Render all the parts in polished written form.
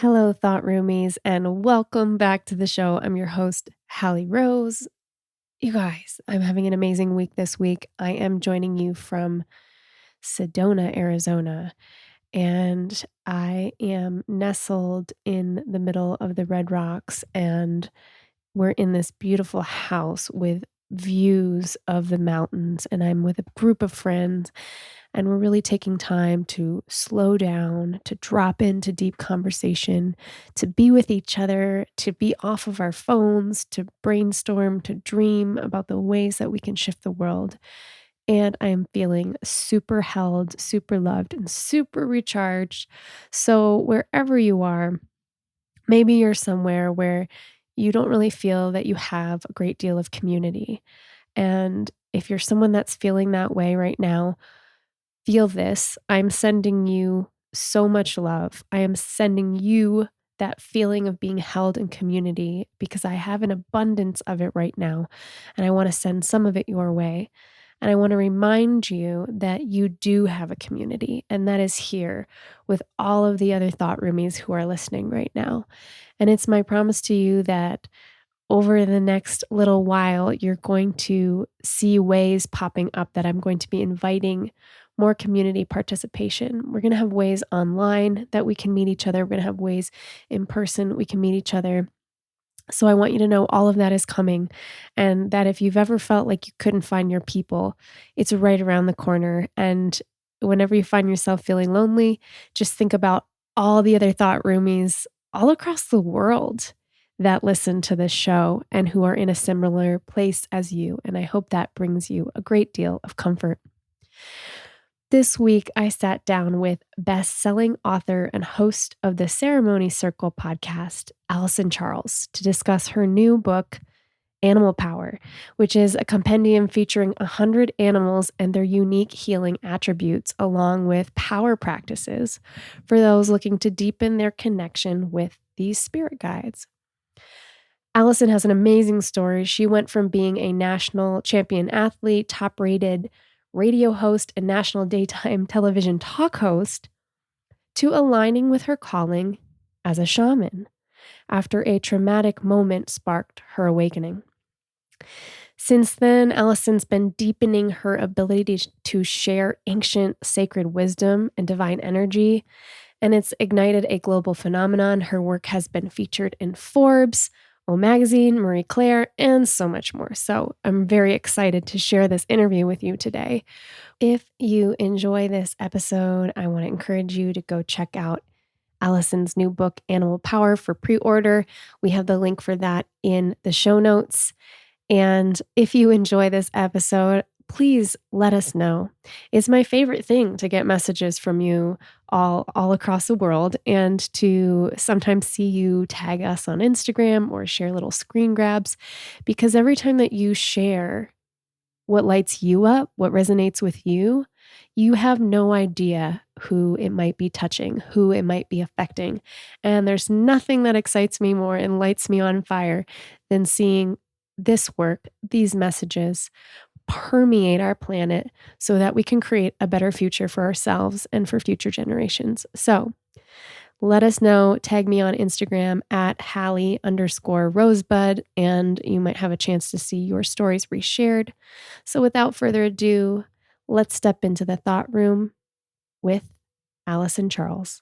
Hello, Thought Roomies, and welcome back to the show. I'm your host, Hallie Rose. You guys, I'm having an amazing week this week. I am joining you from Sedona, Arizona, and I am nestled in the middle of the Red Rocks, and we're in this beautiful house with views of the mountains, and I'm with a group of friends. And we're really taking time to slow down, to drop into deep conversation, to be with each other, to be off of our phones, to brainstorm, to dream about the ways that we can shift the world. And I am feeling super held, super loved, and super recharged. So, wherever you are, maybe you're somewhere where you don't really feel that you have a great deal of community. And if you're someone that's feeling that way right now, feel this. I'm sending you so much love. I am sending you that feeling of being held in community because I have an abundance of it right now. And I want to send some of it your way. And I want to remind you that you do have a community, and that is here with all of the other thought roomies who are listening right now. And it's my promise to you that over the next little while, you're going to see ways popping up that I'm going to be inviting more community participation. We're going to have ways online that we can meet each other. We're going to have ways in person we can meet each other. So I want you to know all of that is coming, and that if you've ever felt like you couldn't find your people, it's right around the corner. And whenever you find yourself feeling lonely, just think about all the other thought roomies all across the world that listen to this show and who are in a similar place as you. And I hope that brings you a great deal of comfort. This week, I sat down with best-selling author and host of the Ceremony Circle podcast, Alyson Charles, to discuss her new book, Animal Power, which is a compendium featuring 100 animals and their unique healing attributes, along with power practices for those looking to deepen their connection with these spirit guides. Alyson has an amazing story. She went from being a national champion athlete, top-rated radio host, and national daytime television talk host to aligning with her calling as a shaman after a traumatic moment sparked her awakening. Since then, Alyson's been deepening her ability to share ancient sacred wisdom and divine energy, and it's ignited a global phenomenon. Her work has been featured in Forbes, O Magazine, Marie Claire, and so much more. So I'm very excited to share this interview with you today. If you enjoy this episode, I want to encourage you to go check out Alyson's new book, Animal Power, for pre-order. We have the link for that in the show notes. And if you enjoy this episode, please let us know. It's my favorite thing to get messages from you all across the world, and to sometimes see you tag us on Instagram or share little screen grabs, because every time that you share what lights you up, what resonates with you, you have no idea who it might be touching, who it might be affecting. And there's nothing that excites me more and lights me on fire than seeing this work, these messages, permeate our planet so that we can create a better future for ourselves and for future generations. So let us know. Tag me on Instagram at Hallie_Rosebud, and you might have a chance to see your stories reshared. So without further ado, let's step into the thought room with Alyson Charles.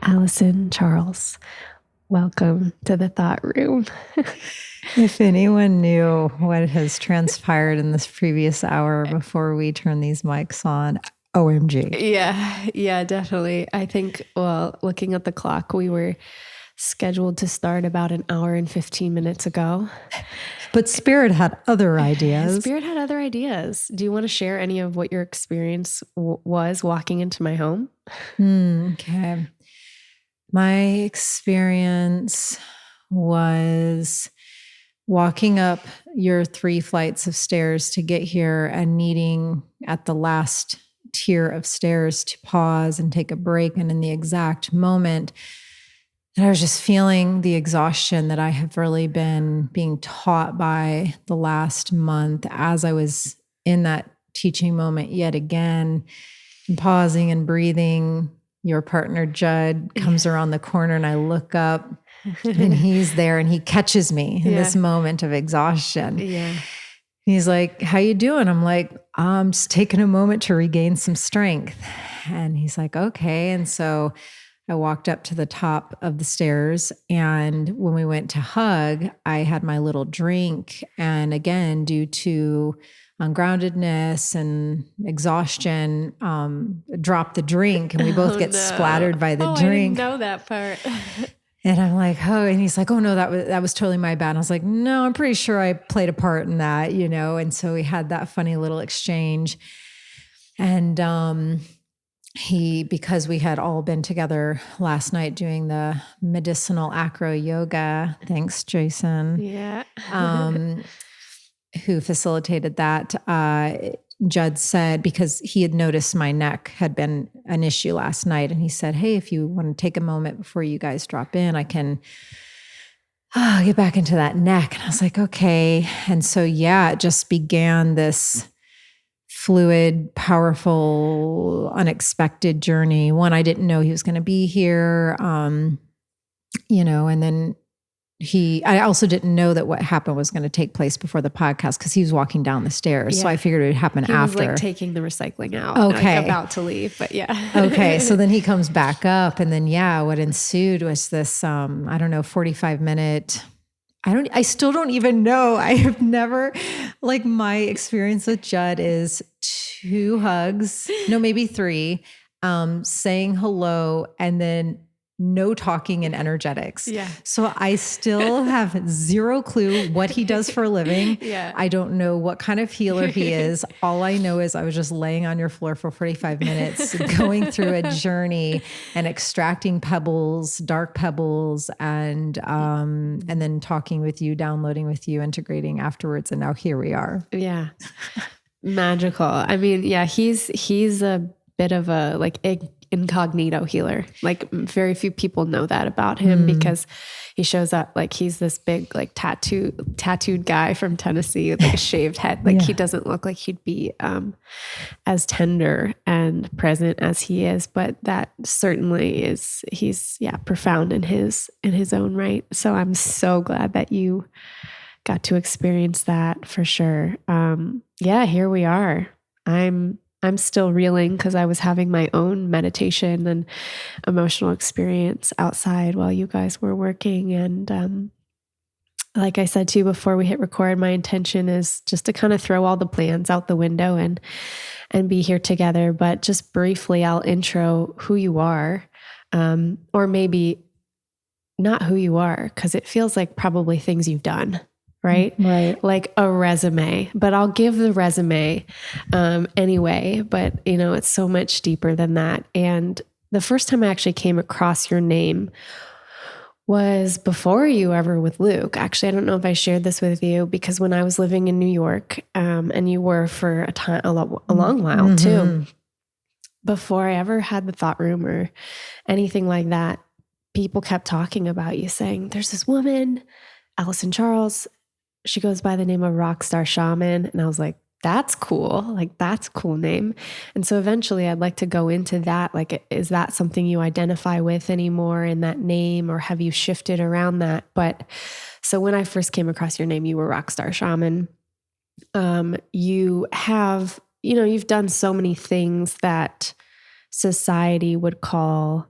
Alyson Charles, welcome to the thought room. If anyone knew what has transpired in this previous hour before we turn these mics on, OMG. Yeah, definitely. I think, well, looking at the clock, we were scheduled to start about an hour and 15 minutes ago. But Spirit had other ideas. Spirit had other ideas. Do you want to share any of what your experience was walking into my home? Okay. My experience was walking up your 3 flights of stairs to get here and needing at the last tier of stairs to pause and take a break. And in the exact moment that I was just feeling the exhaustion that I have really been being taught by the last month as I was in that teaching moment yet again, and pausing and breathing. Your partner, Judd, comes around the corner and I look up and he's there and he catches me in this moment of exhaustion. Yeah. He's like, "How you doing?" I'm like, "I'm just taking a moment to regain some strength." And he's like, "Okay." And so I walked up to the top of the stairs, and when we went to hug, I had my little drink. And again, due to ungroundedness and exhaustion, dropped the drink, and we both get splattered by the drink. I didn't know that part. And I'm like, "Oh," and he's like, "Oh no, that was totally my bad." And I was like, "No, I'm pretty sure I played a part in that, you know?" And so we had that funny little exchange. And because we had all been together last night doing the medicinal acro yoga, thanks, Jason. Yeah. Who facilitated that, Judd said, because he had noticed my neck had been an issue last night, and he said, "Hey, if you want to take a moment before you guys drop in, I can get back into that neck." And I was like, "Okay." And so, yeah, it just began this fluid, powerful, unexpected journey. One, I didn't know he was going to be here, and then I also didn't know that what happened was going to take place before the podcast because he was walking down the stairs. Yeah. So I figured it would happen after. He was like taking the recycling out. Okay. Like about to leave, but yeah. Okay. So then he comes back up, and then, what ensued was this, 45-minute, I still don't even know. I have never, my experience with Judd is 2 hugs, no, maybe 3, saying hello, and then no talking and energetics. Yeah. So I still have 0 clue what he does for a living. Yeah. I don't know what kind of healer he is. All I know is I was just laying on your floor for 45 minutes, going through a journey and extracting pebbles, dark pebbles, and then talking with you, downloading with you, integrating afterwards. And now here we are. Yeah. Magical. I mean, yeah, he's a bit of a incognito healer. Like very few people know that about him because he shows up like he's this big tattooed guy from Tennessee with like a shaved head. Like he doesn't look like he'd be as tender and present as he is, but that certainly is he's profound in his own right. So I'm so glad that you got to experience that for sure. Here we are. I'm still reeling because I was having my own meditation and emotional experience outside while you guys were working. And like I said to you before we hit record, my intention is just to kind of throw all the plans out the window and be here together. But just briefly, I'll intro who you are, or maybe not who you are, because it feels like probably things you've done. Right? Like a resume, but I'll give the resume anyway, but it's so much deeper than that. And the first time I actually came across your name was before you ever with Luke. Actually, I don't know if I shared this with you, because when I was living in New York, and you were for a long while too, before I ever had the thought room or anything like that, people kept talking about you, saying, "There's this woman, Alyson Charles. She goes by the name of Rockstar Shaman." And I was like, that's cool. Like, that's a cool name. And so eventually I'd like to go into that. Like, is that something you identify with anymore in that name, or have you shifted around that? But so when I first came across your name, you were Rockstar Shaman. You have, you've done so many things that society would call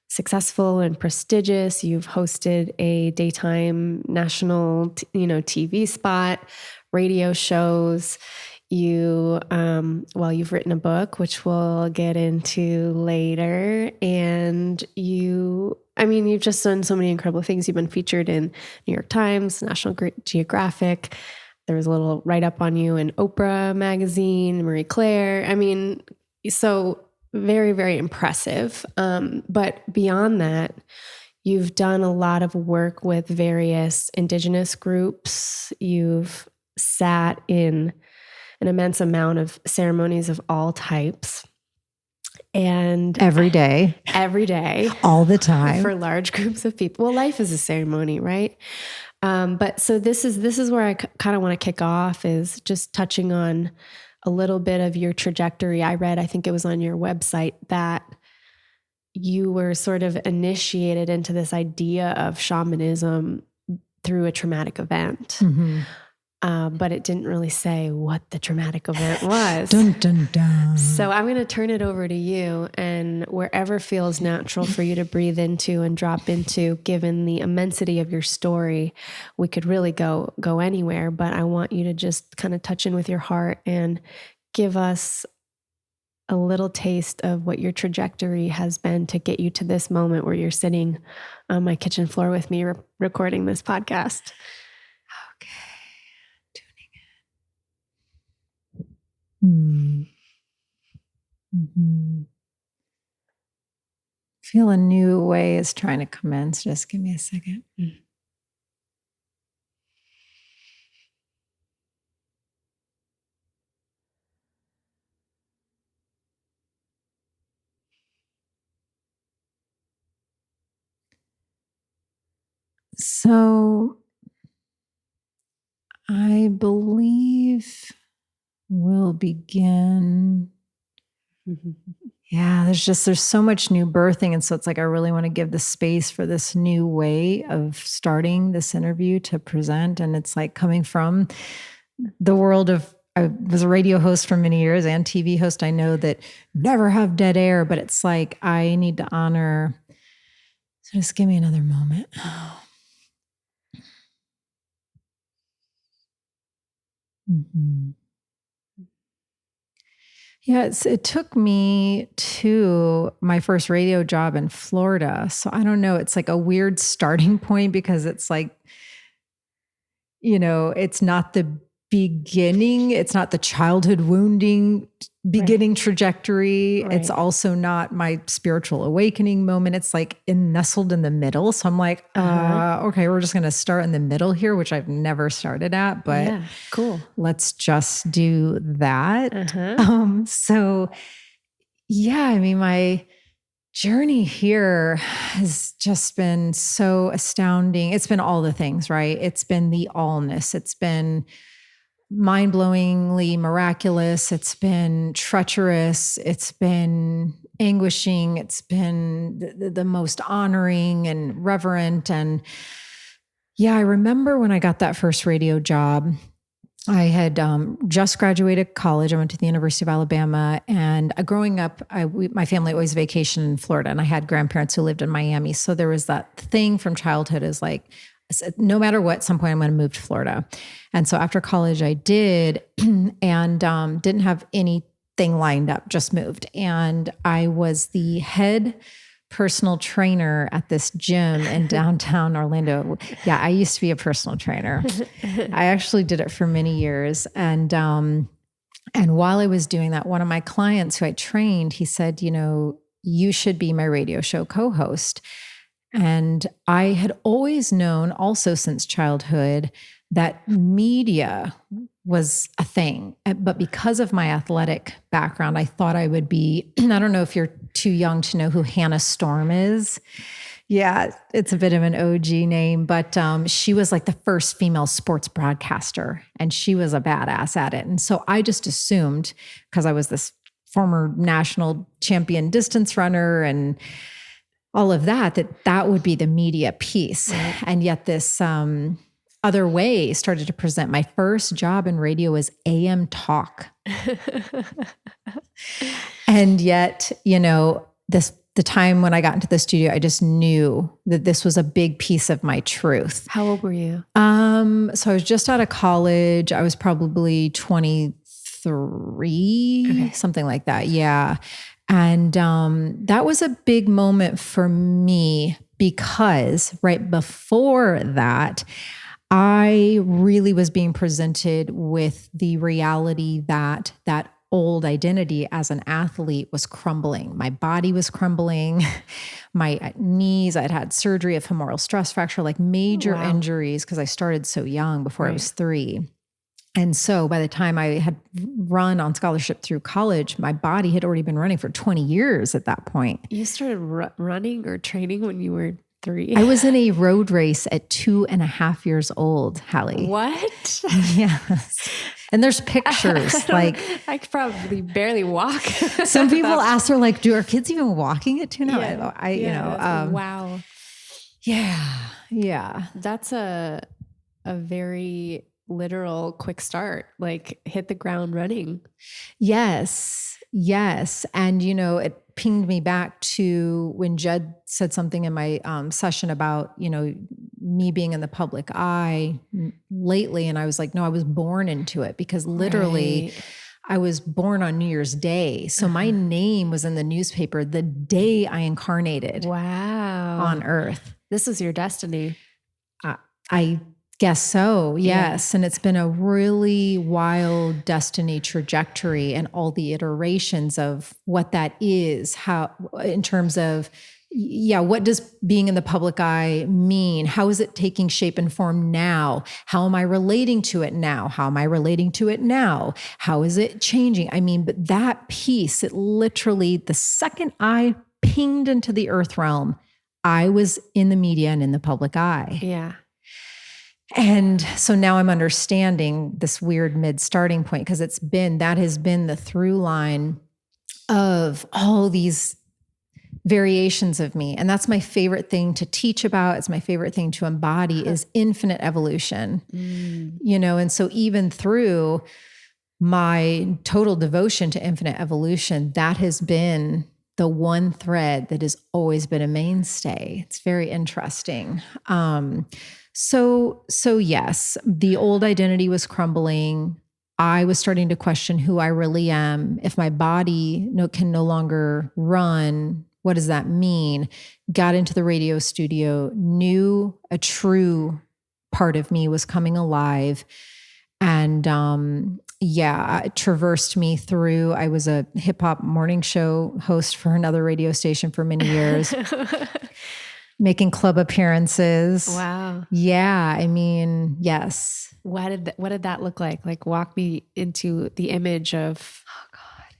successful and prestigious. You've hosted a daytime national, TV spot, radio shows. You've written a book, which we'll get into later, and you I mean, you've just done so many incredible things. You've been featured in New York Times, National Geographic. There was a little write-up on you in Oprah magazine, Marie Claire. I mean, so very, very impressive. But beyond that, you've done a lot of work with various indigenous groups. You've sat in an immense amount of ceremonies of all types. And every day, all the time, for large groups of people. Well, life is a ceremony, right? But so this is where I kind of want to kick off, is just touching on a little bit of your trajectory. I read, I think it was on your website, that you were sort of initiated into this idea of shamanism through a traumatic event. Mm-hmm. But it didn't really say what the traumatic event was. Dun, dun, dun. So I'm going to turn it over to you, and wherever feels natural for you to breathe into and drop into, given the immensity of your story, we could really go anywhere, but I want you to just kind of touch in with your heart and give us a little taste of what your trajectory has been to get you to this moment where you're sitting on my kitchen floor with me recording this podcast. Okay. Tuning in. Mm-hmm. Feel a new way is trying to come in. So just give me a second. Mm. So I believe we'll begin. Mm-hmm. Yeah, there's so much new birthing. And so it's like, I really want to give the space for this new way of starting this interview to present. And it's like coming from the world of, I was a radio host for many years and TV host. I know that never have dead air, but it's like, I need to honor. So just give me another moment. Mm-hmm. Yeah, it took me to my first radio job in Florida. So I don't know, it's like a weird starting point, because it's like, it's not the beginning. It's not the childhood wounding beginning right. trajectory. Right. It's also not my spiritual awakening moment. It's like nestled in the middle. So I'm like, okay, we're just going to start in the middle here, which I've never started at, but yeah, cool. Let's just do that. So yeah, I mean, my journey here has just been so astounding. It's been all the things, right? It's been the allness. It's been mind-blowingly miraculous. It's been treacherous. It's been anguishing. It's been the most honoring and reverent. And yeah, I remember when I got that first radio job, I had just graduated college. I went to the University of Alabama, and growing up, my family always vacationed in Florida, and I had grandparents who lived in Miami. So there was that thing from childhood, is like, no matter what, at some point I'm going to move to Florida. And so after college I did, and didn't have anything lined up, just moved. And I was the head personal trainer at this gym in downtown Orlando. Yeah, I used to be a personal trainer. I actually did it for many years. And while I was doing that, one of my clients who I trained, he said, you should be my radio show co-host. And I had always known, also since childhood, that media was a thing. But because of my athletic background, I thought I would be, I don't know if you're too young to know who Hannah Storm is. Yeah, it's a bit of an OG name, but she was like the first female sports broadcaster, and she was a badass at it. And so I just assumed, because I was this former national champion distance runner and all of that would be the media piece. Right. And yet this other way started to present. My first job in radio was AM talk. And yet, the time when I got into the studio, I just knew that this was a big piece of my truth. How old were you? So I was just out of college. I was probably 23, something like that. Yeah. And that was a big moment for me, because right before that, I really was being presented with the reality that that old identity as an athlete was crumbling. My body was crumbling. My knees, I'd had surgery, a femoral stress fracture, like major injuries because I started so young before I was 3. And so by the time I had run on scholarship through college, my body had already been running for 20 years at that point. You started running or training when you were 3? I was in a road race at 2.5 years old, Hallie. What? Yes. And there's pictures. Like I could probably barely walk. Some people ask her, like, do our kids even walking at 2 now? Wow. Yeah. Yeah. That's a very literal quick start, like hit the ground running. Yes. Yes. And, it pinged me back to when Jed said something in my session about, me being in the public eye lately. And I was like, no, I was born into it because literally I was born on New Year's Day. So my name was in the newspaper the day I incarnated on Earth. This is your destiny. I guess so. Yes. Yeah. And it's been a really wild destiny trajectory and all the iterations of what that is, how, in terms of, what does being in the public eye mean? How is it taking shape and form now? How am I relating to it now? How am I relating to it now? How is it changing? I mean, but that piece, it literally, the second I pinged into the earth realm, I was in the media and in the public eye. Yeah. And so now I'm understanding this weird mid-starting point because that has been the through line of all these variations of me. And that's my favorite thing to teach about. It's my favorite thing to embody is infinite evolution, and so even through my total devotion to infinite evolution, that has been the one thread that has always been a mainstay. It's very interesting. So yes, the old identity was crumbling. I was starting to question who I really am. If my body can no longer run, what does that mean? Got into the radio studio, knew a true part of me was coming alive. And it traversed me through. I was a hip hop morning show host for another radio station for many years. Making club appearances. Wow. Yeah. I mean, yes. What did that look like? Like walk me into the image of, oh God.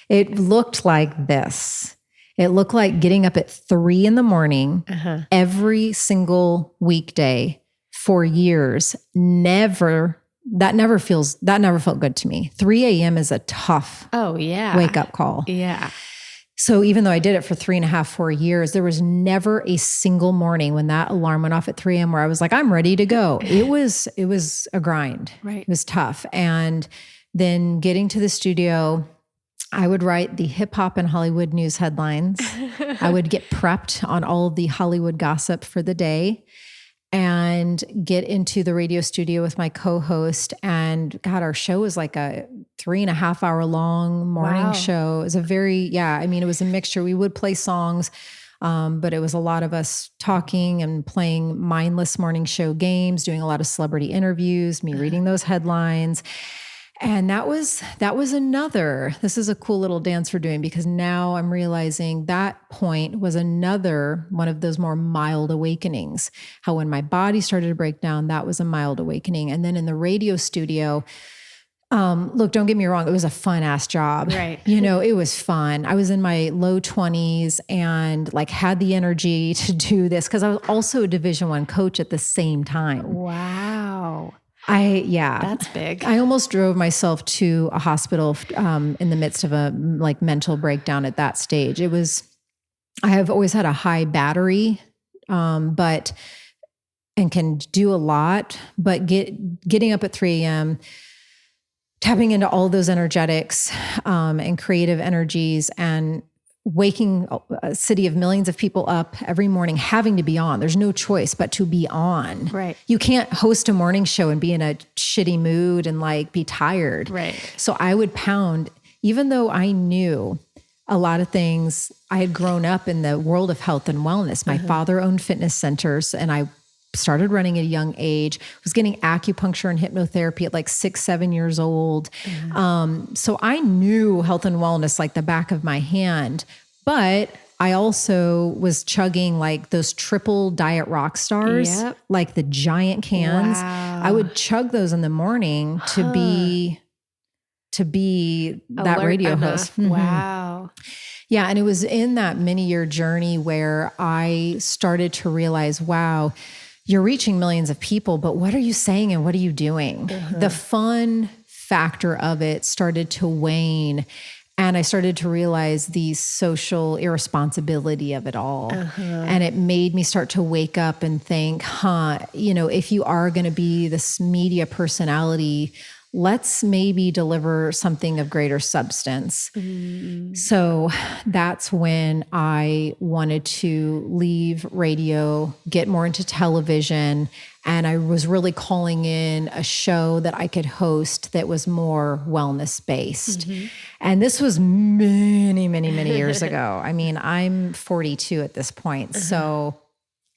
It looked like this. It looked like getting up at 3 a.m. every single weekday for years. That never felt good to me. 3 a.m. is a tough wake up call. Yeah. So even though I did it for 3.5, 4 years, there was never a single morning when that alarm went off at 3 a.m. where I was like, I'm ready to go. It was a grind. Right. It was tough. And then getting to the studio, I would write the hip hop and Hollywood news headlines. I would get prepped on all of the Hollywood gossip for the day and get into the radio studio with my co-host. And God, our show was like a 3.5 hour long morning show. It was it was a mixture. We would play songs, but it was a lot of us talking and playing mindless morning show games, doing a lot of celebrity interviews, me reading those headlines. And this is a cool little dance we're doing because now I'm realizing that point was another one of those more mild awakenings. How when my body started to break down, that was a mild awakening. And then in the radio studio, look, don't get me wrong. It was a fun ass job. Right. It was fun. I was in my low 20s and had the energy to do this because I was also a Division I coach at the same time. Wow. That's big. I almost drove myself to a hospital in the midst of a mental breakdown at that stage. I have always had a high battery, and can do a lot, but getting up at 3 a.m., tapping into all those energetics, and creative energies and waking a city of millions of people up every morning, having to be on. There's no choice but to be on. Right. You can't host a morning show and be in a shitty mood and be tired. Right. So I would pound, even though I knew a lot of things. I had grown up in the world of health and wellness. My father owned fitness centers, and I started running at a young age, was getting acupuncture and hypnotherapy at like 6, 7 years old. So I knew health and wellness like the back of my hand, but I also was chugging like those triple diet rock stars, like the giant cans. Wow. I would chug those in the morning to be that Alert radio enough. host. Wow. Yeah. And it was in that many year journey where I started to realize, wow, you're reaching millions of people, but what are you saying and what are you doing? The fun factor of it started to wane. And I started to realize the social irresponsibility of it all. And it made me start to wake up and think, if you are going to be this media personality, let's maybe deliver something of greater substance. So that's when I wanted to leave radio, get more into television. And I was really calling in a show that I could host that was more wellness based. And this was many, many, many years ago. I mean, I'm 42 at this point. So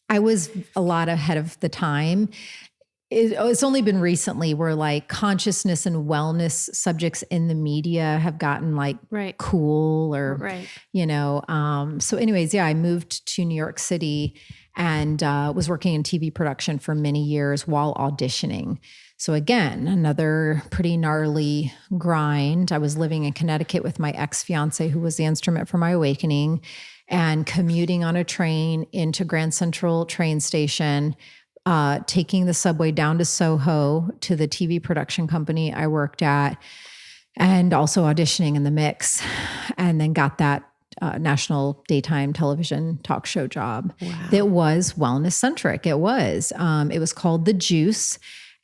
I was a lot ahead of the time. It's only been recently where like consciousness and wellness subjects in the media have gotten like cool or, so anyways, I moved to New York City and was working in TV production for many years while auditioning. So again, another pretty gnarly grind. I was living in Connecticut with my ex-fiance who was the instrument for my awakening, and commuting on a train into Grand Central train station, taking the subway down to Soho to the TV production company I worked at, and also auditioning in the mix, and then got that national daytime television talk show job that was wellness centric. It was called The Juice.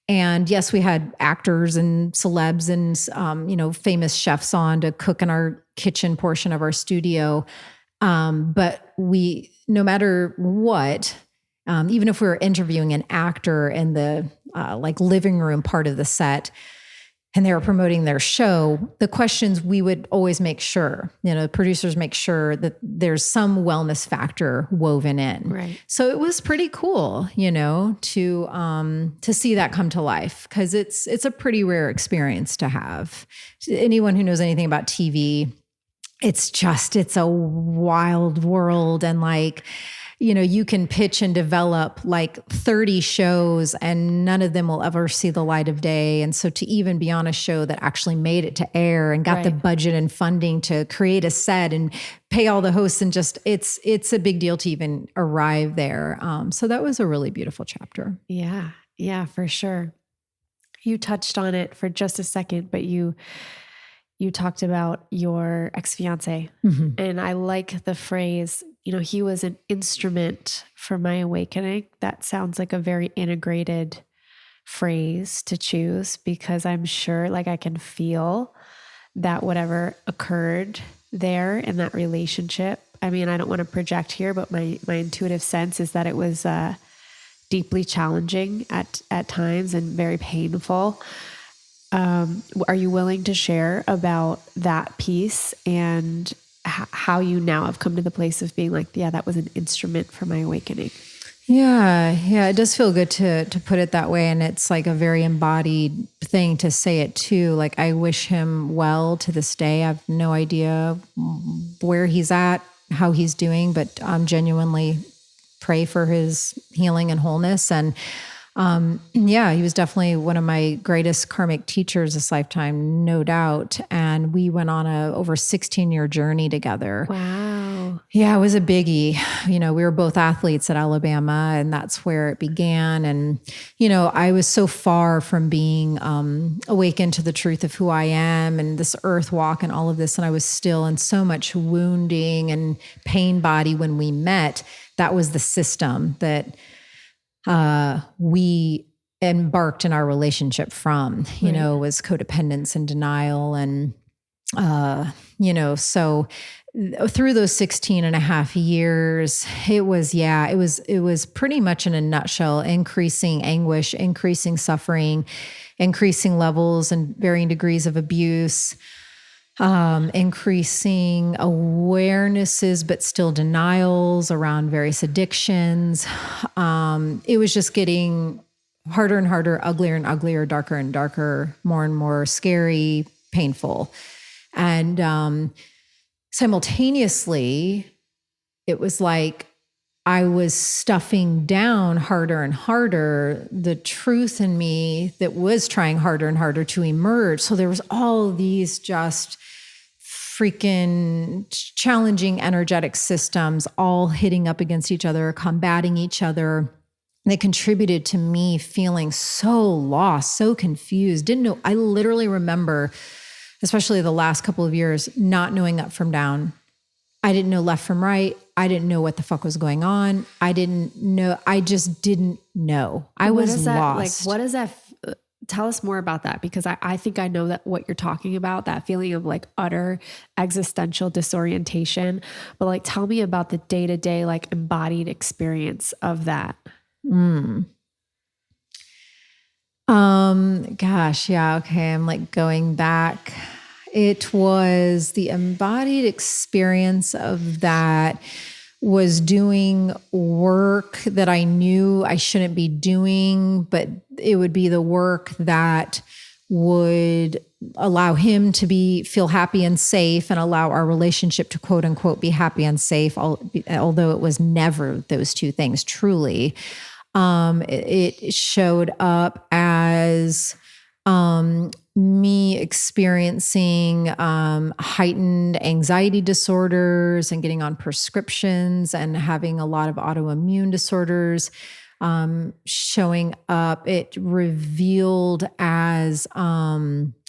And yes, we had actors and celebs and, famous chefs on to cook in our kitchen portion of our studio. But no matter what, even if we were interviewing an actor in the living room part of the set and they were promoting their show, the questions we would always make sure, producers make sure that there's some wellness factor woven in. Right. So it was pretty cool, to see that come to life, because it's a pretty rare experience to have. Anyone who knows anything about TV, it's a wild world, and you can pitch and develop like 30 shows and none of them will ever see the light of day. And so to even be on a show that actually made it to air and got the budget and funding to create a set and pay all the hosts, and just, it's a big deal to even arrive there. So that was a really beautiful chapter. Yeah. Yeah, for sure. You touched on it for just a second, but you talked about your ex-fiance, and I like the phrase, he was an instrument for my awakening. That sounds like a very integrated phrase to choose, because I'm sure I can feel that whatever occurred there in that relationship. I mean, I don't want to project here, but my intuitive sense is that it was deeply challenging at times and very painful. Are you willing to share about that piece and how you now have come to the place of being that was an instrument for my awakening? Yeah. It does feel good to put it that way. And it's like a very embodied thing to say it too. I wish him well to this day. I have no idea where he's at, how he's doing, but genuinely pray for his healing and wholeness. And he was definitely one of my greatest karmic teachers this lifetime, no doubt. And we went on a over 16-year journey together. Wow. Yeah, it was a biggie. We were both athletes at Alabama, and that's where it began. And, I was so far from being awakened to the truth of who I am and this earth walk and all of this. And I was still in so much wounding and pain body when we met. That was the system that we embarked in our relationship from, was codependence and denial. And, so through those 16 and a half years, it was pretty much in a nutshell, increasing anguish, increasing suffering, increasing levels and varying degrees of abuse. increasing awarenesses, but still denials around various addictions. It was just getting harder and harder, uglier and uglier, darker and darker, more and more scary, painful. And simultaneously, it was like I was stuffing down harder and harder the truth in me that was trying harder and harder to emerge. So there was all these just freaking challenging energetic systems all hitting up against each other, combating each other. They contributed to me feeling so lost, so confused, didn't know. I literally remember, especially the last couple of years, not knowing up from down. I didn't know left from right. I didn't know what the fuck was going on. I didn't know. I just didn't know. I was lost. What is that? Tell us more about that, because I think I know that what you're talking about, that feeling of like utter existential disorientation. But like, tell me about the day-to-day, like embodied experience of that. Gosh, yeah, okay. I'm like going back. It was the embodied experience of that was doing work that I knew I shouldn't be doing, but it would be the work that would allow him to feel happy and safe and allow our relationship to quote unquote be happy and safe, although it was never those two things truly. It showed up as me experiencing heightened anxiety disorders and getting on prescriptions and having a lot of autoimmune disorders showing up. It revealed as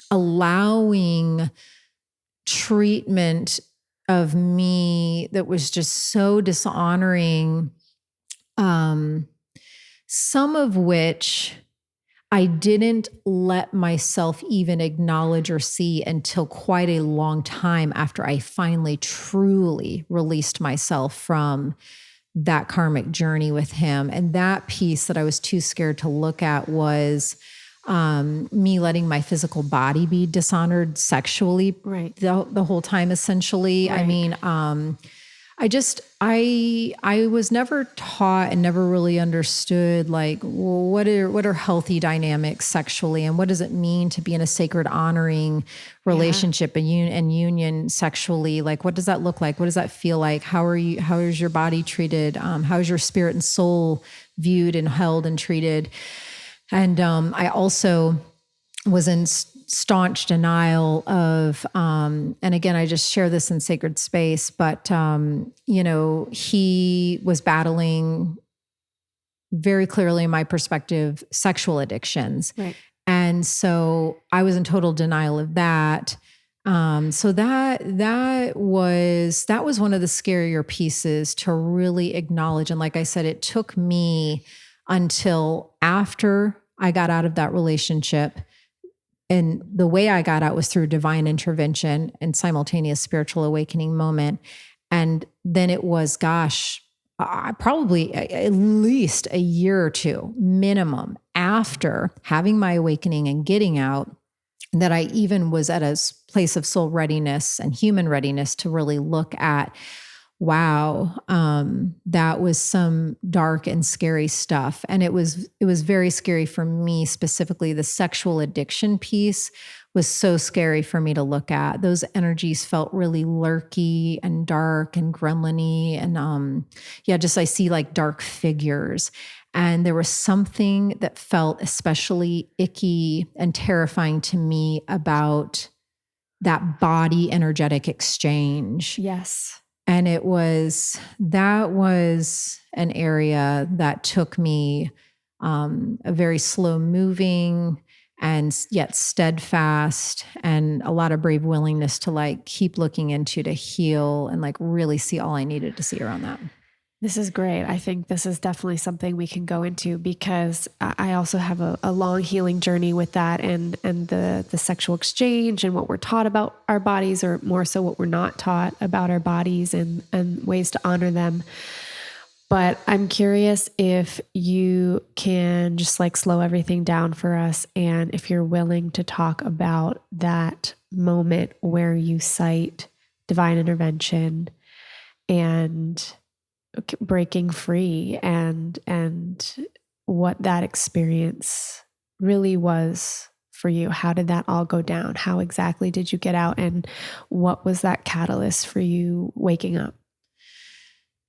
allowing treatment of me that was just so dishonoring, some of which I didn't let myself even acknowledge or see until quite a long time after I finally truly released myself from that karmic journey with him. And that piece that I was too scared to look at was me letting my physical body be dishonored sexually the whole time, essentially. Right. I mean, I was never taught and never really understood, like, well, what are healthy dynamics sexually, and what does it mean to be in a sacred, honoring relationship and union sexually? Like, what does that look like? What does that feel like? How is your body treated? How is your spirit and soul viewed and held and treated? And I also was in staunch denial of, and again, I just share this in sacred space, but, he was battling very clearly, in my perspective, sexual addictions. Right. And so I was in total denial of that. So that was one of the scarier pieces to really acknowledge. And like I said, it took me until after I got out of that relationship. And the way I got out was through divine intervention and simultaneous spiritual awakening moment. And then it was, probably at least a year or two minimum after having my awakening and getting out, that I even was at a place of soul readiness and human readiness to really look at, wow, that was some dark and scary stuff. And it was very scary for me, specifically the sexual addiction piece was so scary for me to look at. Those energies felt really lurky and dark and gremlin-y. And I see like dark figures. And there was something that felt especially icky and terrifying to me about that body energetic exchange. Yes. And that was an area that took me a very slow moving and yet steadfast and a lot of brave willingness to like keep looking into, to heal and like really see all I needed to see around that. This is great. I think this is definitely something we can go into, because I also have a long healing journey with that and the sexual exchange and what we're taught about our bodies, or more so what we're not taught about our bodies, and ways to honor them. But I'm curious if you can just like slow everything down for us, and if you're willing to talk about that moment where you cite divine intervention and breaking free, and what that experience really was for you. How did that all go down? How exactly did you get out, and what was that catalyst for you waking up?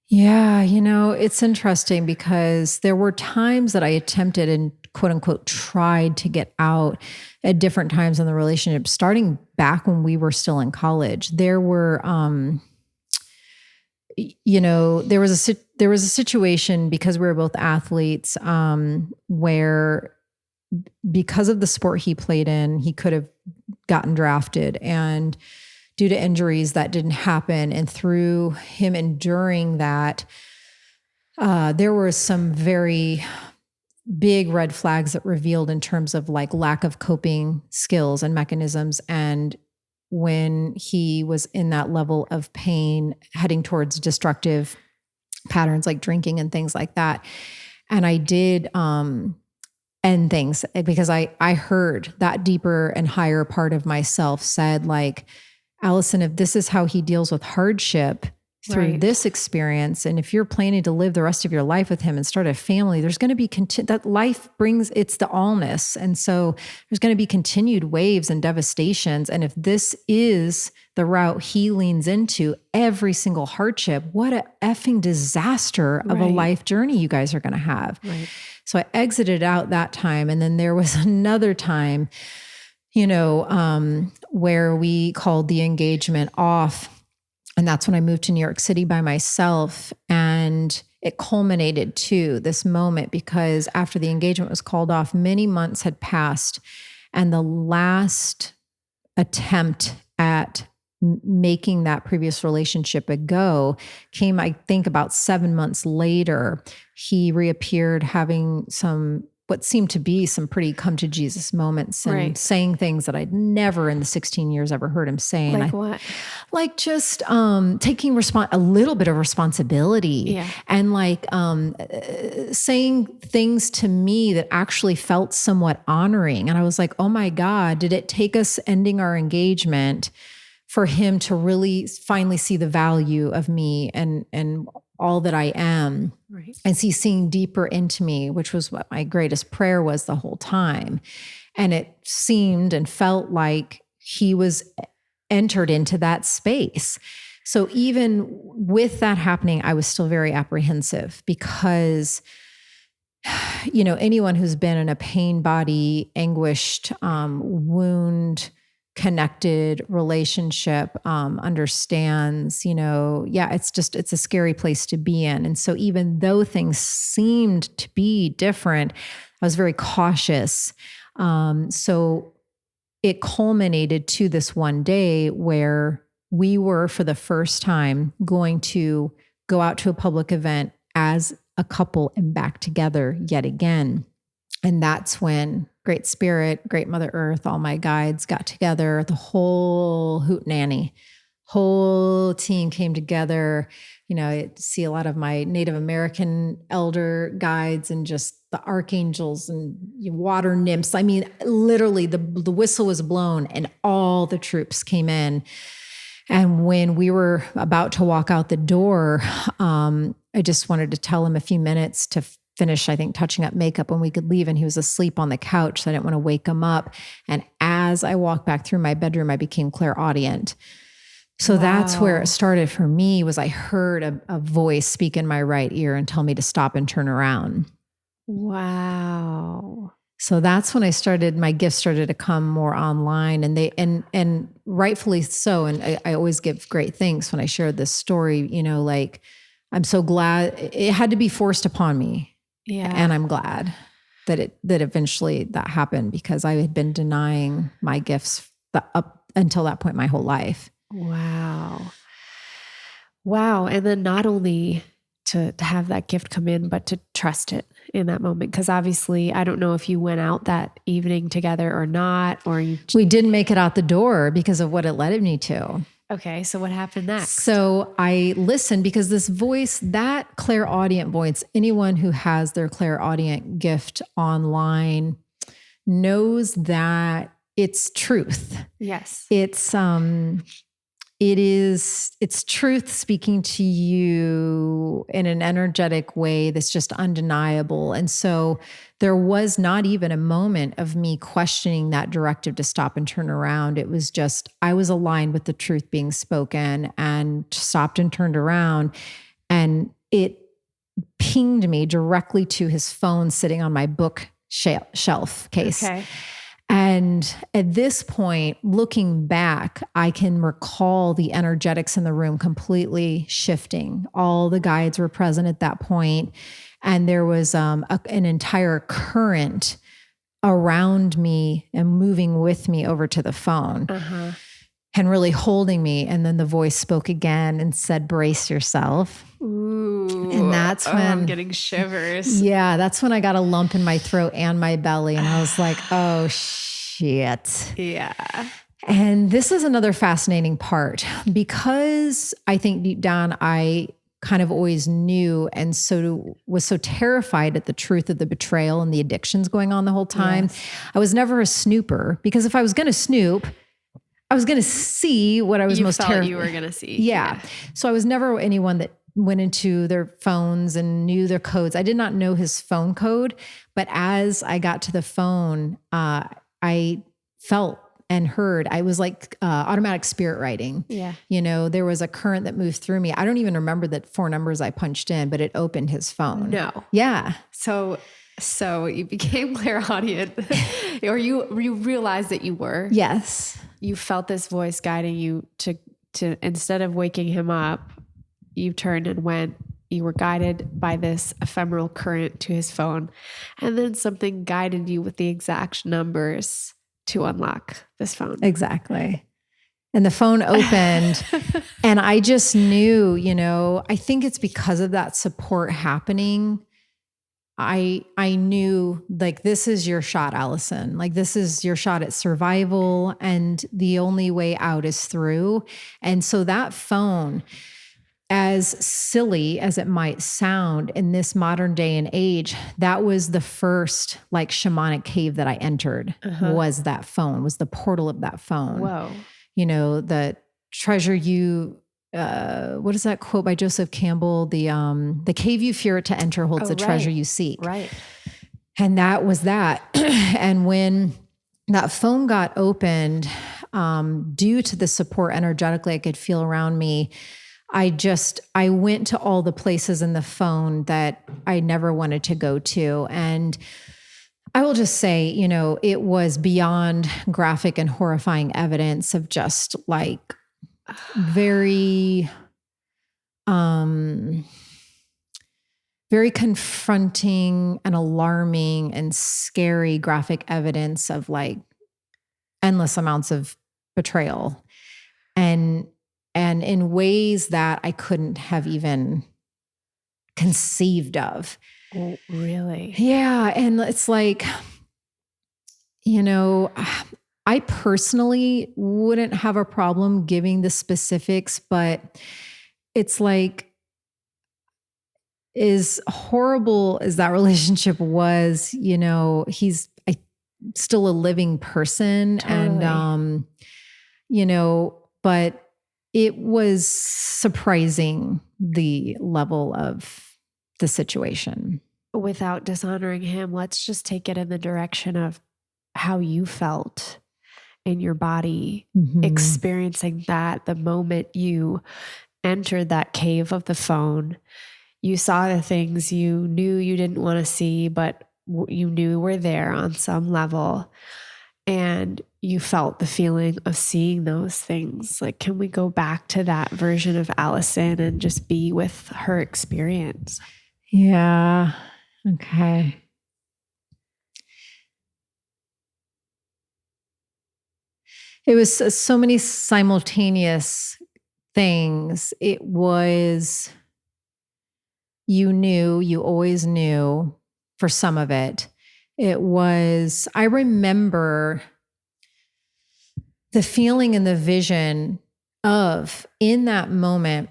Yeah, it's interesting because there were times that I attempted and quote unquote tried to get out at different times in the relationship, starting back when we were still in college. There were, there was a situation because we were both athletes, where because of the sport he played in, he could have gotten drafted, and due to injuries that didn't happen. And through him enduring that, there were some very big red flags that revealed in terms of like lack of coping skills and mechanisms. And when he was in that level of pain, heading towards destructive patterns like drinking and things like that. And I did end things because I heard that deeper and higher part of myself said like, Alyson, if this is how he deals with hardship through this experience, and if you're planning to live the rest of your life with him and start a family, there's going to be that life brings, it's the allness. And so there's going to be continued waves and devastations. And if this is the route he leans into, every single hardship, what a effing disaster of a life journey you guys are going to have. So I exited out that time. And then there was another time, where we called the engagement off. And that's when I moved to New York City by myself. And it culminated to this moment because after the engagement was called off, many months had passed. And the last attempt at making that previous relationship a go came, I think, about 7 months later. He reappeared having what seemed to be some pretty come to Jesus moments and saying things that I'd never in the 16 years ever heard him say. Like what? Like just taking a little bit of responsibility and like saying things to me that actually felt somewhat honoring. And I was like, oh my God, did it take us ending our engagement for him to really finally see the value of me and all that I am, and he's seeing deeper into me, which was what my greatest prayer was the whole time. And it seemed and felt like he was entered into that space. So even with that happening, I was still very apprehensive because, anyone who's been in a pain body, anguished, wound connected relationship, understands, it's a scary place to be in. And so even though things seemed to be different, I was very cautious. So it culminated to this one day where we were, for the first time, going to go out to a public event as a couple and back together yet again. And that's when Great Spirit, Great Mother Earth, all my guides got together, the whole hootenanny, whole team came together. I see a lot of my Native American elder guides and just the archangels and water nymphs. I mean, literally the whistle was blown and all the troops came in. And when we were about to walk out the door, I just wanted to tell him a few minutes to finish, I think, touching up makeup when we could leave. And he was asleep on the couch. So I didn't want to wake him up. And as I walked back through my bedroom, I became clairaudient. So that's where it started for me, was I heard a voice speak in my right ear and tell me to stop and turn around. Wow. So that's when my gifts started to come more online, and rightfully so. And I always give great thanks when I share this story, like, I'm so glad it had to be forced upon me. Yeah. And I'm glad that eventually that happened, because I had been denying my gifts up until that point my whole life. Wow. And then not only to have that gift come in, but to trust it in that moment. Because obviously, I don't know if you went out that evening together or not, or we didn't make it out the door because of what it led me to. Okay. So what happened next? So I listened because this voice, that clairaudient voice, anyone who has their clairaudient gift online knows that it's truth. Yes. It's truth speaking to you in an energetic way that's just undeniable. And so there was not even a moment of me questioning that directive to stop and turn around. It was just, I was aligned with the truth being spoken and stopped and turned around. And it pinged me directly to his phone sitting on my book shelf case. Okay. And at this point, looking back, I can recall the energetics in the room completely shifting. All the guides were present at that point, and there was an entire current around me and moving with me over to the phone and really holding me. And then the voice spoke again and said, "Brace yourself." Ooh. And that's when I'm getting shivers. Yeah, that's when I got a lump in my throat and my belly. And I was like, oh shit. Yeah. And this is another fascinating part because I think deep down I kind of always knew and was so terrified at the truth of the betrayal and the addictions going on the whole time. Yes. I was never a snooper because if I was going to snoop, I was going to see what I was most terrified. You were going to see. Yeah. So I was never anyone that went into their phones and knew their codes. I did not know his phone code, but as I got to the phone, I felt and heard, I was like automatic spirit writing. Yeah. You know, there was a current that moved through me. I don't even remember the 4 numbers I punched in, but it opened his phone. No. Yeah. So you became clairaudient or you realized that you were. Yes. You felt this voice guiding you to instead of waking him up, you turned and went. You were guided by this ephemeral current to his phone. And then something guided you with the exact numbers to unlock this phone. Exactly. And the phone opened and I just knew, you know, I think it's because of that support happening. I knew like, this is your shot, Alyson. Like this is your shot at survival and the only way out is through. And so that phone, as silly as it might sound in this modern day and age, that was the first like shamanic cave that I entered was that phone, was the portal of that phone. Whoa. You know, the treasure you, what is that quote by Joseph Campbell? The cave you fear to enter holds the treasure you seek. Right. And that was that. And when that phone got opened, due to the support energetically I could feel around me, I went to all the places in the phone that I never wanted to go to. And I will just say, you know, it was beyond graphic and horrifying evidence of just like very, very confronting and alarming and scary graphic evidence of like endless amounts of betrayal and in ways that I couldn't have even conceived of. Oh, really? Yeah. And it's like, you know, I personally wouldn't have a problem giving the specifics, but it's like, as horrible as that relationship was, you know, he's still a living person. Totally. And, you know, but it was surprising the level of the situation. Without dishonoring him, let's just take it in the direction of how you felt in your body, experiencing that the moment you entered that cave of the phone. You saw the things you knew you didn't want to see, but you knew were there on some level. And you felt the feeling of seeing those things. Like, can we go back to that version of Alyson and just be with her experience? Yeah. Okay. It was so many simultaneous things. It was, you always knew for some of it. It was, I remember the feeling and the vision of in that moment,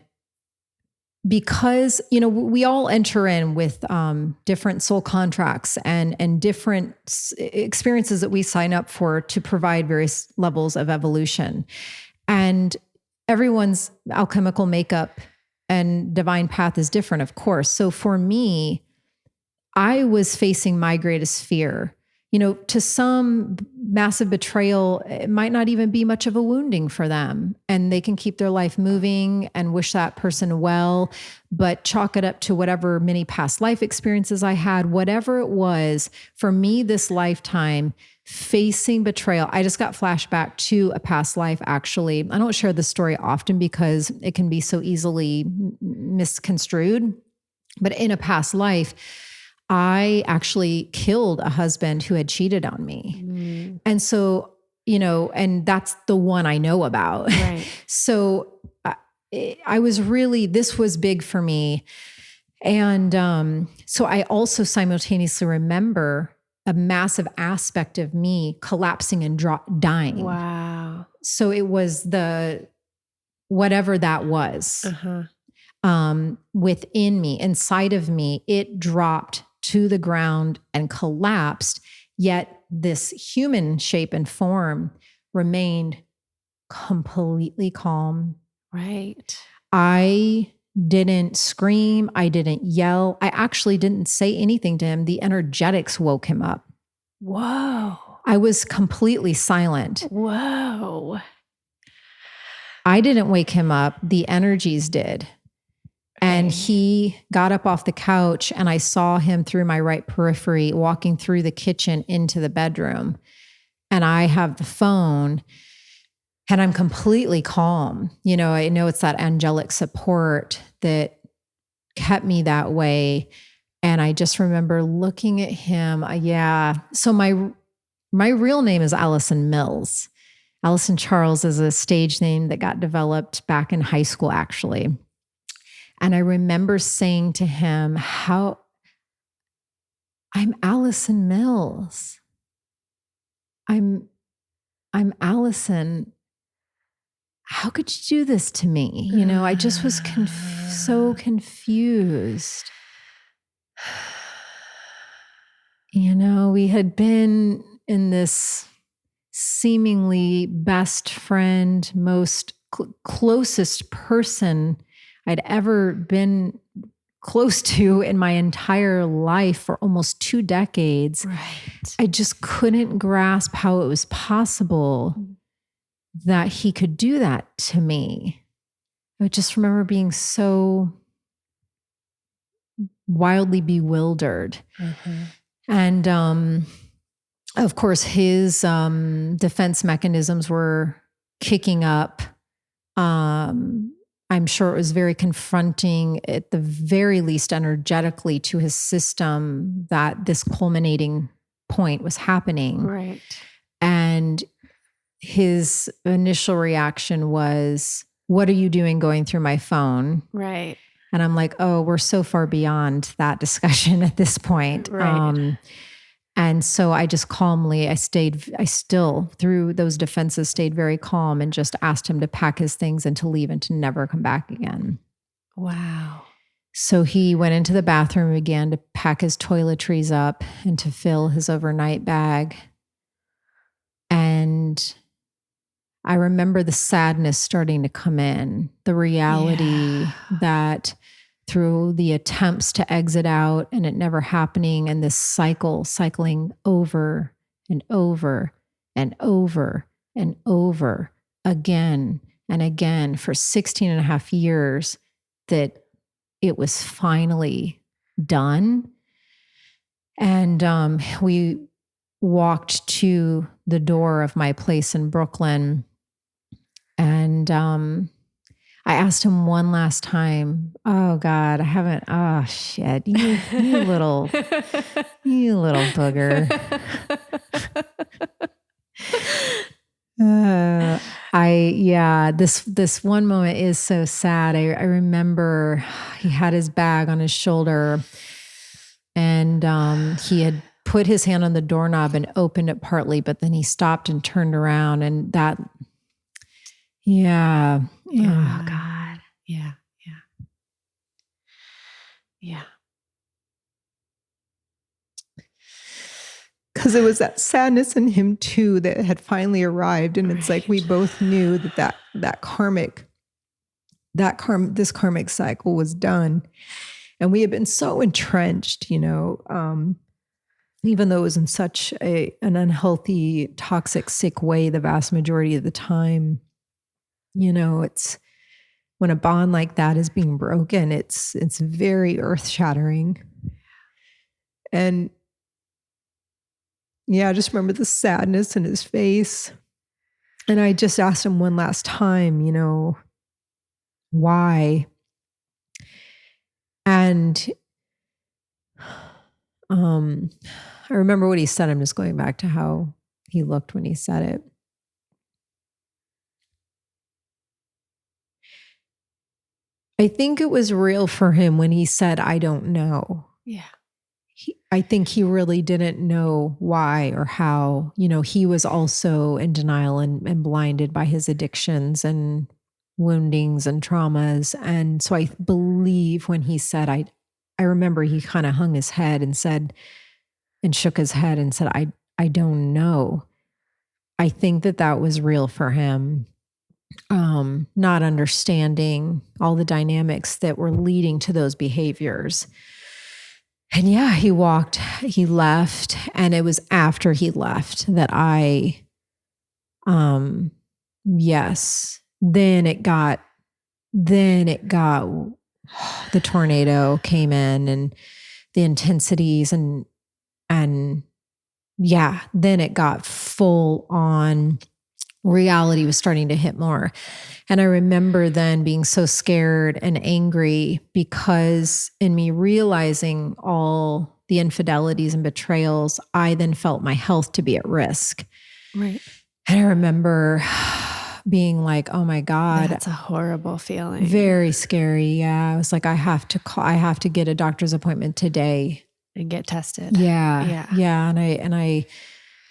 because, we all enter in with different soul contracts and different experiences that we sign up for to provide various levels of evolution. And everyone's alchemical makeup and divine path is different, of course. So for me, I was facing my greatest fear. To some, massive betrayal, it might not even be much of a wounding for them, and they can keep their life moving and wish that person well, but chalk it up to whatever many past life experiences I had, whatever it was. For me, this lifetime, facing betrayal, I just got flashback to a past life, actually. I don't share this story often because it can be so easily misconstrued, but in a past life, I actually killed a husband who had cheated on me. Mm. And so, and that's the one I know about. Right. So I was really, this was big for me. And so I also simultaneously remember a massive aspect of me collapsing and dying. Wow. So it was whatever that was. Within me, inside of me, it dropped to the ground and collapsed. Yet this human shape and form remained completely calm. Right. I didn't scream. I didn't yell. I actually didn't say anything to him. The energetics woke him up. Whoa. I was completely silent. Whoa. I didn't wake him up. The energies did. And he got up off the couch, and I saw him through my right periphery walking through the kitchen into the bedroom. And I have the phone, and I'm completely calm. I know it's that angelic support that kept me that way. And I just remember looking at him. So my real name is Alyson Mills. Alyson Charles is a stage name that got developed back in high school, actually. And I remember saying to him, I'm Alyson Mills. I'm Alyson. How could you do this to me? I just was so confused. We had been in this seemingly best friend, most closest person I'd ever been close to in my entire life for almost 2 decades. Right. I just couldn't grasp how it was possible that he could do that to me. I just remember being so wildly bewildered. And of course, his defense mechanisms were kicking up. I'm sure it was very confronting, at the very least energetically, to his system that this culminating point was happening. Right. And his initial reaction was, "What are you doing going through my phone?" Right. And I'm like, oh, we're so far beyond that discussion at this point. Right. And so I just calmly, I still, through those defenses, stayed very calm and just asked him to pack his things and to leave and to never come back again. Wow. So he went into the bathroom and began to pack his toiletries up and to fill his overnight bag. And I remember the sadness starting to come in, the reality that through the attempts to exit out and it never happening, and this cycling over and over and over and over again and again for 16 and a half years, that it was finally done. And we walked to the door of my place in Brooklyn, and I asked him one last time, "Oh God, I haven't, oh shit, you little booger." This one moment is so sad. I remember he had his bag on his shoulder, and he had put his hand on the doorknob and opened it partly, but then he stopped and turned around, and that, Yeah. Oh God. Yeah. Yeah. Yeah. Because it was that sadness in him too that had finally arrived. And it's like we both knew that this karmic cycle was done. And we had been so entrenched, even though it was in such an unhealthy, toxic, sick way the vast majority of the time. It's when a bond like that is being broken, it's very earth-shattering. And yeah, I just remember the sadness in his face. And I just asked him one last time, why? And I remember what he said. I'm just going back to how he looked when he said it. I think it was real for him when he said, I don't know. Yeah. I think he really didn't know why or how. He was also in denial and blinded by his addictions and woundings and traumas. And so I believe when he said, I remember he kind of hung his head and shook his head and said, I don't know. I think that was real for him. Not understanding all the dynamics that were leading to those behaviors. And yeah, he left. And it was after he left that yes, then it got, the tornado came in and the intensities and yeah, then it got full on. Reality was starting to hit more. And I remember then being so scared and angry because in me realizing all the infidelities and betrayals, I then felt my health to be at risk. Right. And I remember being like, oh my God. That's a horrible feeling. Very scary. Yeah. I was like, I have to get a doctor's appointment today. And get tested. Yeah. And I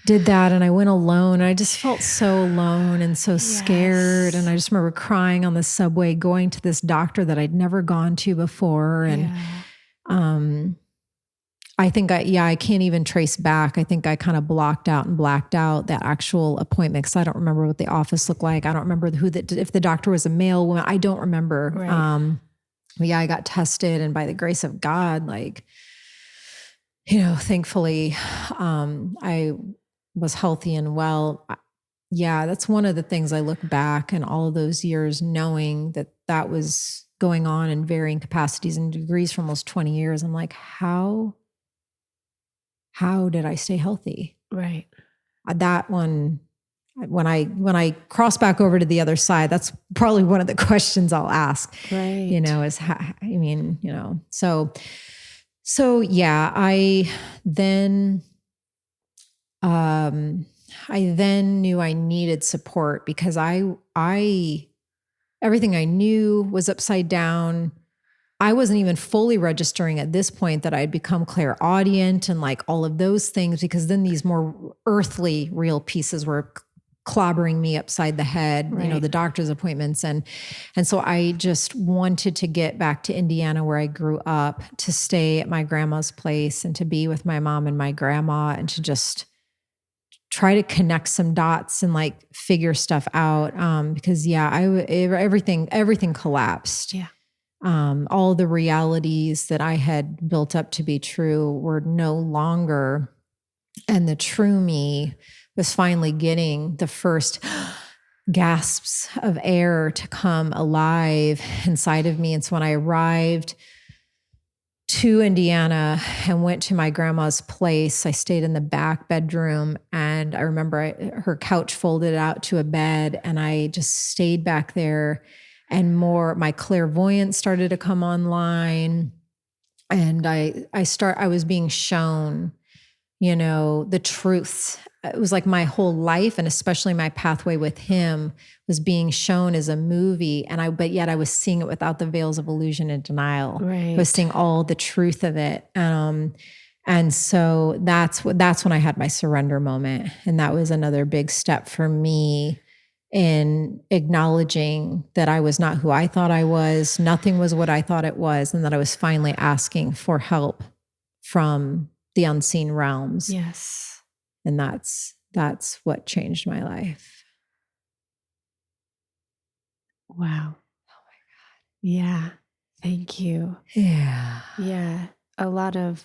did that and I went alone. I just felt so alone and so scared. And I just remember crying on the subway, going to this doctor that I'd never gone to before. And I think I can't even trace back. I think I kind of blocked out and blacked out that actual appointment because I don't remember what the office looked like. I don't remember if the doctor was a male woman. I don't remember. Right. But yeah, I got tested and by the grace of God, thankfully, I was healthy and well. Yeah, that's one of the things I look back in all of those years, knowing that was going on in varying capacities and degrees for almost 20 years. I'm like, how did I stay healthy? Right. That one, when I cross back over to the other side, that's probably one of the questions I'll ask, right. Is so yeah, I then knew I needed support because everything I knew was upside down. I wasn't even fully registering at this point that I'd become clairaudient and all of those things, because then these more earthly real pieces were clobbering me upside the head, right. The doctor's appointments. And so I just wanted to get back to Indiana where I grew up, to stay at my grandma's place and to be with my mom and my grandma and to just try to connect some dots and figure stuff out. Because everything collapsed. Yeah. All the realities that I had built up to be true were no longer, and the true me was finally getting the first gasps of air to come alive inside of me. And so when I arrived to Indiana and went to my grandma's place, I stayed in the back bedroom, and I remember her couch folded out to a bed, and I just stayed back there. And my clairvoyance started to come online, and I was being shown, the truth. It was like my whole life, and especially my pathway with him, was being shown as a movie. But yet I was seeing it without the veils of illusion and denial. Right. I was seeing all the truth of it. And so that's when I had my surrender moment. And that was another big step for me in acknowledging that I was not who I thought I was. Nothing was what I thought it was. And that I was finally asking for help from the unseen realms. Yes. And that's what changed my life. Wow. Oh my God. Yeah. Thank you. Yeah. Yeah. A lot of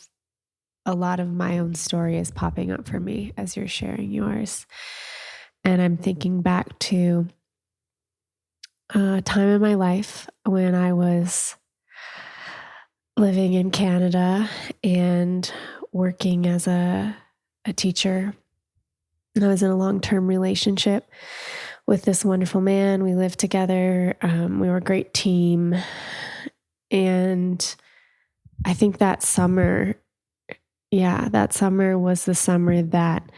my own story is popping up for me as you're sharing yours. And I'm thinking back to a time in my life when I was living in Canada and working as a teacher. And I was in a long-term relationship with this wonderful man. We lived together. We were a great team. And I think that summer was the summer that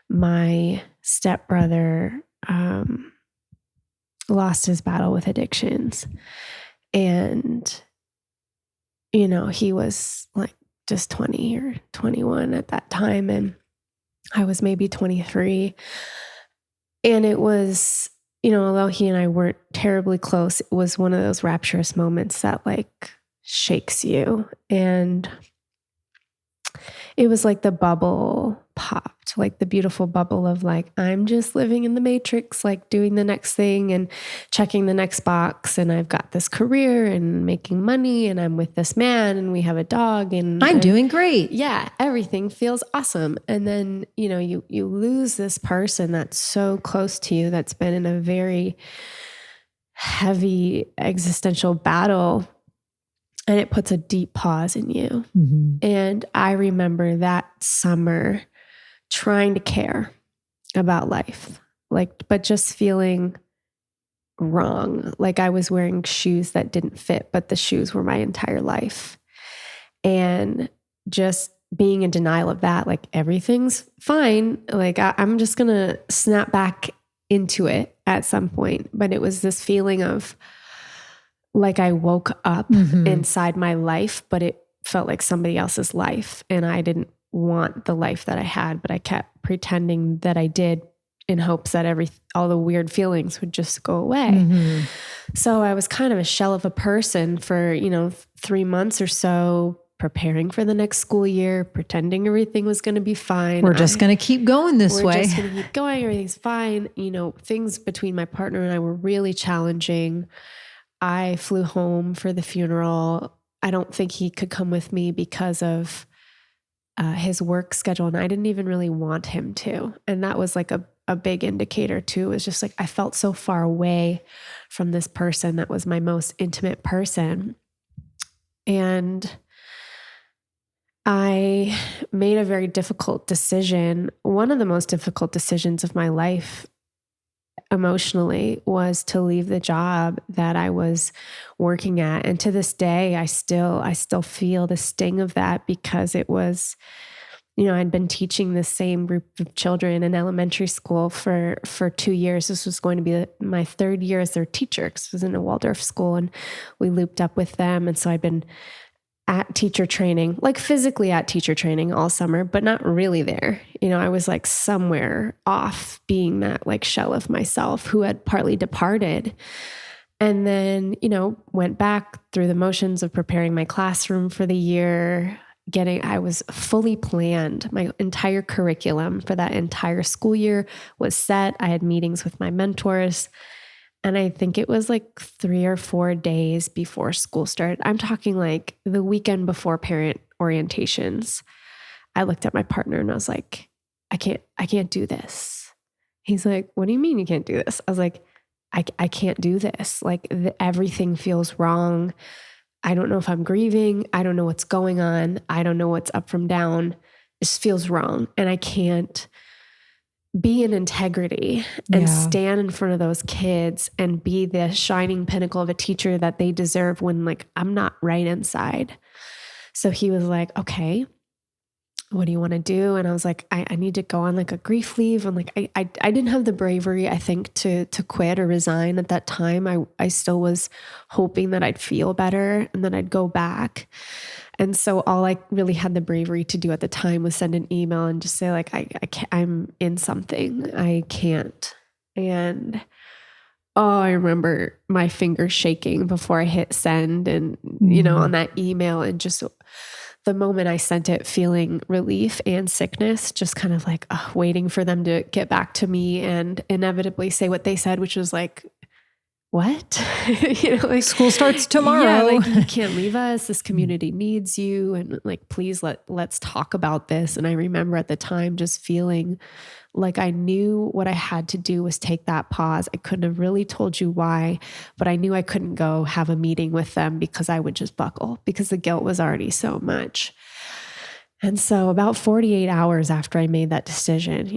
my stepbrother lost his battle with addictions. And, he was like just 20 or 21 at that time. And I was maybe 23. And it was, although he and I weren't terribly close, it was one of those rapturous moments that like shakes you. And it was like the bubble popped, like the beautiful bubble of like, I'm just living in the matrix, like doing the next thing and checking the next box. And I've got this career and making money and I'm with this man and we have a dog and I'm doing great. Yeah. Everything feels awesome. And then, you lose this person that's so close to you, that's been in a very heavy existential battle. And it puts a deep pause in you. Mm-hmm. And I remember that summer trying to care about life, but just feeling wrong. Like I was wearing shoes that didn't fit, but the shoes were my entire life. And just being in denial of that, like everything's fine. Like I'm just going to snap back into it at some point. But it was this feeling of, like I woke up inside my life, but it felt like somebody else's life. And I didn't want the life that I had, but I kept pretending that I did in hopes that all the weird feelings would just go away. Mm-hmm. So I was kind of a shell of a person for, 3 months or so, preparing for the next school year, pretending everything was going to be fine. We're just going to keep going this way. We're just going to keep going. Everything's fine. Things between my partner and I were really challenging. I flew home for the funeral. I don't think he could come with me because of his work schedule. And I didn't even really want him to. And that was like a big indicator too. It was just like, I felt so far away from this person that was my most intimate person. And I made a very difficult decision. One of the most difficult decisions of my life emotionally was to leave the job that I was working at. And to this day, I still feel the sting of that because it was, I'd been teaching the same group of children in elementary school for 2 years. This was going to be my third year as their teacher because I was in a Waldorf school and we looped up with them. And so I'd been at teacher training, like physically at teacher training all summer, but not really there. I was like somewhere off being that like shell of myself who had partly departed. And then, went back through the motions of preparing my classroom for the year, I was fully planned. My entire curriculum for that entire school year was set. I had meetings with my mentors. And I think it was like 3 or 4 days before school started. I'm talking like the weekend before parent orientations. I looked at my partner and I was like, I can't do this. He's like, what do you mean you can't do this? I was like, I can't do this. Like everything feels wrong. I don't know if I'm grieving. I don't know what's going on. I don't know what's up from down. It just feels wrong. And I can't be in integrity and stand in front of those kids and be the shining pinnacle of a teacher that they deserve when like I'm not right inside. So he was like, okay, what do you want to do? And I was like, I need to go on like a grief leave. And like, I didn't have the bravery, I think, to quit or resign at that time. I still was hoping that I'd feel better and then I'd go back. And so all I really had the bravery to do at the time was send an email and just say like, I'm in something. I can't. And oh, I remember my fingers shaking before I hit send and, on that email, and just the moment I sent it, feeling relief and sickness, just kind of like waiting for them to get back to me and inevitably say what they said, which was like, what? Like, School starts tomorrow. yeah, like, you can't leave us. This community needs you. And like, please let's talk about this. And I remember at the time just feeling like I knew what I had to do was take that pause. I couldn't have really told you why, but I knew I couldn't go have a meeting with them because I would just buckle because the guilt was already so much. And so about 48 hours after I made that decision,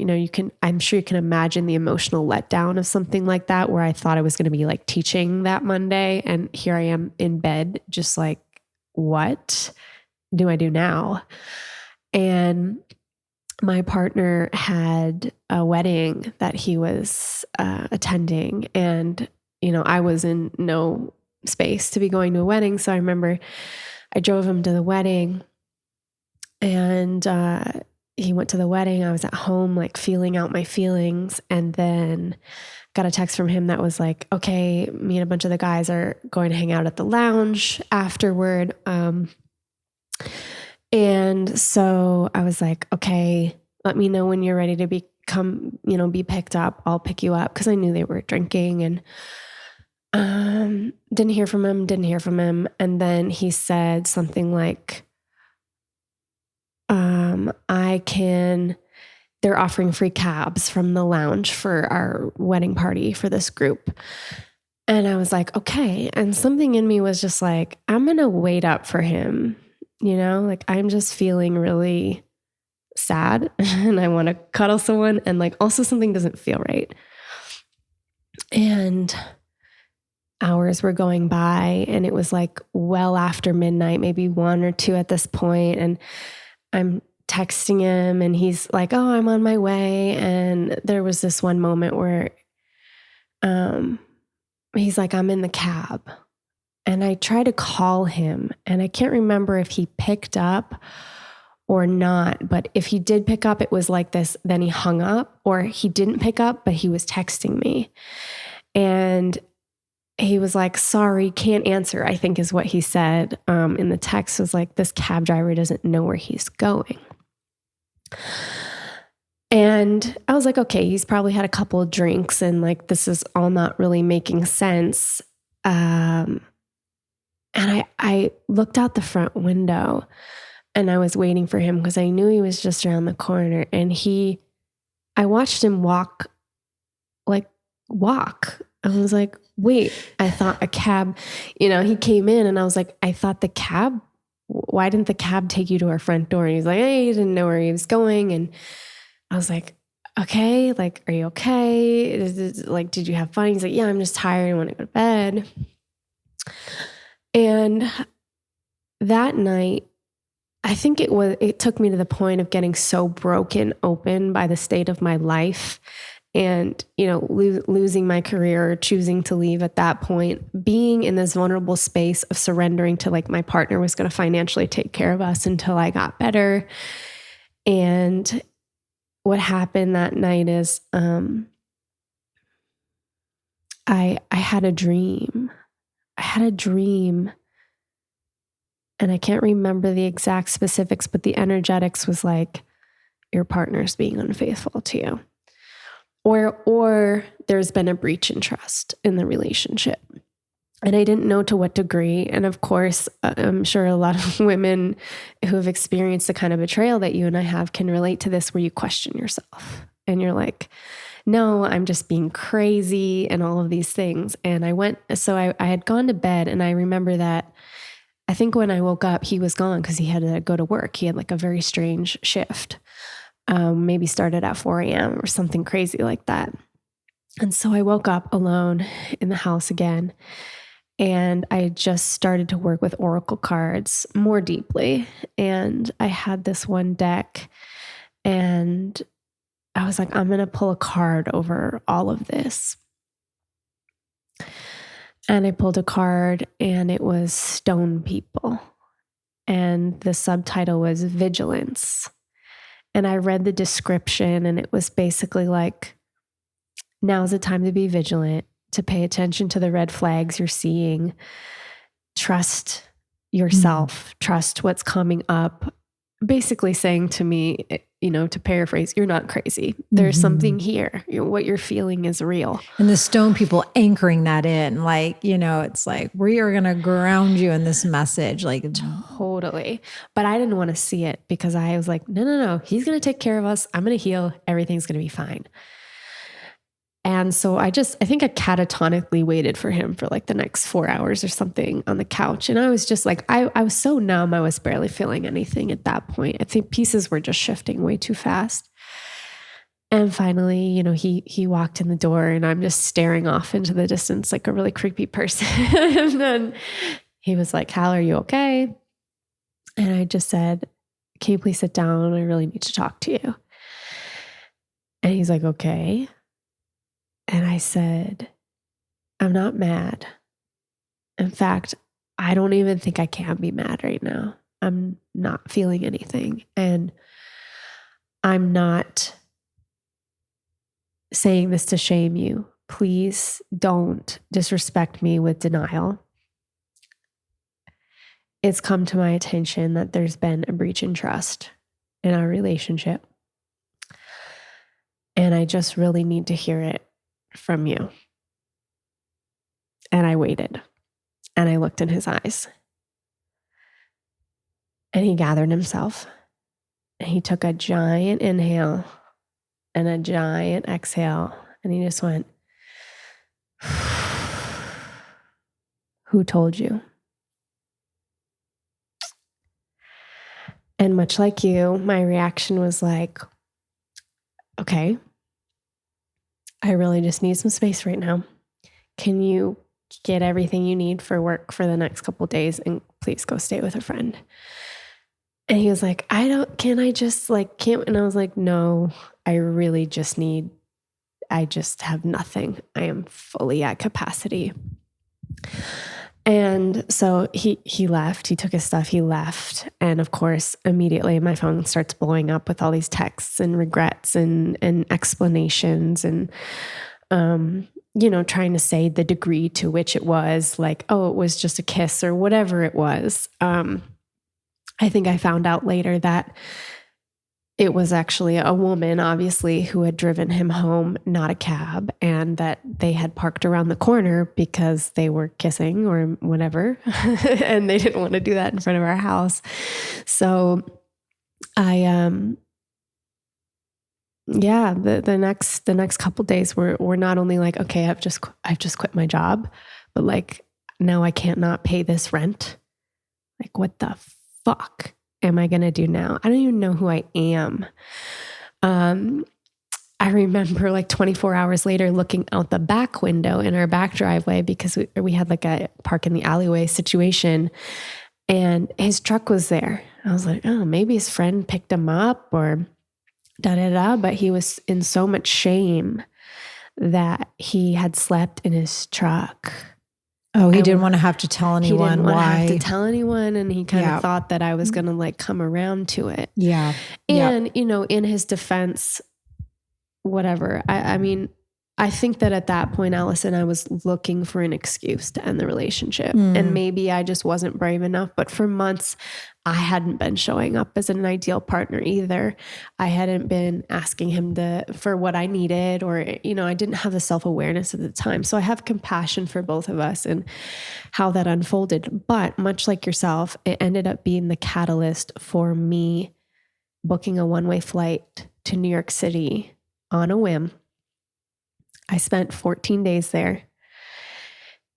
I'm sure you can imagine the emotional letdown of something like that, where I thought I was going to be like teaching that Monday. And here I am in bed, just like, what do I do now? And my partner had a wedding that he was attending, and, I was in no space to be going to a wedding. So I remember I drove him to the wedding, and he went to the wedding. I was at home, like feeling out my feelings. And then got a text from him that was like, okay, me and a bunch of the guys are going to hang out at the lounge afterward. And so I was like, okay, let me know when you're ready to be picked up. I'll pick you up. Cause I knew they were drinking, and didn't hear from him. And then he said something like, they're offering free cabs from the lounge for our wedding party for this group. And I was like, okay. And something in me was just like, I'm going to wait up for him. Like, I'm just feeling really sad and I want to cuddle someone. And like, also something doesn't feel right. And hours were going by, and it was like well after midnight, maybe 1 or 2 at this point. And I'm texting him, and he's like, oh, I'm on my way. And there was this one moment where he's like, I'm in the cab. And I tried to call him, and I can't remember if he picked up or not. But if he did pick up, it was like this. Then he hung up, or he didn't pick up, but he was texting me. And he was like, sorry, can't answer, I think is what he said in the text. Was like, this cab driver doesn't know where he's going. And I was like, okay, he's probably had a couple of drinks, and like, this is all not really making sense. And I looked out the front window, and I was waiting for him because I knew he was just around the corner. And I watched him walk. I was like, wait, I thought a cab, he came in, and I was like, I thought the cab, why didn't the cab take you to our front door? And he's like, hey, he didn't know where he was going. And I was like, okay, like, are you okay? Like, did you have fun? He's like, yeah, I'm just tired. I want to go to bed. And that night, I think it took me to the point of getting so broken open by the state of my life and, losing my career, or choosing to leave at that point, being in this vulnerable space of surrendering to like my partner was going to financially take care of us until I got better. And what happened that night is I had a dream. And I can't remember the exact specifics, but the energetics was like, your partner's being unfaithful to you. Or there's been a breach in trust in the relationship. And I didn't know to what degree. And of course, I'm sure a lot of women who have experienced the kind of betrayal that you and I have can relate to this, where you question yourself and you're like, no, I'm just being crazy and all of these things. And I had gone to bed, and I remember that I think when I woke up, he was gone because he had to go to work. He had like a very strange shift. Maybe started at 4 a.m. or something crazy like that. And so I woke up alone in the house again, and I had just started to work with oracle cards more deeply. And I had this one deck, and I was like, I'm going to pull a card over all of this. And I pulled a card, and it was Stone People. And the subtitle was Vigilance. And I read the description, and it was basically like, now's the time to be vigilant, to pay attention to the red flags you're seeing. Trust yourself, trust what's coming up. Basically saying to me, to paraphrase, you're not crazy. There's something here. What you're feeling is real. And the stone people anchoring that in, like, it's like, we are going to ground you in this message. Like, totally. But I didn't want to see it because I was like, no. He's going to take care of us. I'm going to heal. Everything's going to be fine. And so I think I catatonically waited for him for like the next 4 hours or something on the couch. And I was just like, I was so numb. I was barely feeling anything at that point. I think pieces were just shifting way too fast. And finally, he walked in the door and I'm just staring off into the distance like a really creepy person. And then he was like, Hal, are you okay? And I just said, can you please sit down? I really need to talk to you. And he's like, okay. And I said, I'm not mad. In fact, I don't even think I can be mad right now. I'm not feeling anything. And I'm not saying this to shame you. Please don't disrespect me with denial. It's come to my attention that there's been a breach in trust in our relationship. And I just really need to hear it from you. And I waited and I looked in his eyes and he gathered himself and he took a giant inhale and a giant exhale and he just went, who told you? And much like you, my reaction was like, okay, I really just need some space right now. Can you get everything you need for work for the next couple of days and please go stay with a friend? And he was like, can't. And I was like, no, I just have nothing. I am fully at capacity. And so he left, he took his stuff, he left. And of course, immediately my phone starts blowing up with all these texts and regrets and explanations and, trying to say the degree to which it was like, oh, it was just a kiss or whatever it was. I think I found out later that it was actually a woman, obviously, who had driven him home, not a cab, and that they had parked around the corner because they were kissing or whatever, and they didn't want to do that in front of our house. So the next couple of days were not only like, okay, I've just quit my job, but like now I can't not pay this rent. Like, what the fuck am I going to do now? I don't even know who I am. I remember like 24 hours later looking out the back window in our back driveway because we had like a park in the alleyway situation and his truck was there. I was like, oh, maybe his friend picked him up or but he was in so much shame that he had slept in his truck. Oh, he didn't want to have to tell anyone why. He didn't want to have to tell anyone. And he kind of thought that I was going to like come around to it. Yeah. And, in his defense, whatever. I mean, I think that at that point, Alyson, I was looking for an excuse to end the relationship. And maybe I just wasn't brave enough. But for months, I hadn't been showing up as an ideal partner either. I hadn't been asking him for what I needed, or, I didn't have the self-awareness at the time. So I have compassion for both of us and how that unfolded. But much like yourself, it ended up being the catalyst for me booking a one-way flight to New York City on a whim. I spent 14 days there.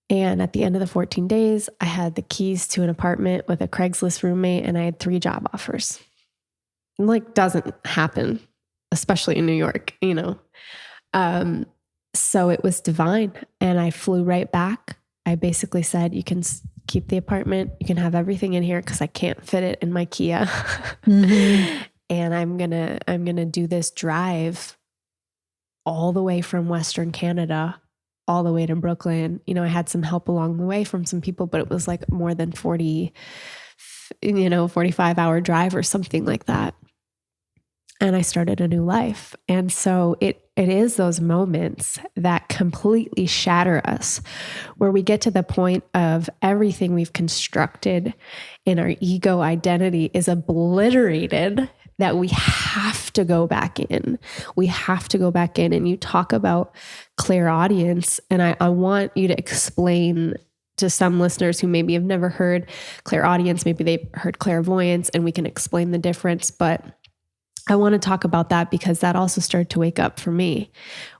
And at the end of the 14 days, I had the keys to an apartment with a Craigslist roommate and I had 3 job offers. It like doesn't happen, especially in New York, So it was divine. And I flew right back. I basically said, you can keep the apartment. You can have everything in here because I can't fit it in my Kia. And I'm gonna do this drive all the way from Western Canada, all the way to Brooklyn. I had some help along the way from some people, but it was like more than 45-hour drive or something like that. And I started a new life. And so it It is those moments that completely shatter us, where we get to the point of everything we've constructed in our ego identity is obliterated, that we have to go back in. We have to go back in. And you talk about clairaudience, and I want you to explain to some listeners who maybe have never heard clairaudience, maybe they've heard clairvoyance, and we can explain the difference. But I want to talk about that because that also started to wake up for me,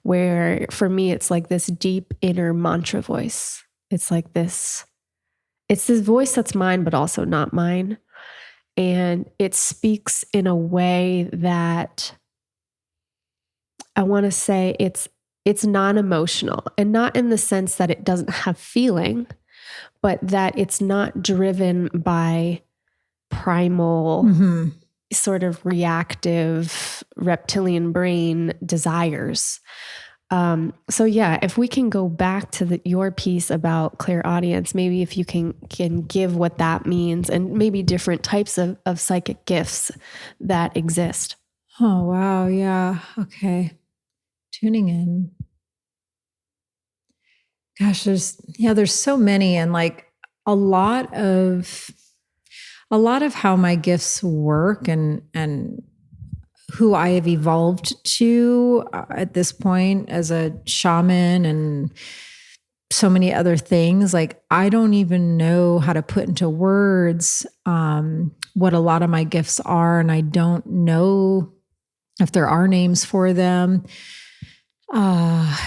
where for me, it's like this deep inner mantra voice. It's like this, it's this voice that's mine, but also not mine. And it speaks in a way that I want to say it's non-emotional, and not in the sense that it doesn't have feeling, but that it's not driven by primal sort of reactive reptilian brain desires. So yeah, if we can go back to your piece about clairaudience, maybe if you can give what that means, and maybe different types of psychic gifts that exist. Oh, wow. Yeah. Okay. Tuning in. Gosh, there's so many, and like a lot of how my gifts work and who I have evolved to at this point as a shaman and so many other things. Like, I don't even know how to put into words what a lot of my gifts are. And I don't know if there are names for them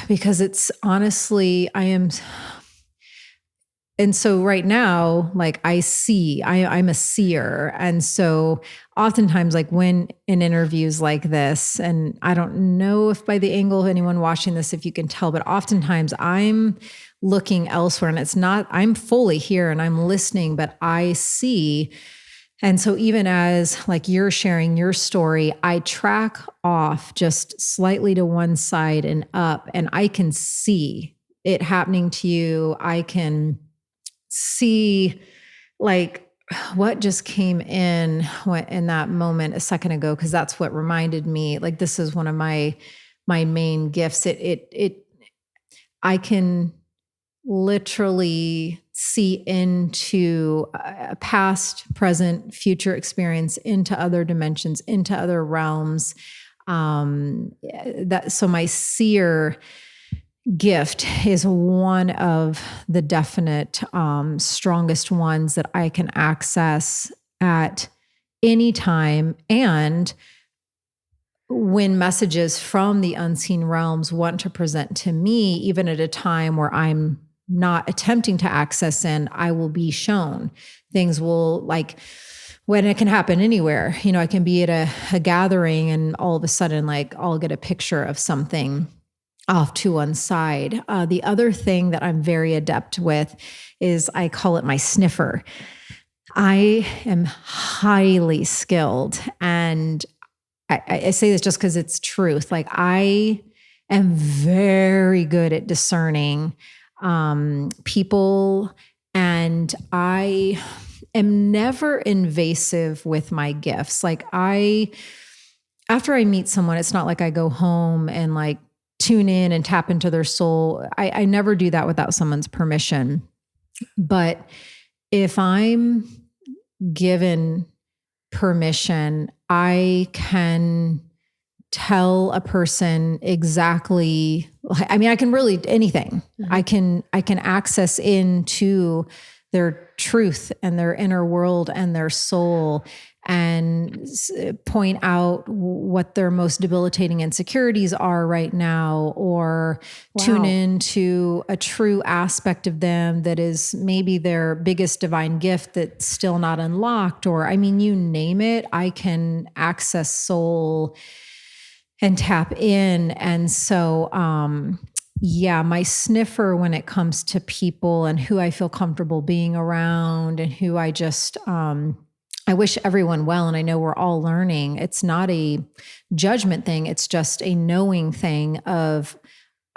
because it's honestly, and so right now, like I'm a seer. And so oftentimes, like when in interviews like this, and I don't know if by the angle of anyone watching this, if you can tell, but oftentimes I'm looking elsewhere, and it's not, I'm fully here and I'm listening, but I see. And so even as like you're sharing your story, I track off just slightly to one side and up, and I can see it happening to you. I can see like what just came in that moment a second ago, because that's what reminded me, like, this is one of my main gifts. I can literally see into a past, present, future experience, into other dimensions, into other realms. So my seer gift is one of the definite strongest ones that I can access at any time. And when messages from the unseen realms want to present to me, even at a time where I'm not attempting to access in, I will be shown. Things will, like, when it can happen anywhere. I can be at a gathering, and all of a sudden, like, I'll get a picture of something off to one side. The other thing that I'm very adept with is, I call it my sniffer. I am highly skilled, and I say this just because it's truth. Like, I am very good at discerning people, and I am never invasive with my gifts. Like, after I meet someone, it's not like I go home and like tune in and tap into their soul. I never do that without someone's permission. But if I'm given permission, I can tell a person exactly, I can really anything. Mm-hmm. I can access into their truth and their inner world and their soul, and point out what their most debilitating insecurities are right now, or tune into a true aspect of them that is maybe their biggest divine gift that's still not unlocked, or you name it. I can access soul and tap in. And so, my sniffer when it comes to people and who I feel comfortable being around, and who I just, I wish everyone well. And I know we're all learning. It's not a judgment thing. It's just a knowing thing of,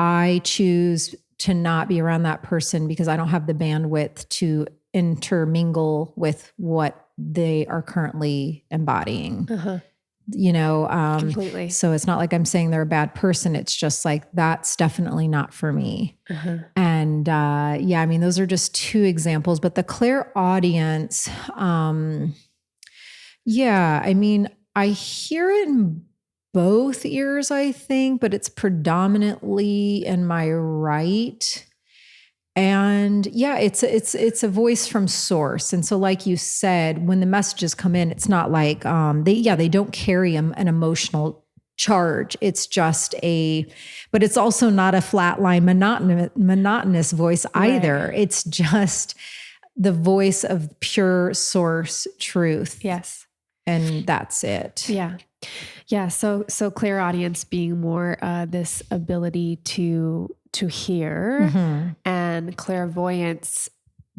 I choose to not be around that person because I don't have the bandwidth to intermingle with what they are currently embodying. Uh-huh. Completely. So it's not like I'm saying they're a bad person. It's just like, that's definitely not for me. Uh-huh. And yeah, I mean, those are just two examples, but the clairaudience, yeah, I mean, I hear it in both ears, I think, but it's predominantly in my right. And yeah, it's a voice from source. And so, like you said, when the messages come in, it's not like they don't carry an emotional charge. It's just but it's also not a flatline monotonous voice either. Right. It's just the voice of pure source truth. Yes. And that's it. Yeah. Yeah. So clairaudience being more this ability to hear, Mm-hmm. and clairvoyance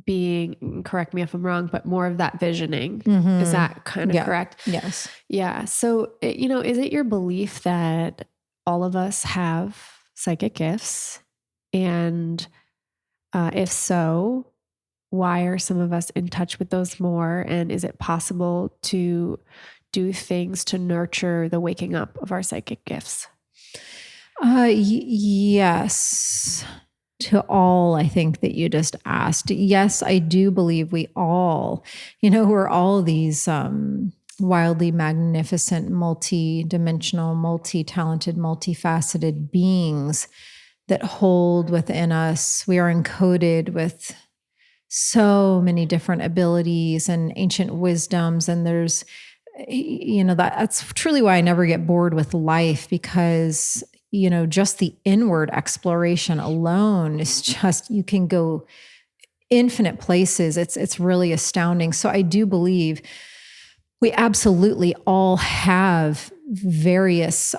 being, correct me if I'm wrong, but more of that visioning. Mm-hmm. Is that kind of correct? Yes. Yeah. So, is it your belief that all of us have psychic gifts? And if so, why are some of us in touch with those more? And is it possible to do things to nurture the waking up of our psychic gifts? Yes. To all, I think that you just asked. Yes, I do believe we all, we're all these wildly magnificent, multi-dimensional, multi-talented, multifaceted beings that hold within us. We are encoded with so many different abilities and ancient wisdoms. And there's, that's truly why I never get bored with life, because, just the inward exploration alone is just, you can go infinite places. It's really astounding. So I do believe we absolutely all have various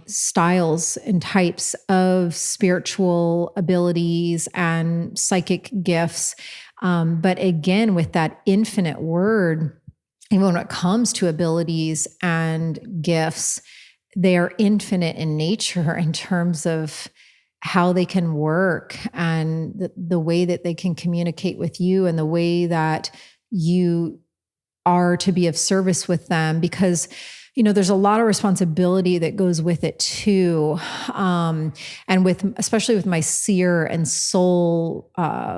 styles and types of spiritual abilities and psychic gifts. But again, with that infinite word, even when it comes to abilities and gifts, they are infinite in nature in terms of how they can work and the way that they can communicate with you and the way that you are to be of service with them, because there's a lot of responsibility that goes with it too. And especially with my seer and soul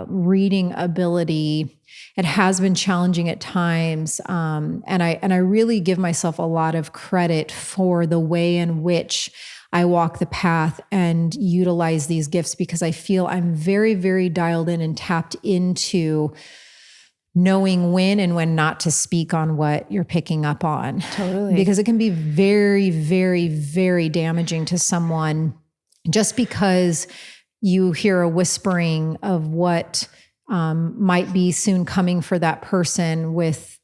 reading ability, it has been challenging at times. And I really give myself a lot of credit for the way in which I walk the path and utilize these gifts, because I feel I'm very, very dialed in and tapped into knowing when and when not to speak on what you're picking up on. Totally. Because it can be very, very, very damaging to someone just because you hear a whispering of what might be soon coming for that person with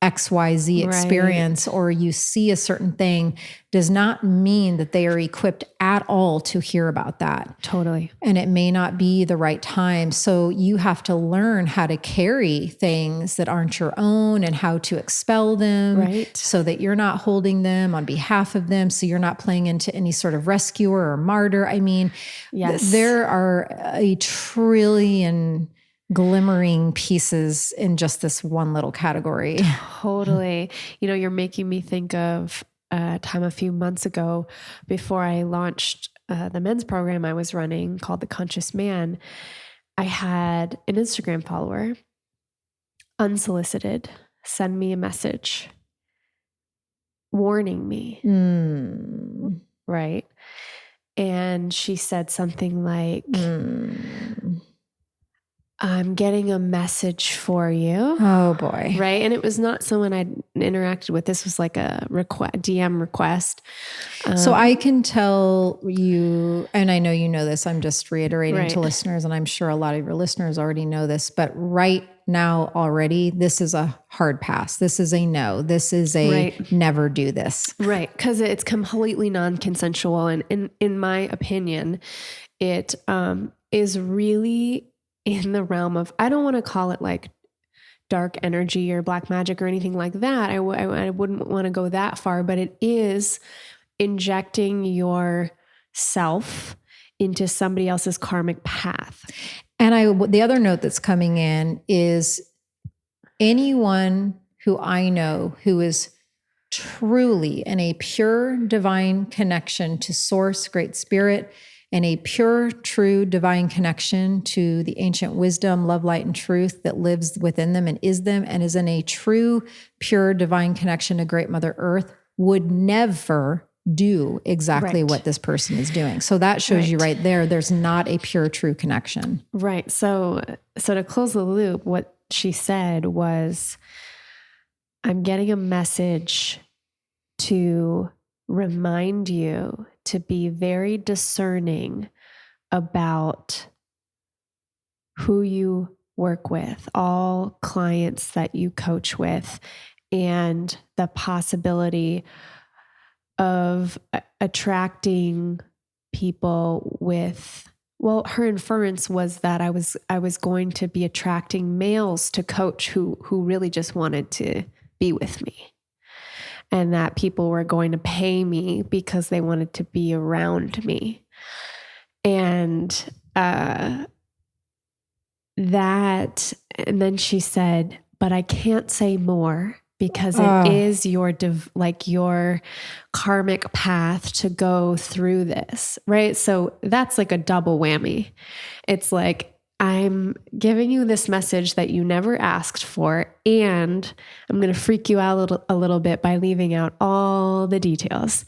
XYZ experience, or you see a certain thing, does not mean that they are equipped at all to hear about that. Totally. And it may not be the right time. So you have to learn how to carry things that aren't your own and how to expel them, so that you're not holding them on behalf of them. So you're not playing into any sort of rescuer or martyr. I mean, there are a trillion glimmering pieces in just this one little category. Totally. You're making me think of a time a few months ago before I launched the men's program I was running called The Conscious Man. I had an Instagram follower, unsolicited, send me a message warning me. Right. And she said something like, I'm getting a message for you. Oh boy. Right. And it was not someone I'd interacted with. This was like a DM request. So I can tell you, and I know you know this, I'm just reiterating to listeners, and I'm sure a lot of your listeners already know this, but right now already, this is a hard pass. This is a no. This is a never do this. Right. Because it's completely non-consensual. And in my opinion, it is really in the realm of, I don't want to call it like dark energy or black magic or anything like that. I wouldn't want to go that far, but it is injecting yourself into somebody else's karmic path. And the other note that's coming in is anyone who I know who is truly in a pure divine connection to source, great spirit, and a pure, true divine connection to the ancient wisdom, love, light, and truth that lives within them and is in a true, pure divine connection to Great Mother Earth, would never do exactly what this person is doing. So that shows you right there, there's not a pure, true connection. Right. So to close the loop, what she said was, I'm getting a message to remind you to be very discerning about who you work with, all clients that you coach with, and the possibility of attracting people with, well, her inference was that I was going to be attracting males to coach who really just wanted to be with me, and that people were going to pay me because they wanted to be around me. And and then she said, but I can't say more because it is your karmic path to go through this, right? So that's like a double whammy. It's like, I'm giving you this message that you never asked for, and I'm going to freak you out a little bit by leaving out all the details.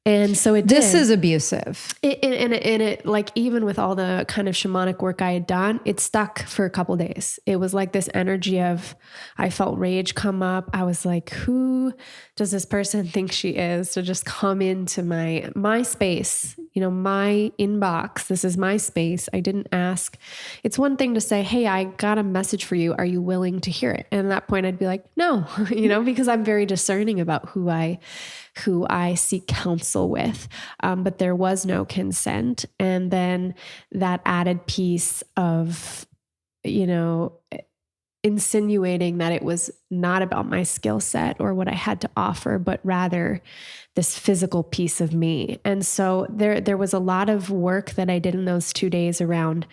And so this is abusive. It like, even with all the kind of shamanic work I had done, it stuck for a couple of days. It was like this energy of, I felt rage come up. I was like, who does this person think she is to just come into my space, my inbox? This is my space. I didn't ask. It's one thing to say, hey, I got a message for you. Are you willing to hear it? And at that point I'd be like, no, because I'm very discerning about who I seek counsel with. But there was no consent. And then that added piece of, insinuating that it was not about my skill set or what I had to offer, but rather this physical piece of me. And so there was a lot of work that I did in those 2 days around,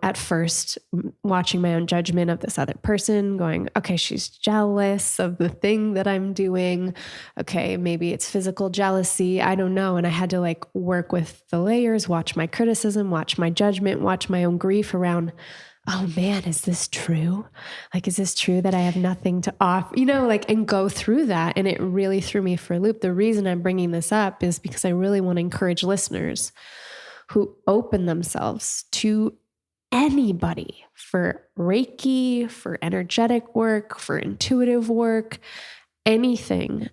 at first watching my own judgment of this other person, going, okay, she's jealous of the thing that I'm doing. Okay, maybe it's physical jealousy. I don't know. And I had to work with the layers, watch my criticism, watch my judgment, watch my own grief around, oh man, is this true? Is this true that I have nothing to offer? And go through that. And it really threw me for a loop. The reason I'm bringing this up is because I really want to encourage listeners who open themselves to anybody for Reiki, for energetic work, for intuitive work, anything.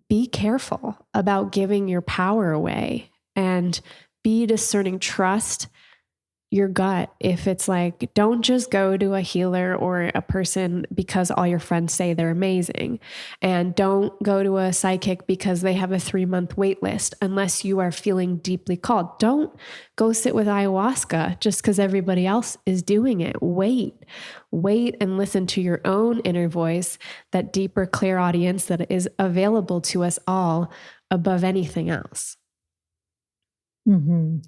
Be careful about giving your power away, and be discerning. Trust your gut. If it's don't just go to a healer or a person because all your friends say they're amazing, and don't go to a psychic because they have a 3-month wait list unless you are feeling deeply called. Don't go sit with ayahuasca just because everybody else is doing it. Wait and listen to your own inner voice, that deeper clairaudience that is available to us all above anything else. Mm-hmm.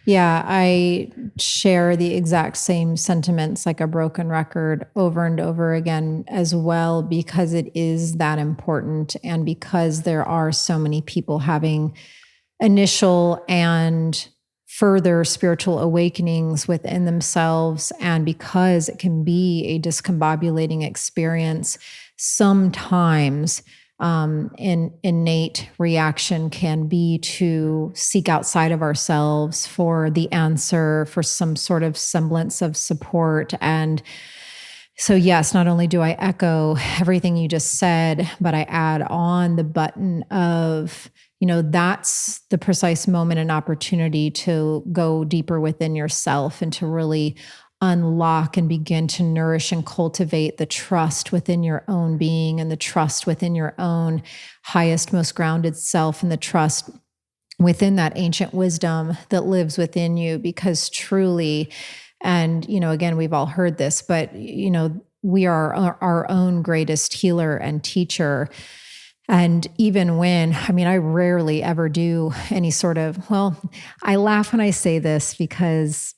Yeah, I share the exact same sentiments, like a broken record, over and over again as well, because it is that important. And because there are so many people having initial and further spiritual awakenings within themselves, and because it can be a discombobulating experience, sometimes an innate reaction can be to seek outside of ourselves for the answer, for some sort of semblance of support. And so, yes, not only do I echo everything you just said, but I add on the button of, that's the precise moment and opportunity to go deeper within yourself and to really unlock and begin to nourish and cultivate the trust within your own being, and the trust within your own highest, most grounded self, and the trust within that ancient wisdom that lives within you. Because truly, and, again, we've all heard this, but, we are our own greatest healer and teacher. And even when, I rarely ever do any sort of, I laugh when I say this because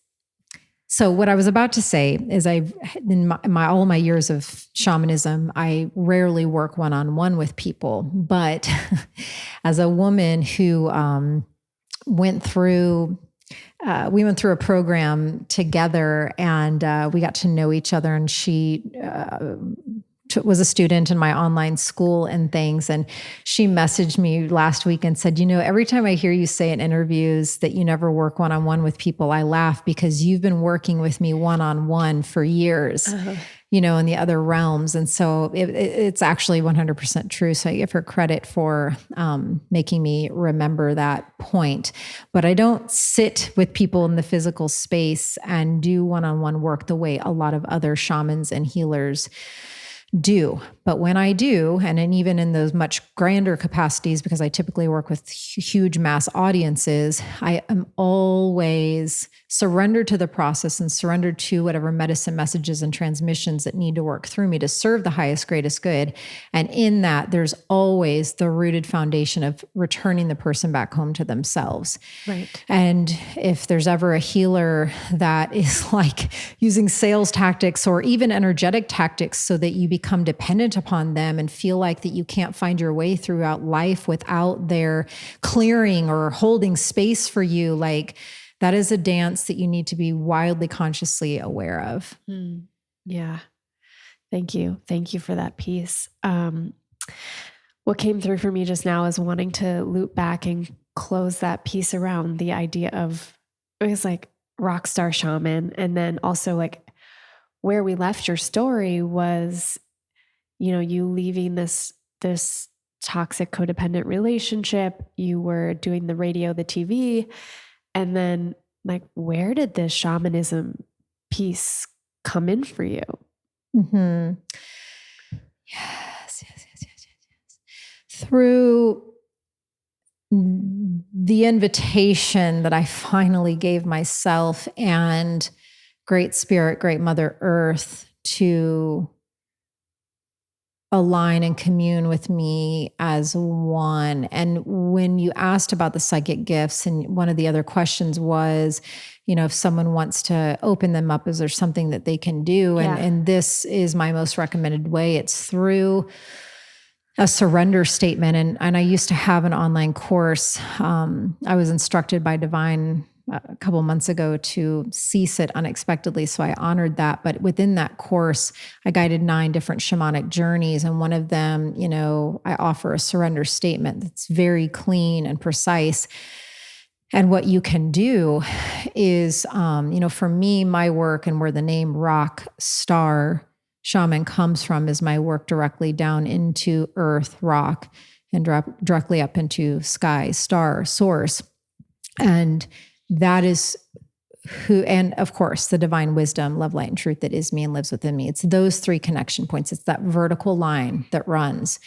So what I was about to say is in all my years of shamanism, I rarely work one-on-one with people, but as a woman who went through we went through a program together, and we got to know each other, and she was a student in my online school and things. And she messaged me last week and said, every time I hear you say in interviews that you never work one-on-one with people, I laugh because you've been working with me one-on-one for years, in the other realms. And so it's actually 100% true. So I give her credit for making me remember that point. But I don't sit with people in the physical space and do one-on-one work the way a lot of other shamans and healers do. But when I do, and then even in those much grander capacities, because I typically work with huge mass audiences, I am always surrendered to the process and surrendered to whatever medicine messages and transmissions that need to work through me to serve the highest, greatest good. And in that, there's always the rooted foundation of returning the person back home to themselves. Right. And if there's ever a healer that is like using sales tactics or even energetic tactics so that you become dependent upon them and feel like that you can't find your way throughout life without their clearing or holding space for you, like that is a dance that you need to be wildly consciously aware of. Yeah. Thank you. Thank you for that piece. What came through for me just now is wanting to loop back and close that piece around the idea of, it was like rock star shaman. And then also like where we left your story was, you leaving this toxic codependent relationship, you were doing the radio, the TV, and then like, where did this shamanism piece come in for you? Mm-hmm. Yes. Through the invitation that I finally gave myself and Great Spirit, Great Mother Earth to align and commune with me as one. And when you asked about the psychic gifts, and one of the other questions was, if someone wants to open them up, is there something that they can do? Yeah. And this is my most recommended way. It's through a surrender statement. And I used to have an online course. I was instructed by Divine a couple months ago to cease it unexpectedly. So I honored that. But within that course, I guided 9 different shamanic journeys. And one of them, I offer a surrender statement that's very clean and precise. And what you can do is, for me, my work and where the name rock star shaman comes from is my work directly down into earth, rock, and directly up into sky, star, source. And that is who, and of course, the divine wisdom, love, light, and truth that is me and lives within me. It's those 3 connection points. It's that vertical line that runs.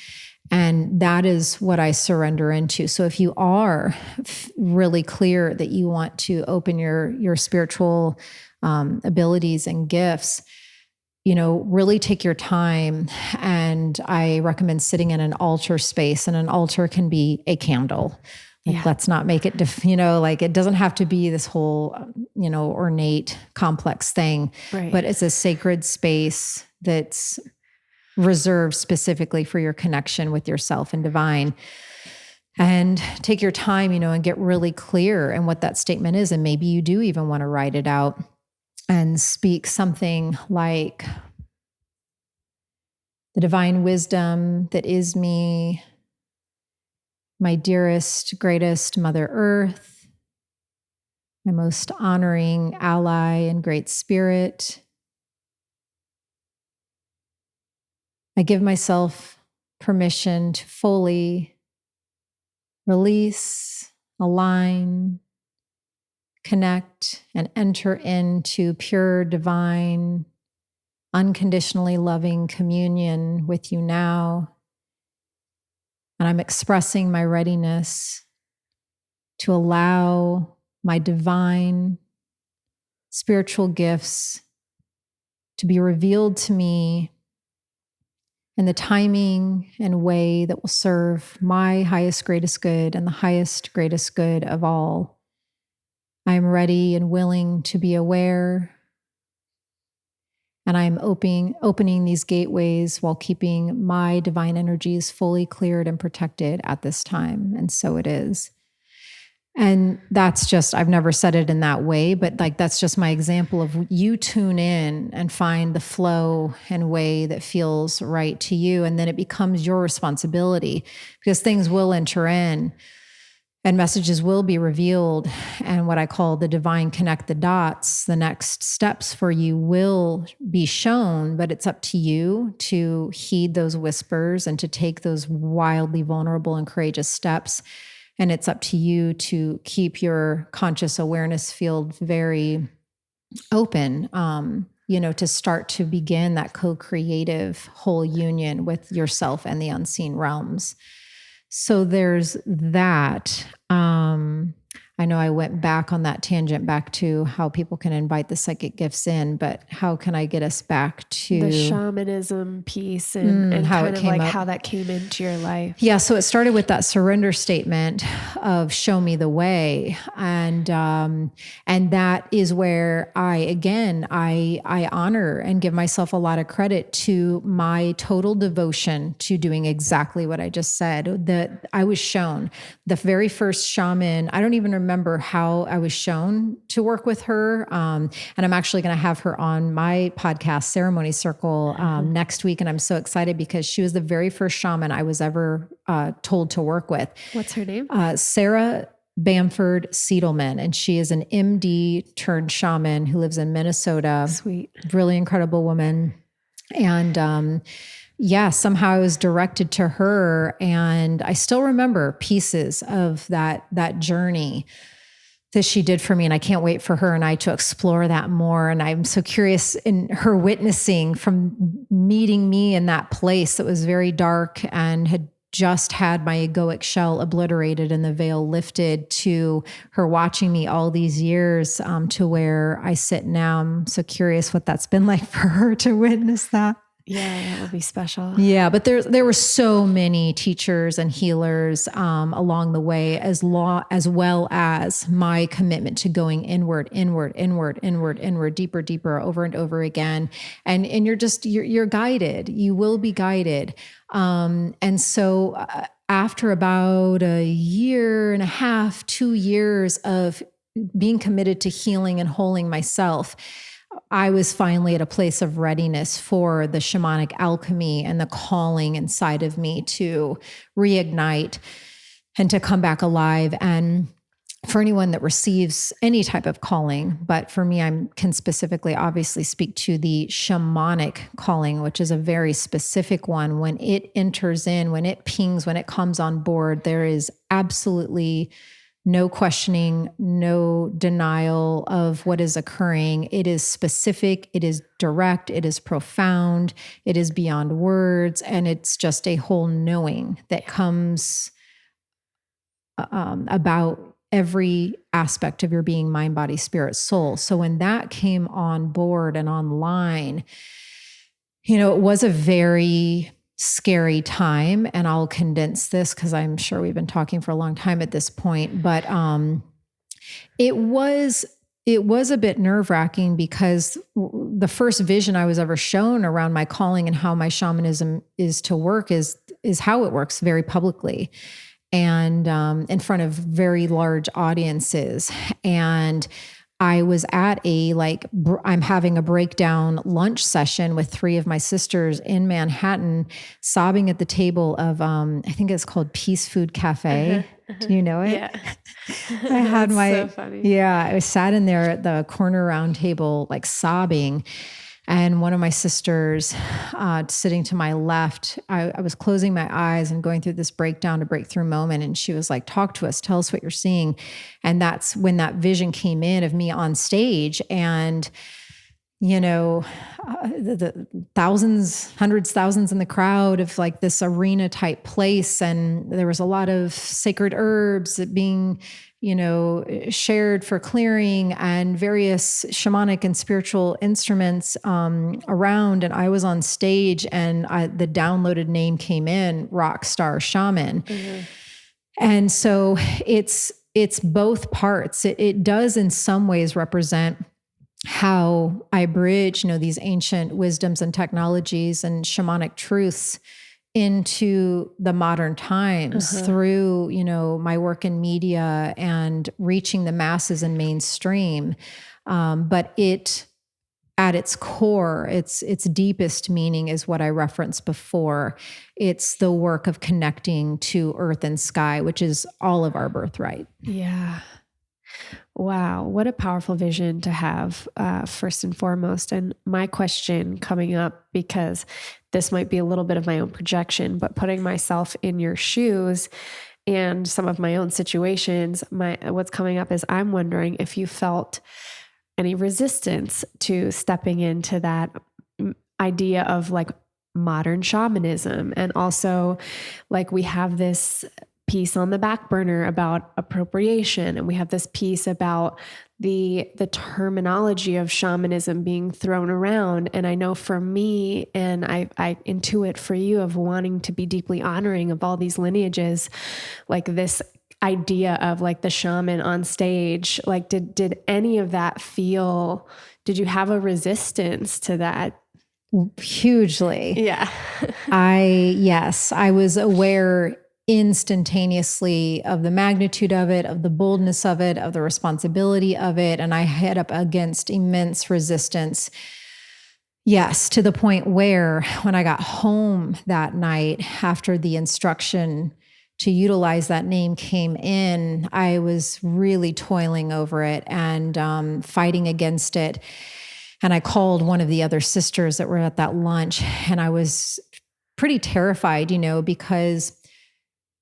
And that is what I surrender into. So if you are really clear that you want to open your spiritual abilities and gifts, really take your time. And I recommend sitting in an altar space, and an altar can be a candle. Let's not make it, it doesn't have to be this whole, ornate, complex thing, Right. But it's a sacred space that's reserved specifically for your connection with yourself and divine. And take your time, and get really clear in what that statement is. And maybe you do even want to write it out and speak something like, the divine wisdom that is me, my dearest, greatest Mother Earth, my most honoring ally and Great Spirit. I give myself permission to fully release, align, connect, and enter into pure, divine, unconditionally loving communion with you now. And I'm expressing my readiness to allow my divine spiritual gifts to be revealed to me in the timing and way that will serve my highest, greatest good and the highest, greatest good of all. I am ready and willing to be aware, And I'm opening these gateways while keeping my divine energies fully cleared and protected at this time. And so it is. And that's just, I've never said it in that way, but like, that's just my example of you tune in and find the flow and way that feels right to you. And then it becomes your responsibility, because things will enter in and messages will be revealed. And what I call the divine connect the dots, the next steps for you will be shown, but it's up to you to heed those whispers and to take those wildly vulnerable and courageous steps. And it's up to you to keep your conscious awareness field very open, to start to begin that co-creative whole union with yourself and the unseen realms. So there's that. I know I went back on that tangent back to how people can invite the psychic gifts in, but how can I get us back to the shamanism piece and how kind it of came like up? how that came into your life? Yeah. So it started with that surrender statement of show me the way. And that is where I honor and give myself a lot of credit to my total devotion to doing exactly what I just said. That I was shown the very first shaman. I don't even remember how I was shown to work with her. And I'm actually going to have her on my podcast, Ceremony Circle, next week. And I'm so excited because she was the very first shaman I was ever told to work with. What's her name? Sarah Bamford Siedelman. And she is an MD turned shaman who lives in Minnesota. Sweet. Really incredible woman. And somehow I was directed to her. And I still remember pieces of that journey that she did for me. And I can't wait for her and I to explore that more. And I'm so curious in her witnessing from meeting me in that place that was very dark and had just had my egoic shell obliterated and the veil lifted, to her watching me all these years, to where I sit now. I'm so curious what that's been like for her to witness that. Yeah, that would be special. Yeah, but there were so many teachers and healers along the way, as well as my commitment to going inward, deeper, over and over again. And you're guided. You will be guided. And so after about a year and a half, 2 years of being committed to healing and holding myself, I was finally at a place of readiness for the shamanic alchemy and the calling inside of me to reignite and to come back alive. And for anyone that receives any type of calling, but for me, I can specifically obviously speak to the shamanic calling, which is a very specific one. When it enters in, when it pings, when it comes on board, there is absolutely no questioning, no denial of what is occurring. It is specific, it is direct, it is profound, it is beyond words, and it's just a whole knowing that comes about every aspect of your being, mind, body, spirit, soul. So when that came on board and online, it was a very scary time, and I'll condense this because I'm sure we've been talking for a long time at this point, but it was a bit nerve-wracking, because the first vision I was ever shown around my calling and how my shamanism is to work is how it works very publicly and in front of very large audiences. And I was at I'm having a breakdown lunch session with 3 of my sisters in Manhattan, sobbing at the table of, I think it's called Peace Food Cafe. Do you know it? Yeah. I had so funny. Yeah, I sat in there at the corner round table, like sobbing. And one of my sisters sitting to my left, I was closing my eyes and going through this breakdown to breakthrough moment. And she was like, talk to us, tell us what you're seeing. And that's when that vision came in of me on stage. And the thousands, hundreds, thousands in the crowd of like this arena type place. And there was a lot of sacred herbs being, shared for clearing, and various shamanic and spiritual instruments around. And I was on stage, and the downloaded name came in, rock star shaman. Mm-hmm. And so it's both parts. It does in some ways represent how I bridge, these ancient wisdoms and technologies and shamanic truths into the modern times through, my work in media and reaching the masses and mainstream. But at its core, its deepest meaning is what I referenced before. It's the work of connecting to earth and sky, which is all of our birthright. Yeah. Wow. What a powerful vision to have, first and foremost. And my question coming up, because this might be a little bit of my own projection, but putting myself in your shoes and some of my own situations, what's coming up is I'm wondering if you felt any resistance to stepping into that idea of like modern shamanism. And also, like, we have this piece on the back burner about appropriation, and we have this piece about the terminology of shamanism being thrown around. And I know for me, and I intuit for you, of wanting to be deeply honoring of all these lineages, like this idea of like the shaman on stage, like did any of that did you have a resistance to that? Hugely. Yeah. I was aware instantaneously of the magnitude of it, of the boldness of it, of the responsibility of it. And I hit up against immense resistance. Yes, to the point where when I got home that night after the instruction to utilize that name came in, I was really toiling over it and fighting against it. And I called one of the other sisters that were at that lunch, and I was pretty terrified, because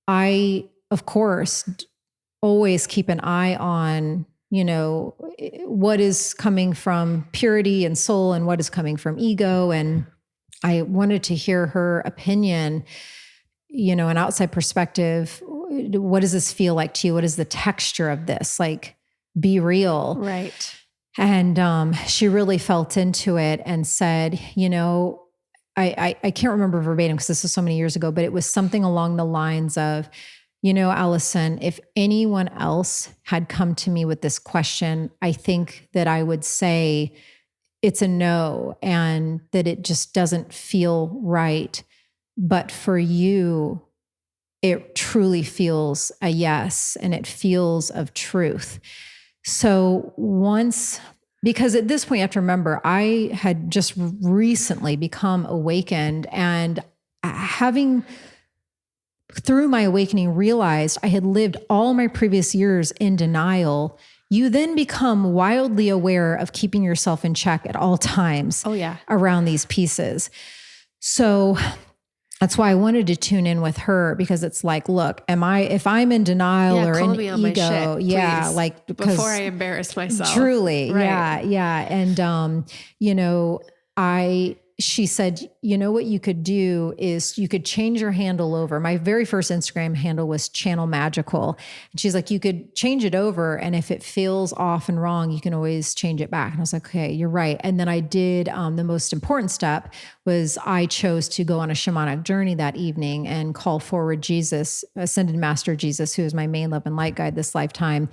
I, of course, always keep an eye on, what is coming from purity and soul and what is coming from ego. And I wanted to hear her opinion, an outside perspective. What does this feel like to you? What is the texture of this? Like, be real. Right. And she really felt into it and said, I can't remember verbatim because this was so many years ago, but it was something along the lines of, Alyson, if anyone else had come to me with this question, I think that I would say it's a no, and that it just doesn't feel right. But for you, it truly feels a yes, and it feels of truth. So because at this point, you have to remember, I had just recently become awakened, and having, through my awakening, realized I had lived all my previous years in denial. You then become wildly aware of keeping yourself in check at all times. Oh, yeah. Around these pieces. So that's why I wanted to tune in with her, because it's like, look, if I'm in denial or call in me on ego, my shit, like, before I embarrass myself. Truly. Right. Yeah. And, she said, what you could do is you could change your handle over. My very first Instagram handle was Channel Magical. And she's like, you could change it over, and if it feels off and wrong, you can always change it back. And I was like, okay, you're right. And then I did, the most important step was I chose to go on a shamanic journey that evening and call forward Jesus, Ascended Master Jesus, who is my main love and light guide this lifetime.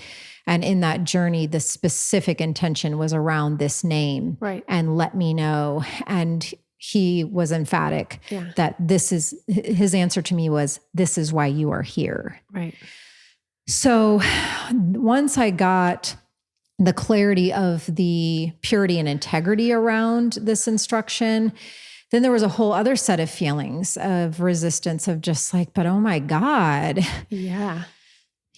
And in that journey, the specific intention was around this name. Right. And let me know. And he was emphatic that his answer to me was, this is why you are here. Right. So once I got the clarity of the purity and integrity around this instruction, then there was a whole other set of feelings of resistance, of just like, but oh my God. Yeah.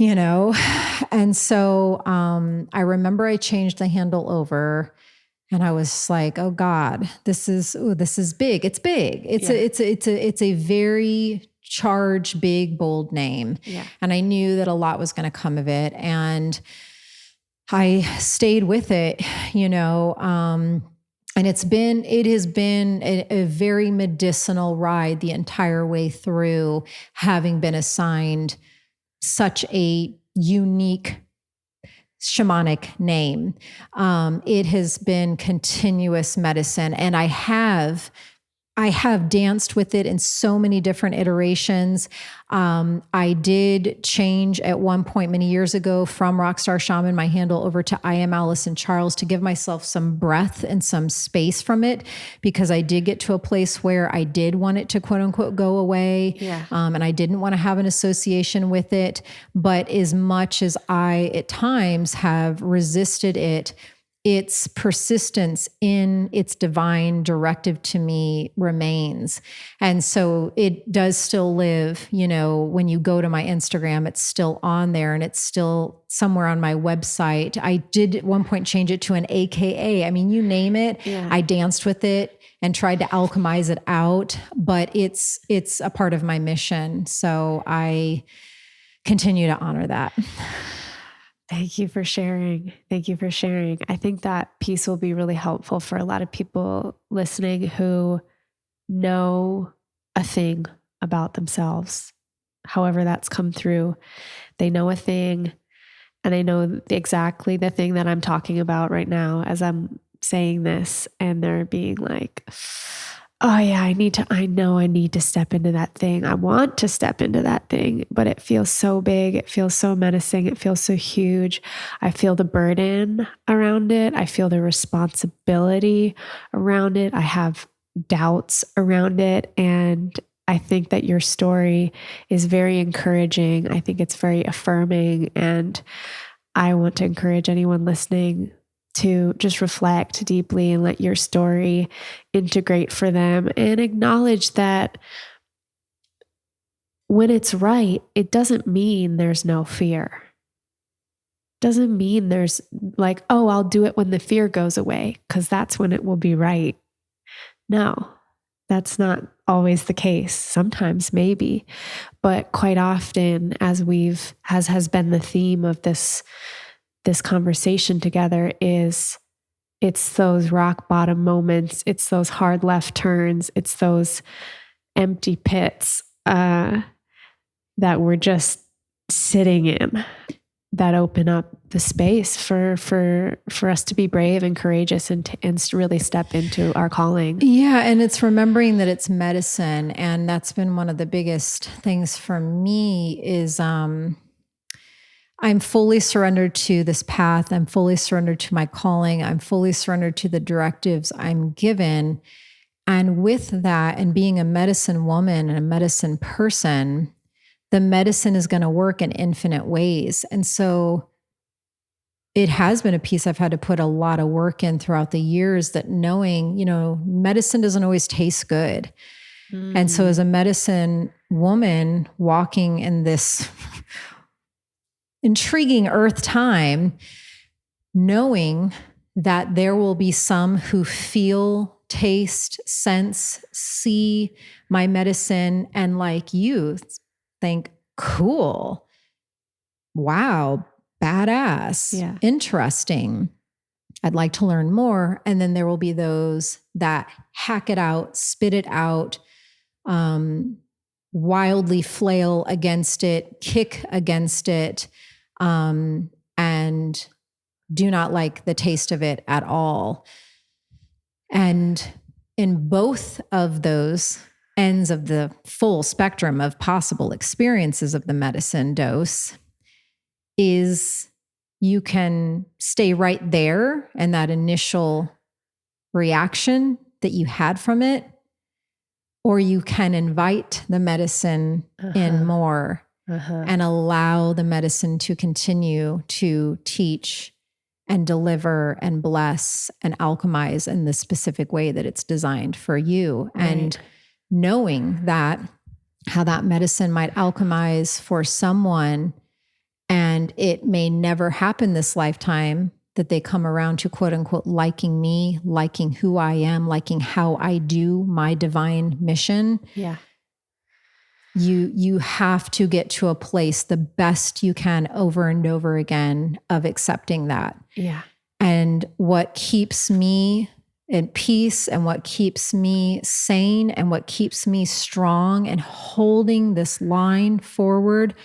And so I remember I changed the handle over, and I was like, oh God, this is big. It's big. It's a very charged, big, bold name. Yeah. And I knew that a lot was going to come of it. And I stayed with it, and it has been a very medicinal ride the entire way through, having been assigned such a unique shamanic name. It has been continuous medicine, and I have I have danced with it in so many different iterations. I did change at one point many years ago from Rockstar Shaman, my handle, over to I am Alyson Charles to give myself some breath and some space from it, because I did get to a place where I did want it to quote unquote go away. Yeah. And I didn't want to have an association with it. But as much as I at times have resisted it, its persistence in its divine directive to me remains. And so it does still live. When you go to my Instagram, it's still on there, and it's still somewhere on my website. I did at one point change it to an AKA. I mean, you name it. Yeah. I danced with it and tried to alchemize it out, but it's a part of my mission. So I continue to honor that. Thank you for sharing. Thank you for sharing. I think that piece will be really helpful for a lot of people listening who know a thing about themselves, however that's come through. They know a thing, and they know exactly the thing that I'm talking about right now as I'm saying this, and they're being like, oh yeah, I know I need to step into that thing. I want to step into that thing, but it feels so big. It feels so menacing. It feels so huge. I feel the burden around it. I feel the responsibility around it. I have doubts around it. And I think that your story is very encouraging. I think it's very affirming. And I want to encourage anyone listening to just reflect deeply and let your story integrate for them, and acknowledge that when it's right, it doesn't mean there's no fear. Doesn't mean there's like, oh, I'll do it when the fear goes away, because that's when it will be right. No, that's not always the case. Sometimes maybe, but quite often, as has been the theme of this conversation together, it's those rock bottom moments. It's those hard left turns. It's those empty pits that we're just sitting in, that open up the space for us to be brave and courageous and really step into our calling. Yeah. And it's remembering that it's medicine. And that's been one of the biggest things for me is, I'm fully surrendered to this path. I'm fully surrendered to my calling. I'm fully surrendered to the directives I'm given. And with that, and being a medicine woman and a medicine person, the medicine is going to work in infinite ways. And so it has been a piece I've had to put a lot of work in throughout the years, that knowing, medicine doesn't always taste good. And so as a medicine woman walking in this intriguing earth time, knowing that there will be some who feel, taste, sense, see my medicine, and like you think, cool, wow, badass, interesting, I'd like to learn more. And then there will be those that hack it out, spit it out, wildly flail against it, kick against it, and do not like the taste of it at all. And in both of those ends of the full spectrum of possible experiences of the medicine dose is you can stay right there and that initial reaction that you had from it, or you can invite the medicine in more and allow the medicine to continue to teach and deliver and bless and alchemize in the specific way that it's designed for you. Right. And knowing that, how that medicine might alchemize for someone, and it may never happen this lifetime that they come around to quote unquote liking me, liking who I am, liking how I do my divine mission. Yeah. You have to get to a place the best you can over and over again of accepting that. Yeah. And what keeps me in peace, and what keeps me sane, and what keeps me strong and holding this line forward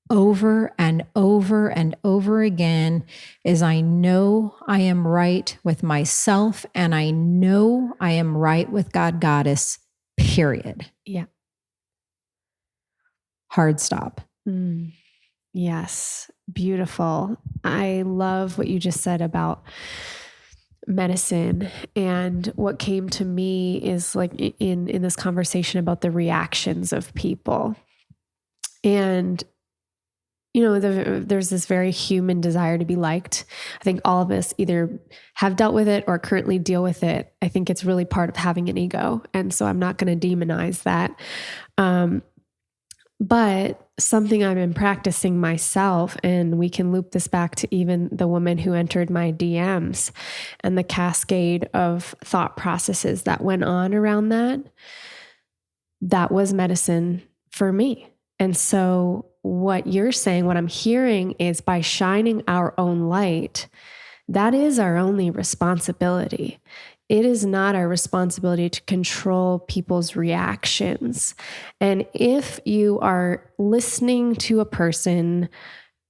over and over and over again is I know I am right with myself and I know I am right with God, Goddess, period. Yeah. Hard stop. Yes. Beautiful. I love what you just said about medicine. And what came to me is like in this conversation about the reactions of people. And there's this very human desire to be liked. I think all of us either have dealt with it or currently deal with it. I think it's really part of having an ego. And so I'm not going to demonize that. But something I've been practicing myself, and we can loop this back to even the woman who entered my DMs and the cascade of thought processes that went on around that was medicine for me. And so what you're saying, what I'm hearing is by shining our own light, that is our only responsibility. It is not our responsibility to control people's reactions. And if you are listening to a person,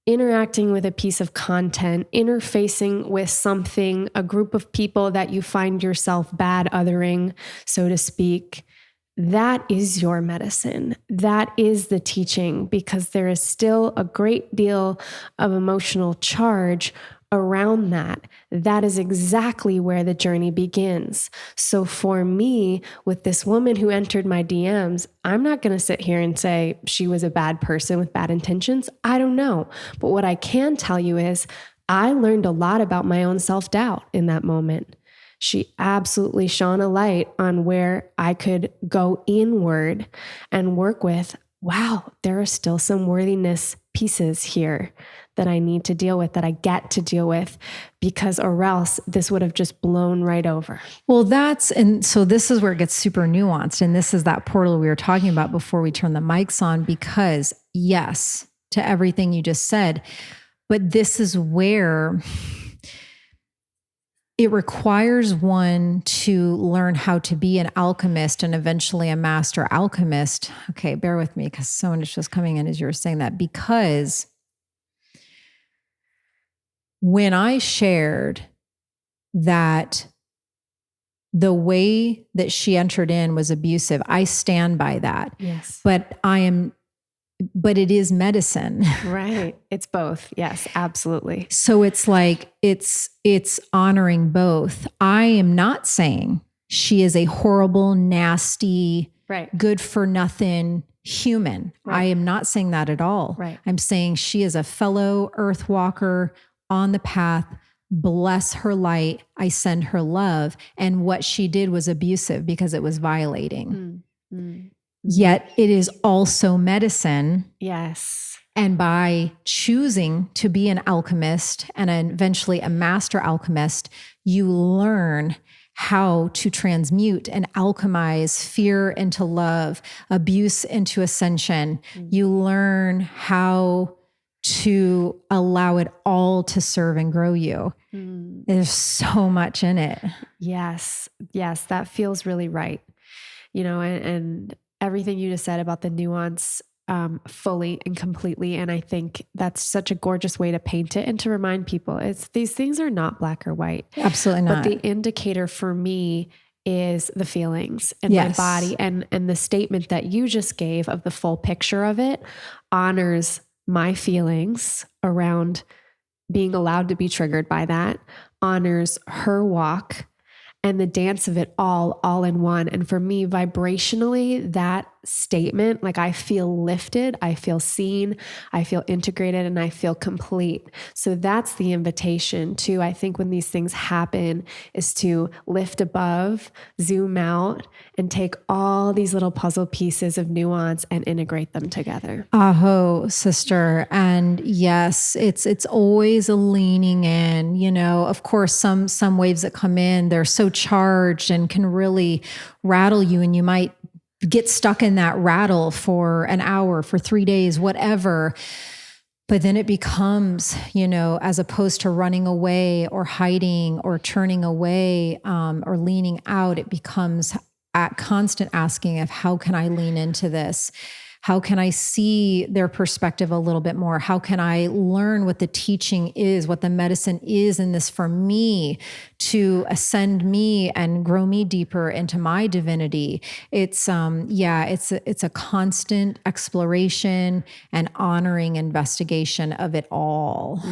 interacting with a piece of content, interfacing with something, a group of people that you find yourself bad othering, so to speak, that is your medicine. That is the teaching, because there is still a great deal of emotional charge around that. That is exactly where the journey begins. So for me, with this woman who entered my DMs, I'm not going to sit here and say she was a bad person with bad intentions. I don't know. But what I can tell you is I learned a lot about my own self-doubt in that moment. She absolutely shone a light on where I could go inward and work with, wow, there are still some worthiness pieces here that I need to deal with, that I get to deal with, because or else this would have just blown right over. Well, and so this is where it gets super nuanced. And this is that portal we were talking about before we turn the mics on, because yes, to everything you just said, but this is where it requires one to learn how to be an alchemist and eventually a master alchemist. Okay, bear with me, because someone is just coming in as you were saying that. Because when I shared that the way that she entered in was abusive, I stand by that. Yes. But it is medicine. Right. It's both. Yes, absolutely. So it's like, it's honoring both. I am not saying she is a horrible, nasty, right, good for nothing human. Right. I am not saying that at all. Right. I'm saying she is a fellow earth walker on the path. Bless her light. I send her love. And what she did was abusive because it was violating. Yet it is also medicine. Yes. And by choosing to be an alchemist and eventually a master alchemist, you learn how to transmute and alchemize fear into love, abuse into ascension. You learn how to allow it all to serve and grow you. There's so much in it. Yes. Yes. That feels really right. And everything you just said about the nuance, fully and completely. And I think that's such a gorgeous way to paint it and to remind people these things are not black or white. Absolutely not. But the indicator for me is the feelings and my body, and the statement that you just gave of the full picture of it honors my feelings around being allowed to be triggered by that, honors her walk and the dance of it all in one. And for me, vibrationally, that statement, like I feel lifted, I feel seen, I feel integrated, and I feel complete. So that's the invitation too. I think when these things happen is to lift above, zoom out, and take all these little puzzle pieces of nuance and integrate them together. Aho, sister. And yes, it's always a leaning in, of course, some waves that come in, they're so charged and can really rattle you, and you might get stuck in that rattle for an hour, for 3 days, whatever. But then it becomes, as opposed to running away or hiding or turning away or leaning out, it becomes a constant asking of how can I lean into this? How can I see their perspective a little bit more? How can I learn what the teaching is, what the medicine is in this for me to ascend me and grow me deeper into my divinity? It's it's a constant exploration and honoring investigation of it all.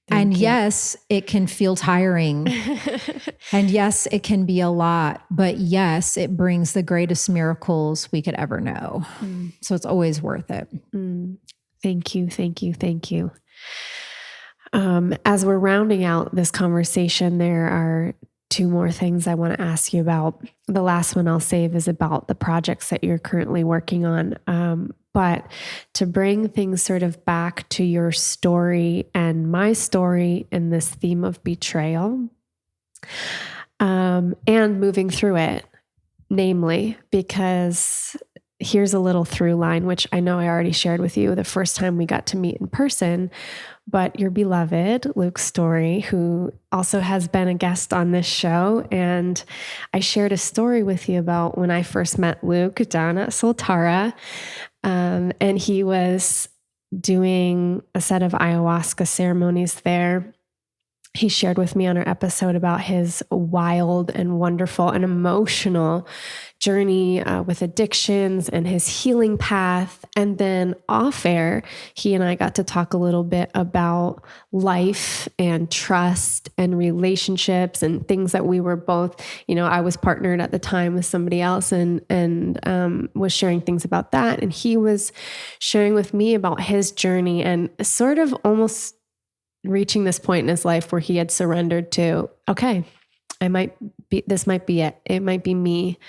And yes, it can feel tiring. And yes, it can be a lot, but yes, it brings the greatest miracles we could ever know. So it's always worth it. Thank you. Thank you. Thank you. As we're rounding out this conversation, there are two more things I want to ask you about. The last one I'll save is about the projects that you're currently working on. But to bring things sort of back to your story and my story and this theme of betrayal, and moving through it, namely, because here's a little through line, which I know I already shared with you the first time we got to meet in person, but your beloved Luke Story, who also has been a guest on this show. And I shared a story with you about when I first met Luke down at Soltara. And he was doing a set of ayahuasca ceremonies there. He shared with me on our episode about his wild and wonderful and emotional journey with addictions and his healing path. And then off air, he and I got to talk a little bit about life and trust and relationships and things that we were both, I was partnered at the time with somebody else and was sharing things about that. And he was sharing with me about his journey and sort of almost reaching this point in his life where he had surrendered to, okay, this might be it. It might be me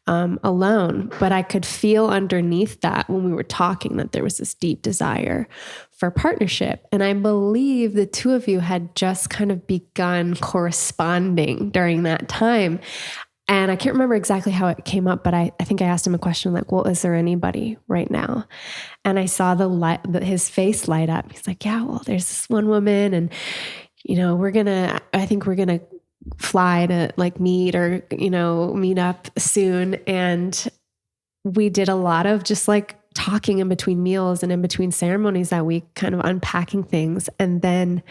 alone. But I could feel underneath that when we were talking that there was this deep desire for partnership. And I believe the two of you had just kind of begun corresponding during that time. And I can't remember exactly how it came up, but I think I asked him a question like, well, is there anybody right now? And I saw his face light up. He's like, yeah, well, there's this one woman and, I think we're going to fly to like meet or, meet up soon. And we did a lot of just like talking in between meals and in between ceremonies that week, kind of unpacking things. And then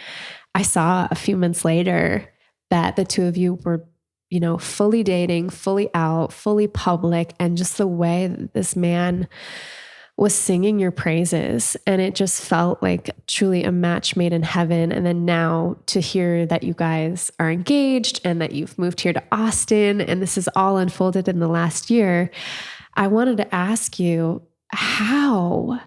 I saw a few months later that the two of you were fully dating, fully out, fully public, and just the way that this man was singing your praises. And it just felt like truly a match made in heaven. And then now to hear that you guys are engaged and that you've moved here to Austin and this is all unfolded in the last year, I wanted to ask you, how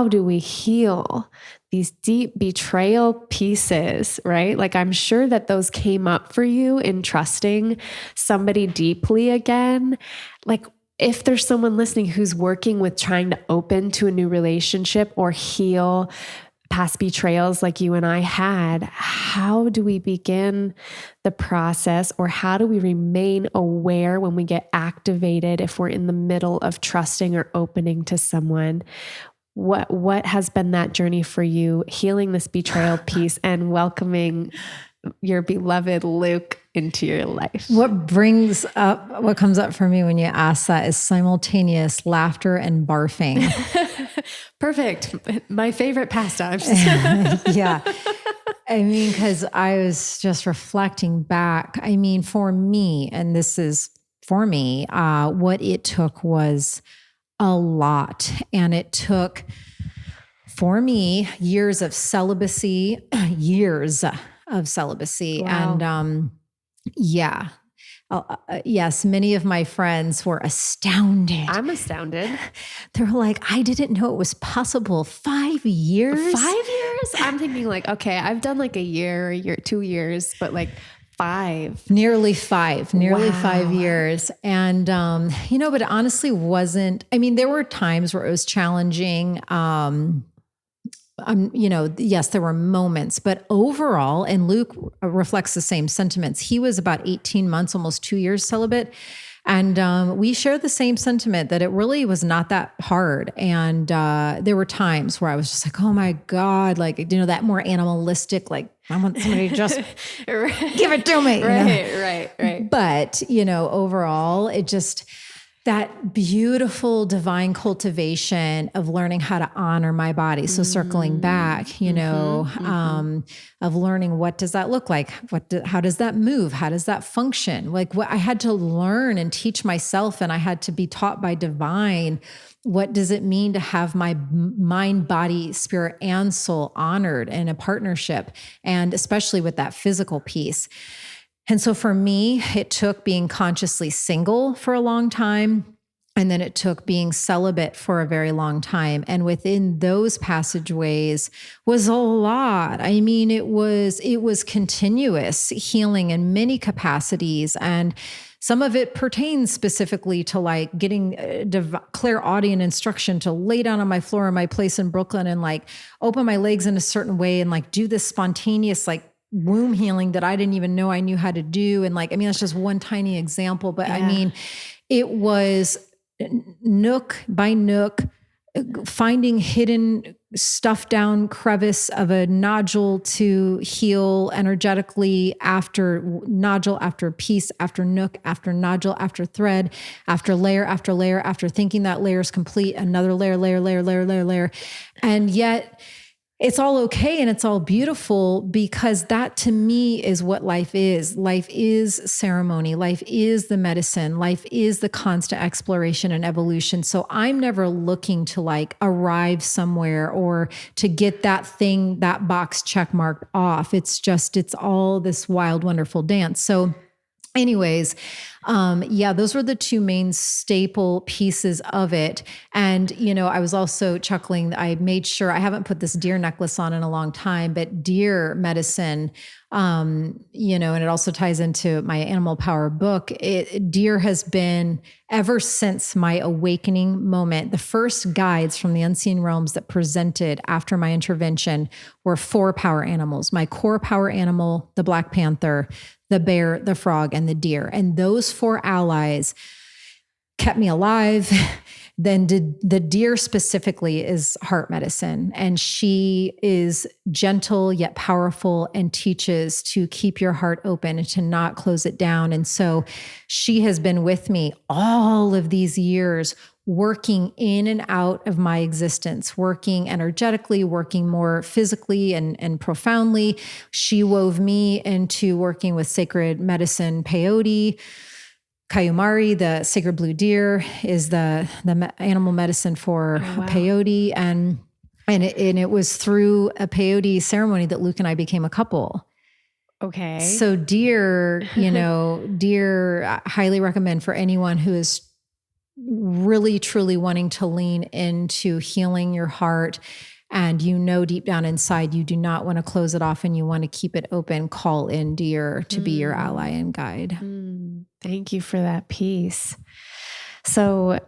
do we heal these deep betrayal pieces, right? Like I'm sure that those came up for you in trusting somebody deeply again. Like if there's someone listening who's working with trying to open to a new relationship or heal past betrayals like you and I had, how do we begin the process or how do we remain aware when we get activated if we're in the middle of trusting or opening to someone? What has been that journey for you, healing this betrayal piece and welcoming your beloved Luke into your life? What comes up for me when you ask that is simultaneous laughter and barfing. Perfect. My favorite pastimes. Yeah. I mean, because I was just reflecting back. I mean, for me, and this is for me, what it took was a lot. And it took, for me, years of celibacy. Wow. And yes, many of my friends were astounded. I'm astounded. They're like, I didn't know it was possible. 5 years? 5 years? I'm thinking like, okay, I've done like a year, 2 years, but like 5. Nearly 5 Wow. years. And, but it honestly wasn't, there were times where it was challenging. Yes, there were moments, but overall, and Luke reflects the same sentiments. He was about 18 months, almost 2 years celibate. And we share the same sentiment that it really was not that hard. And there were times where I was just like, oh my God, like, that more animalistic, like I want somebody to just give it to me. Right. But, overall, it just, that beautiful divine cultivation of learning how to honor my body. So circling back, of learning, what does that look like? How does that move? How does that function? Like, what I had to learn and teach myself, and I had to be taught by divine. What does it mean to have my mind, body, spirit, and soul honored in a partnership? And especially with that physical piece. And so for me, it took being consciously single for a long time. And then it took being celibate for a very long time. And within those passageways was a lot. I mean, it was continuous healing in many capacities. And some of it pertains specifically to like getting clairaudient instruction to lay down on my floor in my place in Brooklyn and like open my legs in a certain way and like do this spontaneous, like, womb healing that I didn't even know I knew how to do. And like, I mean, that's just one tiny example, but I mean, it was nook by nook, finding hidden stuff down crevice of a nodule to heal energetically after nodule, after piece, after nook, after nodule, after thread, after layer, after thinking that layer is complete, another layer. And yet it's all okay and it's all beautiful, because that to me is what life is. Life is ceremony. Life is the medicine. Life is the constant exploration and evolution. So I'm never looking to like arrive somewhere or to get that thing, that box check marked off. It's all this wild, wonderful dance. So anyways, those were the two main staple pieces of it. And, I was also chuckling. I made sure I haven't put this deer necklace on in a long time, but deer medicine, and it also ties into my animal power book. Deer has been, ever since my awakening moment, the first guides from the unseen realms that presented after my intervention were 4 power animals. My core power animal, the Black Panther, the bear, the frog, and the deer. And those 4 allies kept me alive. Then the deer specifically is heart medicine. And she is gentle yet powerful and teaches to keep your heart open and to not close it down. And so she has been with me all of these years, working in and out of my existence, working energetically, working more physically and profoundly. She wove me into working with sacred medicine, peyote. Kayumari, the sacred blue deer, is the animal medicine for peyote. And it was through a peyote ceremony that Luke and I became a couple. Okay. So deer, deer, I highly recommend for anyone who is really, truly wanting to lean into healing your heart. And deep down inside, you do not want to close it off and you want to keep it open. Call in deer to be your ally and guide. Thank you for that piece. So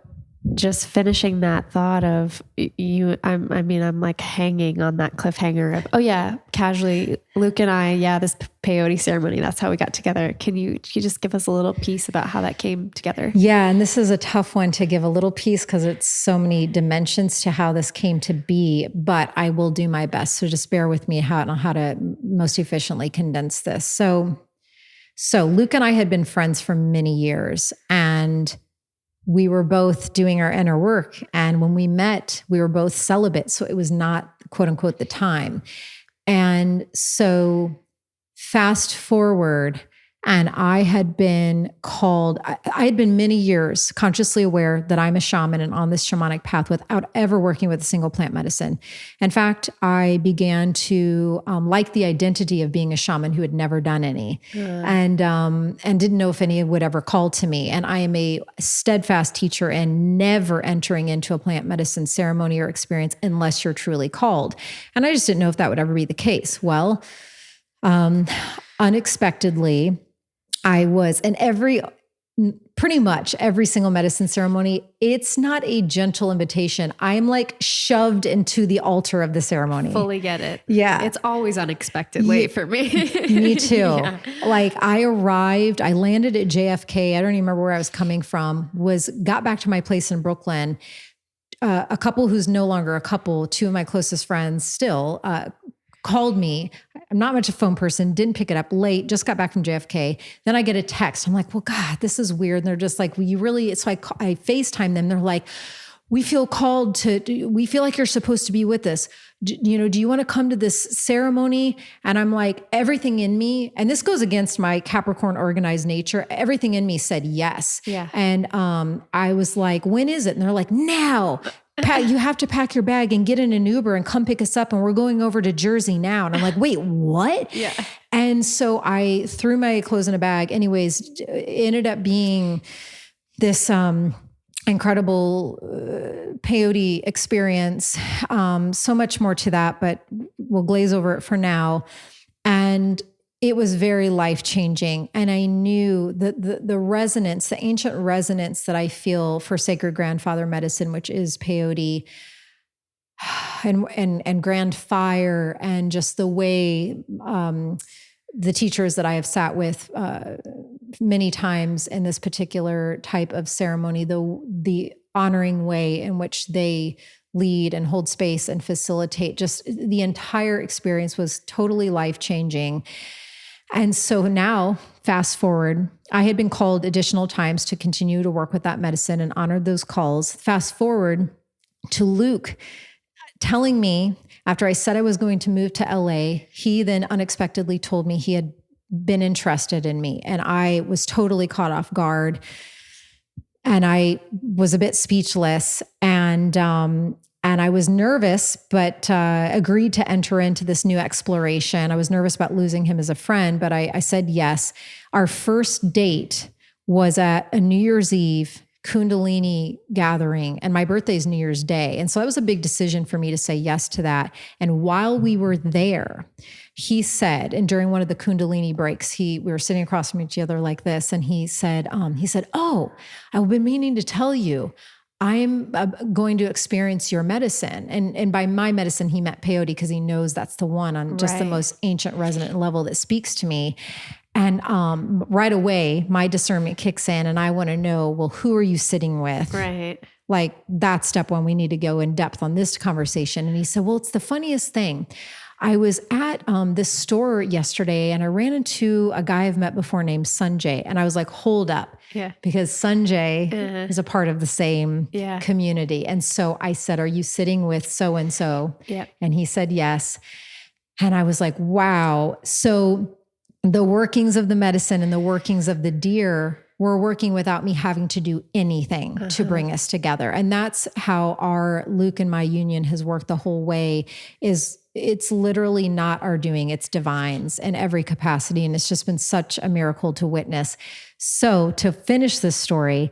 just finishing that thought of you, I'm like hanging on that cliffhanger of, casually, Luke and I, this peyote ceremony, that's how we got together. Can you just give us a little piece about how that came together? Yeah. And this is a tough one to give a little piece because it's so many dimensions to how this came to be, but I will do my best. So just bear with me on how to most efficiently condense this. So Luke and I had been friends for many years, and we were both doing our inner work. And when we met, we were both celibate. So it was not, quote unquote, the time. And so fast forward, and I had been called, I had been many years consciously aware that I'm a shaman and on this shamanic path without ever working with a single plant medicine. In fact, I began to like the identity of being a shaman who had never done any, and didn't know if any would ever call to me. And I am a steadfast teacher and never entering into a plant medicine ceremony or experience unless you're truly called. And I just didn't know if that would ever be the case. Well, unexpectedly, I was, and pretty much every single medicine ceremony, it's not a gentle invitation. I'm like shoved into the altar of the ceremony. Fully get it. Yeah. It's always unexpectedly for me. Me too. Yeah. Like I landed at JFK. I don't even remember where I was coming from, got back to my place in Brooklyn. A couple who's no longer a couple, 2 of my closest friends still, called me. I'm not much a phone person, didn't pick it up, late, just got back from JFK. Then I get a text. I'm like, well, God, this is weird. And they're just like, well, you really, so I FaceTime them. They're like, we feel we feel like you're supposed to be with us. Do you want to come to this ceremony? And I'm like, everything in me, and this goes against my Capricorn organized nature, everything in me said yes. Yeah. And I was like, when is it? And they're like, now. You have to pack your bag and get in an Uber and come pick us up. And we're going over to Jersey now. And I'm like, wait, what? Yeah. And so I threw my clothes in a bag. Anyways, it ended up being this incredible peyote experience. So much more to that, but we'll glaze over it for now. And it was very life-changing. And I knew that the resonance, the ancient resonance that I feel for sacred grandfather medicine, which is peyote and grand fire, and just the way the teachers that I have sat with many times in this particular type of ceremony, the honoring way in which they lead and hold space and facilitate, just the entire experience was totally life-changing. And so now, fast forward, I had been called additional times to continue to work with that medicine and honored those calls. Fast forward to Luke telling me, after I said I was going to move to LA, he then unexpectedly told me he had been interested in me. And I was totally caught off guard. And I was a bit speechless. And I was nervous, but agreed to enter into this new exploration. I was nervous about losing him as a friend, but I said yes. Our first date was at a New Year's Eve Kundalini gathering, and my birthday is New Year's Day. And so that was a big decision for me to say yes to that. And while we were there, he said, and during one of the Kundalini breaks, we were sitting across from each other like this. And he said, oh, I've been meaning to tell you, I'm going to experience your medicine. And by my medicine, he meant peyote, because he knows that's the one on just the most ancient resonant level that speaks to me. And right away, my discernment kicks in and I want to know, well, who are you sitting with? Right. Like, that's step one. We need to go in depth on this conversation. And he said, well, it's the funniest thing. I was at this store yesterday and I ran into a guy I've met before named Sanjay. And I was like, hold up. Yeah. Because Sanjay is a part of the same community. And so I said, are you sitting with so-and-so? Yeah. And he said, yes. And I was like, wow. So the workings of the medicine and the workings of the deer were working without me having to do anything to bring us together. And that's how our Luke and my union has worked the whole way. It's literally not our doing, it's divine's in every capacity. And it's just been such a miracle to witness. So to finish this story,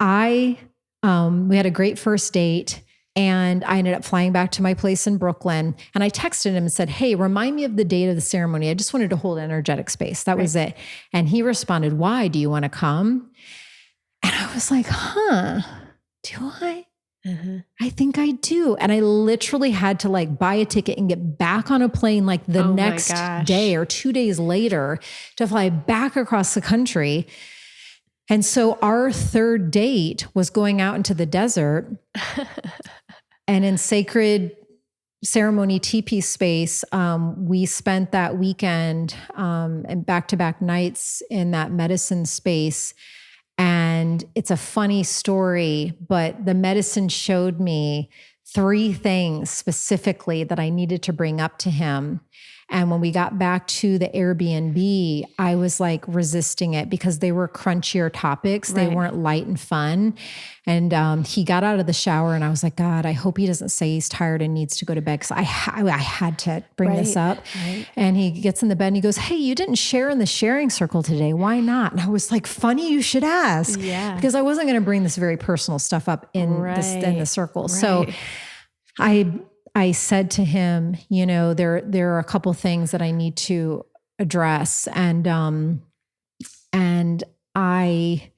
we had a great first date. And I ended up flying back to my place in Brooklyn. And I texted him and said, hey, remind me of the date of the ceremony. I just wanted to hold energetic space. That was it. And he responded, why? Do you want to come? And I was like, do I? I think I do. And I literally had to buy a ticket and get back on a plane the next day or 2 days later to fly back across the country. And so our third date was going out into the desert and in sacred ceremony teepee space. We spent that weekend and back-to-back nights in that medicine space. And it's a funny story, but the medicine showed me 3 things specifically that I needed to bring up to him. And when we got back to the Airbnb, I was resisting it because they were crunchier topics. They weren't light and fun. And he got out of the shower and I was like, God, I hope he doesn't say he's tired and needs to go to bed, because I had to bring this up. And he gets in the bed and he goes, hey, you didn't share in the sharing circle today. Why not? And I was like, funny, you should ask. Yeah. Because I wasn't going to bring this very personal stuff up in the circle. So I said to him, there are a couple things that I need to address. And I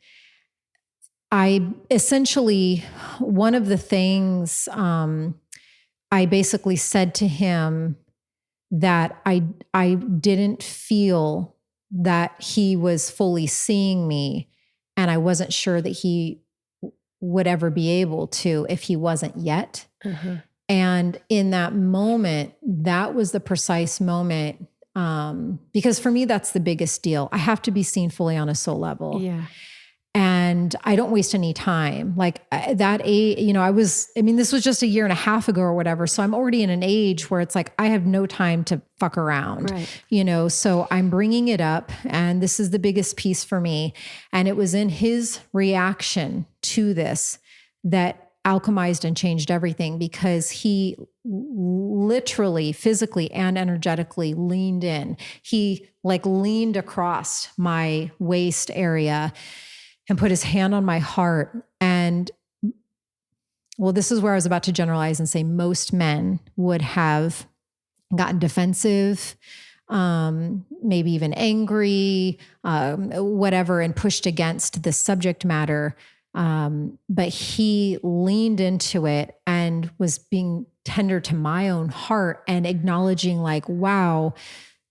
essentially, one of the things, I basically said to him that I didn't feel that he was fully seeing me, and I wasn't sure that he would ever be able to if he wasn't yet. And in that moment, that was the precise moment. Because for me, that's the biggest deal. I have to be seen fully on a soul level. Yeah. And I don't waste any time. Like that age, this was just a year and a half ago or whatever. So I'm already in an age where it's like, I have no time to fuck around, right. So I'm bringing it up, and this is the biggest piece for me. And it was in his reaction to this that alchemized and changed everything, because he literally, physically and energetically leaned in. He leaned across my waist area and put his hand on my heart. And well, this is where I was about to generalize and say most men would have gotten defensive, maybe even angry, whatever, and pushed against the subject matter. But he leaned into it and was being tender to my own heart and acknowledging wow,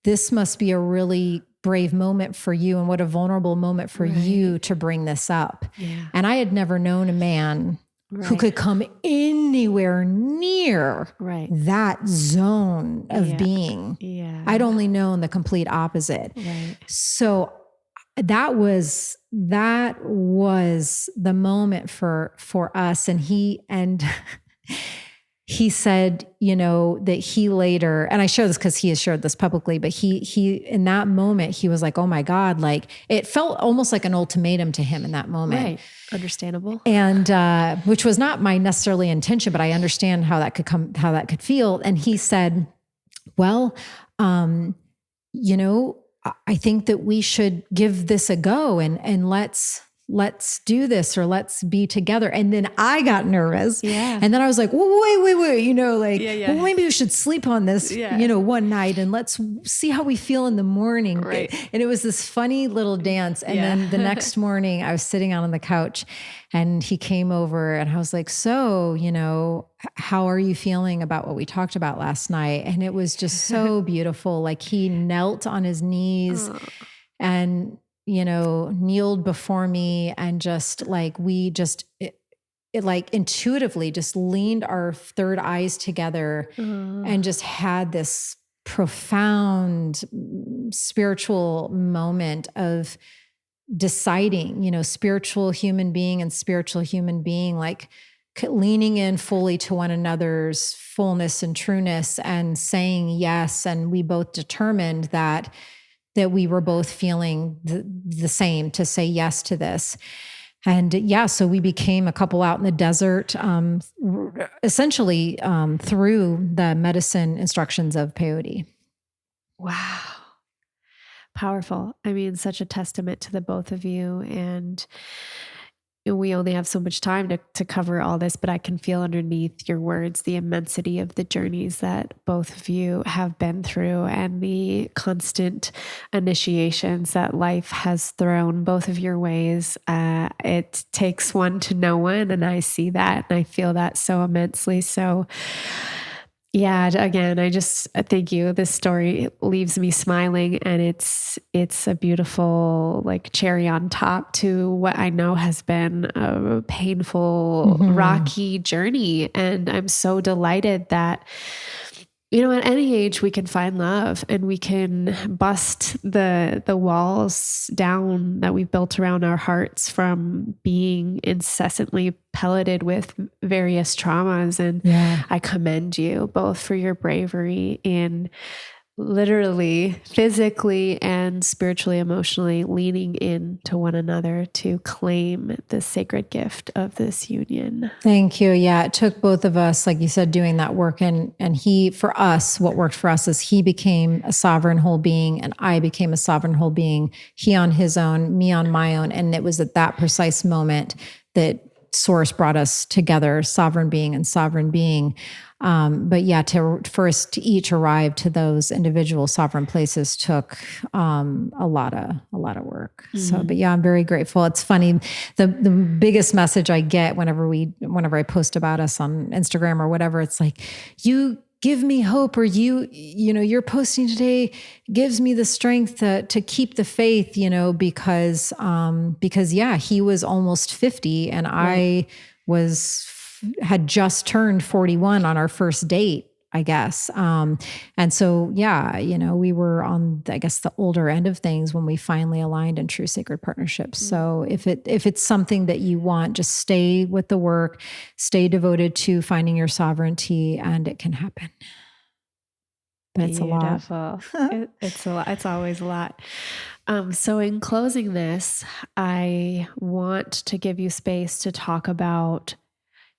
this must be a really brave moment for you, and what a vulnerable moment for you to bring this up. Yeah. And I had never known a man who could come anywhere near that zone of being. Yeah. I'd only known the complete opposite. Right. So that was the moment for us. And he said, that he later, and I share this because he has shared this publicly, but he, in that moment, he was like, oh my God, it felt almost like an ultimatum to him in that moment. Right. Understandable. And, which was not my necessarily intention, but I understand how that could feel. And he said, well, I think that we should give this a go, and let's do this, or let's be together. And then I got nervous. Yeah. And then I was like, well, wait, well, maybe we should sleep on this, one night, and let's see how we feel in the morning. Right. And it was this funny little dance. And then the next morning I was sitting out on the couch, and he came over, and I was like, so, how are you feeling about what we talked about last night? And it was just so beautiful. He knelt on his knees and kneeled before me, and just intuitively just leaned our third eyes together and just had this profound spiritual moment of deciding, spiritual human being and spiritual human being, leaning in fully to one another's fullness and trueness and saying yes. And we both determined that we were both feeling the same, to say yes to this. And so we became a couple out in the desert, essentially through the medicine instructions of peyote. Wow. Powerful. I mean, such a testament to the both of you. And we only have so much time to cover all this, but I can feel underneath your words the immensity of the journeys that both of you have been through, and the constant initiations that life has thrown both of your ways. It takes one to know one, and I see that, and I feel that so immensely. So yeah, again, I just thank you. This story leaves me smiling, and it's a beautiful cherry on top to what I know has been a painful, rocky journey. And I'm so delighted that, at any age we can find love, and we can bust the walls down that we've built around our hearts from being incessantly pelleted with various traumas. And I commend you both for your bravery in literally, physically, and spiritually, emotionally leaning into one another to claim the sacred gift of this union. Thank you. Yeah, it took both of us, like you said, doing that work. And he, for us, what worked for us is he became a sovereign whole being, and I became a sovereign whole being, he on his own, me on my own. And it was at that precise moment that Source brought us together, sovereign being and sovereign being. But for us to each arrive to those individual sovereign places took a lot of work. So, but I'm very grateful. It's funny. The biggest message I get whenever I post about us on Instagram or whatever, it's like, you give me hope, or you're posting today gives me the strength to keep the faith, because he was almost 50 and I was had just turned 41 on our first date, I guess. And so, yeah, we were on, I guess, the older end of things when we finally aligned in true sacred partnerships. So if it's something that you want, just stay with the work, stay devoted to finding your sovereignty, and it can happen. But it's a lot. It's a lot. It's always a lot. So in closing this, I want to give you space to talk about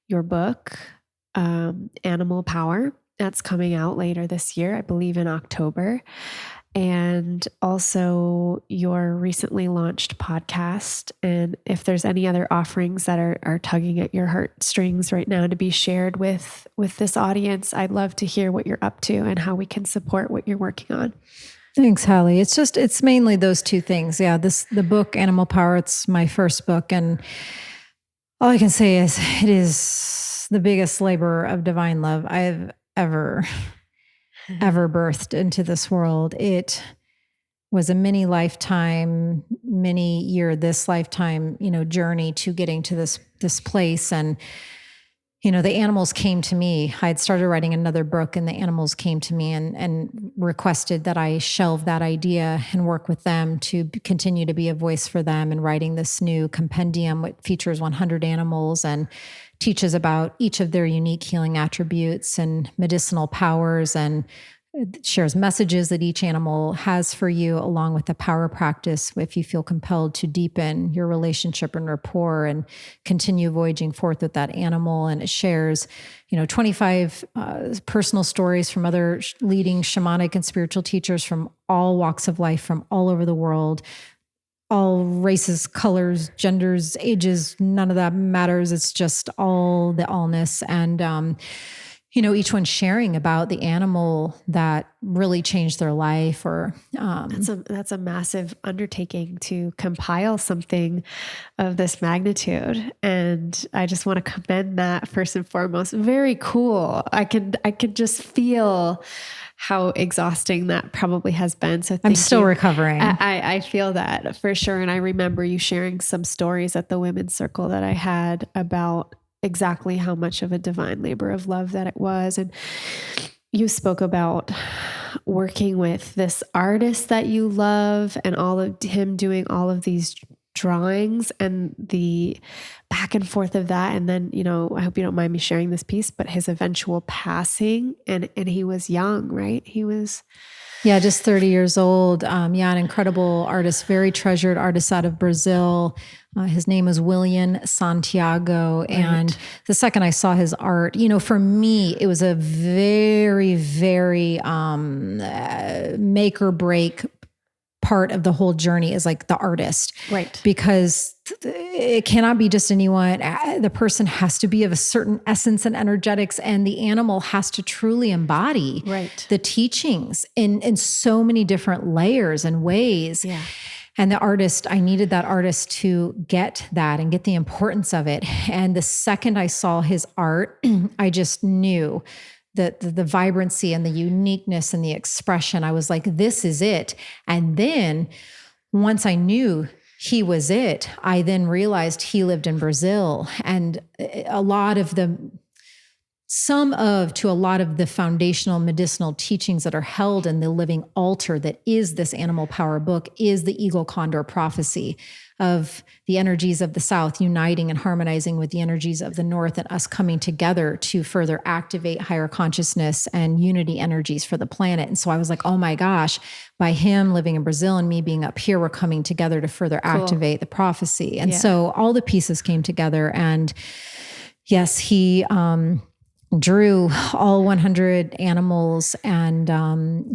your book, Animal Power. That's coming out later this year, I believe in October. And also your recently launched podcast. And if there's any other offerings that are tugging at your heartstrings right now to be shared with this audience, I'd love to hear what you're up to and how we can support what you're working on. Thanks, Hallie. It's mainly those two things. Yeah. The book, Animal Power, it's my first book. And all I can say is it is the biggest labor of divine love I've ever birthed into this world. It was a mini lifetime, this lifetime, journey to getting to this place. And, the animals came to me. I had started writing another book, and the animals came to me and requested that I shelve that idea and work with them to continue to be a voice for them in writing this new compendium, which features 100 animals and teaches about each of their unique healing attributes and medicinal powers, and shares messages that each animal has for you, along with the power practice if you feel compelled to deepen your relationship and rapport and continue voyaging forth with that animal. And it shares, 25 personal stories from other leading shamanic and spiritual teachers from all walks of life, from all over the world, all races, colors, genders, ages, none of that matters. It's just all the allness. And, each one sharing about the animal that really changed their life. Or that's a massive undertaking to compile something of this magnitude, and I just want to commend that first and foremost. Very cool. I could just feel how exhausting that probably has been. So I'm still recovering. I feel that for sure, and I remember you sharing some stories at the women's circle that I had about exactly how much of a divine labor of love that it was. And you spoke about working with this artist that you love and all of him doing all of these drawings and the back and forth of that. And then, I hope you don't mind me sharing this piece, but his eventual passing, and he was young, right? He was... Yeah, just 30 years old. An incredible artist, very treasured artist out of Brazil. His name was William Santiago. Right. And the second I saw his art, for me, it was a very, very make or break part of the whole journey is like the artist. Right. Because it cannot be just anyone. The person has to be of a certain essence and energetics, and the animal has to truly embody the teachings in so many different layers and ways. Yeah. And the artist, I needed that artist to get that and get the importance of it. And the second I saw his art, I just knew that the vibrancy and the uniqueness and the expression. I was like, this is it. And then once I knew he was it, I then realized he lived in Brazil. And a lot of the foundational medicinal teachings that are held in the living altar that is this Animal Power book is the Eagle Condor prophecy of the energies of the South uniting and harmonizing with the energies of the North, and us coming together to further activate higher consciousness and unity energies for the planet. And so I was like, oh my gosh, by him living in Brazil and me being up here, we're coming together to further activate the prophecy. And so all the pieces came together. And yes, he drew all 100 animals. And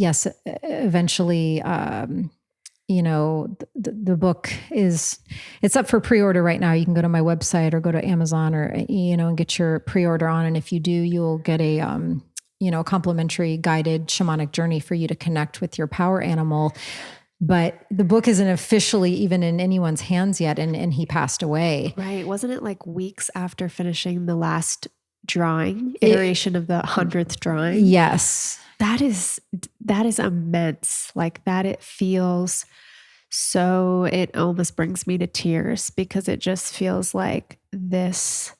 yes, eventually, the book it's up for pre-order right now. You can go to my website or go to Amazon or, and get your pre-order on. And if you do, you'll get a complimentary guided shamanic journey for you to connect with your power animal. But the book isn't officially even in anyone's hands yet. And he passed away. Right. Wasn't it like weeks after finishing the last iteration of the 100th drawing? Yes. That is immense. Like that, it feels so, it almost brings me to tears because it just feels like this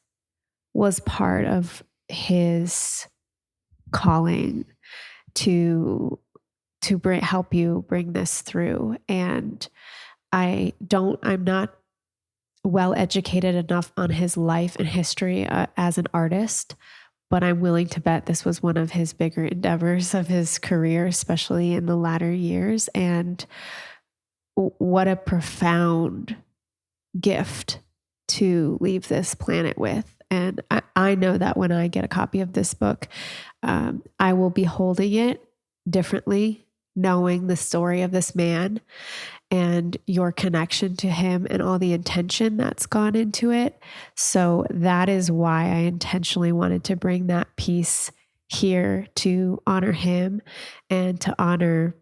was part of his calling to help you bring this through. And I'm not well educated enough on his life and history as an artist, but I'm willing to bet this was one of his bigger endeavors of his career, especially in the latter years. And what a profound gift to leave this planet with. And I know that when I get a copy of this book, I will be holding it differently, knowing the story of this man and your connection to him and all the intention that's gone into it. So that is why I intentionally wanted to bring that piece here to honor him and to honor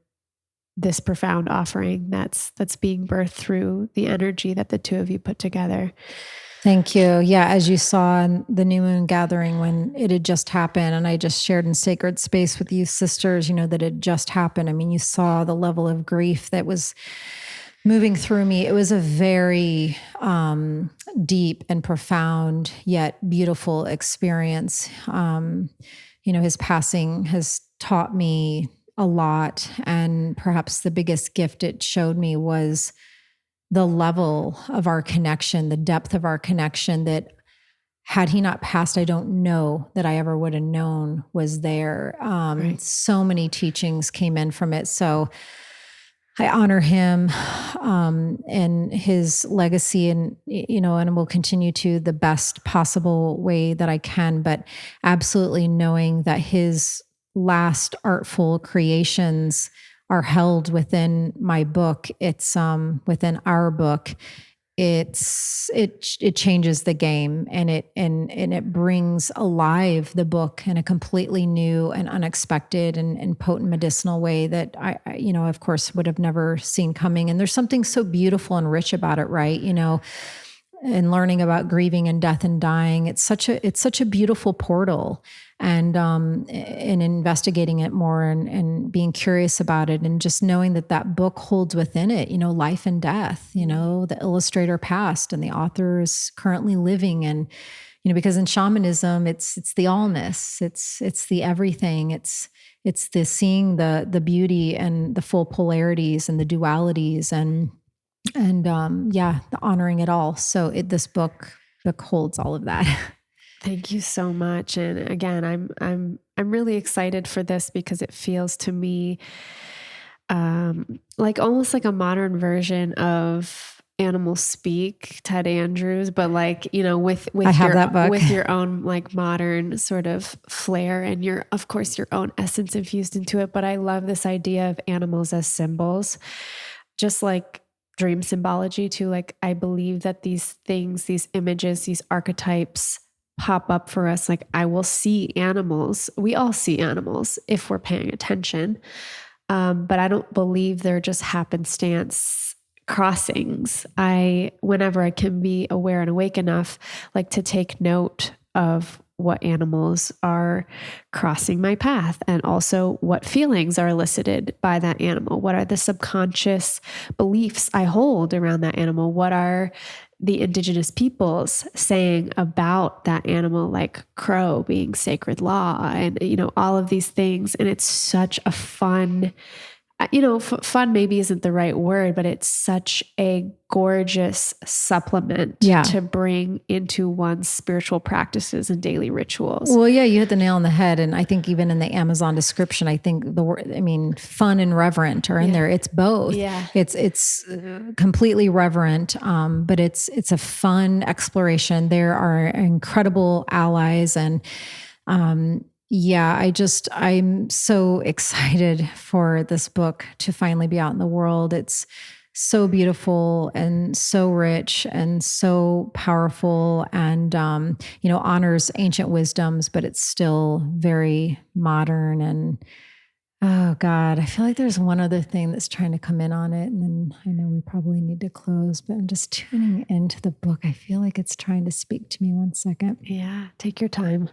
this profound offering that's being birthed through the energy that the two of you put together. Thank you. Yeah, as you saw in the new moon gathering when it had just happened, and I just shared in sacred space with you sisters, that it just happened. I mean, you saw the level of grief that was moving through me. It was a very deep and profound yet beautiful experience. His passing has taught me a lot, and perhaps the biggest gift it showed me was the level of our connection, the depth of our connection that had he not passed, I don't know that I ever would have known was there. Right. So many teachings came in from it. So I honor him and his legacy, and will continue to the best possible way that I can, but absolutely knowing that his last artful creations are held within my book. It's within our book. It changes the game, and it brings alive the book in a completely new and unexpected and potent medicinal way that I of course would have never seen coming. And there's something so beautiful and rich about it, right? And learning about grieving and death and dying. It's such a beautiful portal. And in investigating it more and being curious about it, and just knowing that book holds within it, life and death, the illustrator passed and the author is currently living. And, because in shamanism, it's the allness, it's the everything. It's the seeing the beauty and the full polarities and the dualities and the honoring it all. So this book holds all of that. Thank you so much. And again, I'm really excited for this because it feels to me like almost like a modern version of Animal Speak, Ted Andrews, but like, with I have that book. with your own like modern sort of flair and of course your own essence infused into it. But I love this idea of animals as symbols, just like dream symbology too. Like I believe that these things, these images, these archetypes pop up for us. Like I will see animals. We all see animals if we're paying attention. But I don't believe they're just happenstance crossings. Whenever I can be aware and awake enough, like to take note of what animals are crossing my path, and also what feelings are elicited by that animal. What are the subconscious beliefs I hold around that animal? What are the indigenous peoples saying about that animal, like crow being sacred law, and, all of these things. And it's such a fun, fun maybe isn't the right word, but it's such a gorgeous supplement to bring into one's spiritual practices and daily rituals. Well, yeah, you hit the nail on the head. And I think even in the Amazon description, I think the word, fun and reverent are in there. It's both. Yeah. It's completely reverent, but it's a fun exploration. There are incredible allies, and I'm so excited for this book to finally be out in the world. It's so beautiful and so rich and so powerful, and, honors ancient wisdoms, but it's still very modern. And oh God, I feel like there's one other thing that's trying to come in on it. And then I know we probably need to close, but I'm just tuning into the book. I feel like it's trying to speak to me. One second. Yeah. Take your time.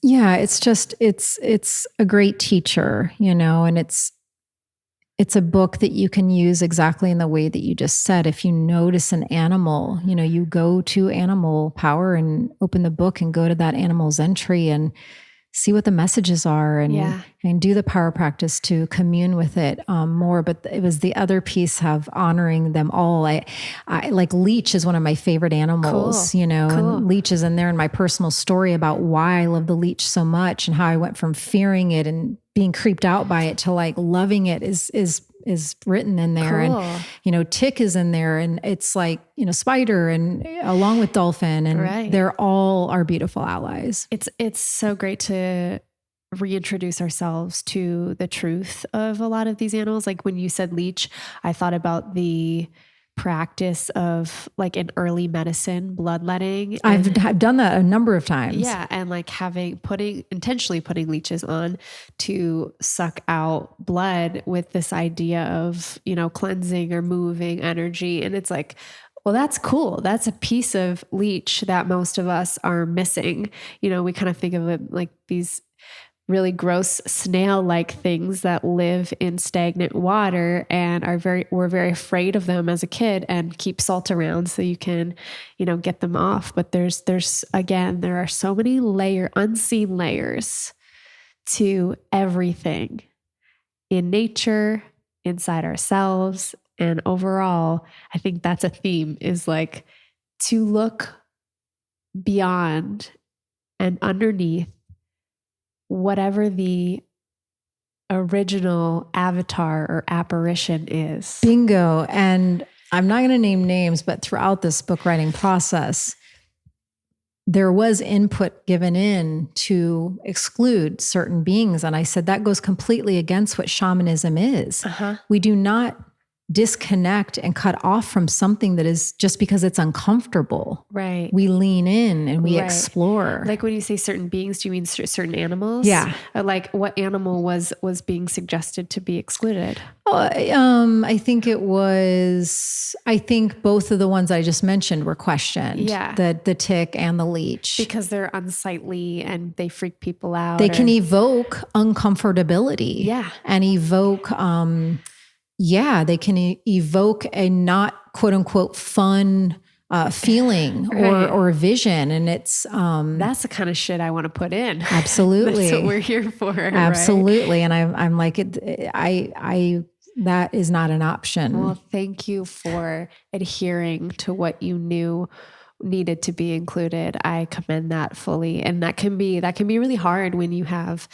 Yeah, it's a great teacher, and it's a book that you can use exactly in the way that you just said. If you notice an animal, you go to Animal Power and open the book and go to that animal's entry and see what the messages are, and do the power practice to commune with it more. But it was the other piece of honoring them all. I like leech is one of my favorite animals, Cool. and leech is in there in my personal story about why I love the leech so much and how I went from fearing it and being creeped out by it to like loving it is written in there. Cool. And, tick is in there, and it's like, spider, and along with dolphin, and they're all our beautiful allies. It's so great to reintroduce ourselves to the truth of a lot of these animals. Like when you said leech, I thought about the practice of like in early medicine, bloodletting. I've done that a number of times. Yeah. And like intentionally putting leeches on to suck out blood with this idea of, cleansing or moving energy. And it's like, well, that's cool. That's a piece of leech that most of us are missing. We kind of think of it like these really gross snail-like things that live in stagnant water and we're very afraid of them as a kid and keep salt around so you can, get them off. But there are so many unseen layers to everything in nature, inside ourselves. And overall, I think that's a theme, is like to look beyond and underneath whatever the original avatar or apparition is. Bingo. And I'm not going to name names, but throughout this book writing process, there was input given in to exclude certain beings. And I said, that goes completely against what shamanism is. We do not disconnect and cut off from something that is just because it's uncomfortable. Right. We lean in and we explore. Like when you say certain beings, do you mean certain animals? Yeah. Like what animal was being suggested to be excluded? I think both of the ones I just mentioned were questioned. Yeah. The tick and the leech. Because they're unsightly and they freak people out. They can evoke uncomfortability. Yeah. And evoke, they can evoke a not quote unquote fun feeling or vision. And it's, that's the kind of shit I want to put in. Absolutely. That's what we're here for. Absolutely. Right? And I'm like, that is not an option. Well, thank you for adhering to what you knew needed to be included. I commend that fully. And that can be really hard when you have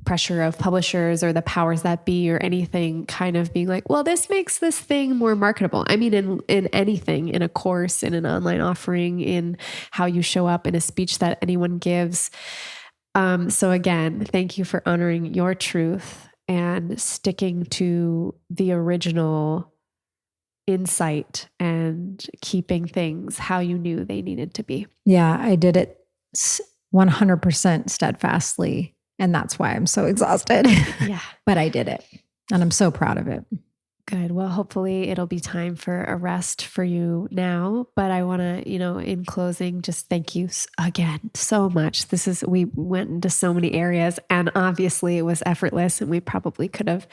pressure of publishers or the powers that be or anything kind of being like, well, this makes this thing more marketable. I mean, in anything, in a course, in an online offering, in how you show up, in a speech that anyone gives. So again, thank you for honoring your truth and sticking to the original insight and keeping things how you knew they needed to be. Yeah, I did it 100% steadfastly. And that's why I'm so exhausted. Yeah. But I did it. And I'm so proud of it. Good. Well, hopefully it'll be time for a rest for you now. But I want to, in closing, just thank you again so much. We went into so many areas, and obviously it was effortless, and we probably could have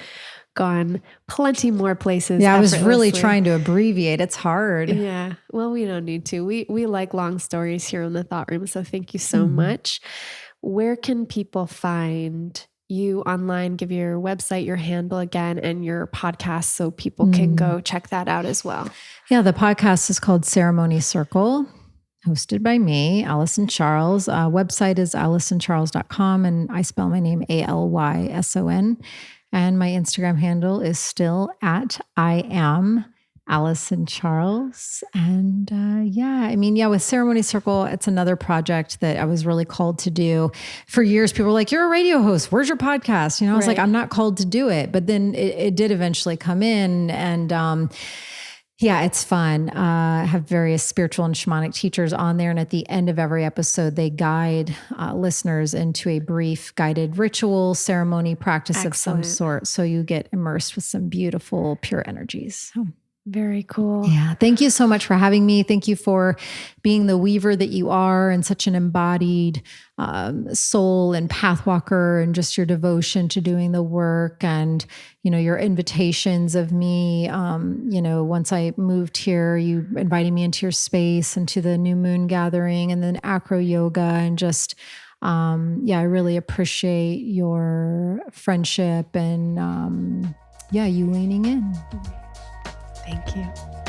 gone plenty more places. Yeah, I was really trying to abbreviate. It's hard. Yeah. Well, we don't need to. We like long stories here in the Thought Room. So thank you so much. Where can people find you online? Give your website, your handle again, and your podcast so people can go check that out as well. Yeah, the podcast is called Ceremony Circle, hosted by me, Alyson Charles. Website is AlysonCharles.com, and I spell my name Alyson. And my Instagram handle is still at I am Alyson Charles. And with Ceremony Circle, it's another project that I was really called to do. For years, people were like, you're a radio host. Where's your podcast? I was like, I'm not called to do it. But then it did eventually come in. And it's fun. I have various spiritual and shamanic teachers on there. And at the end of every episode, they guide listeners into a brief guided ritual, ceremony, practice of some sort. So you get immersed with some beautiful, pure energies. Very cool. Yeah. Thank you so much for having me. Thank you for being the weaver that you are and such an embodied soul and pathwalker, and just your devotion to doing the work, and, your invitations of me. Once I moved here, you invited me into your space and to the new moon gathering and then acro yoga, and just, I really appreciate your friendship and, you leaning in. Thank you.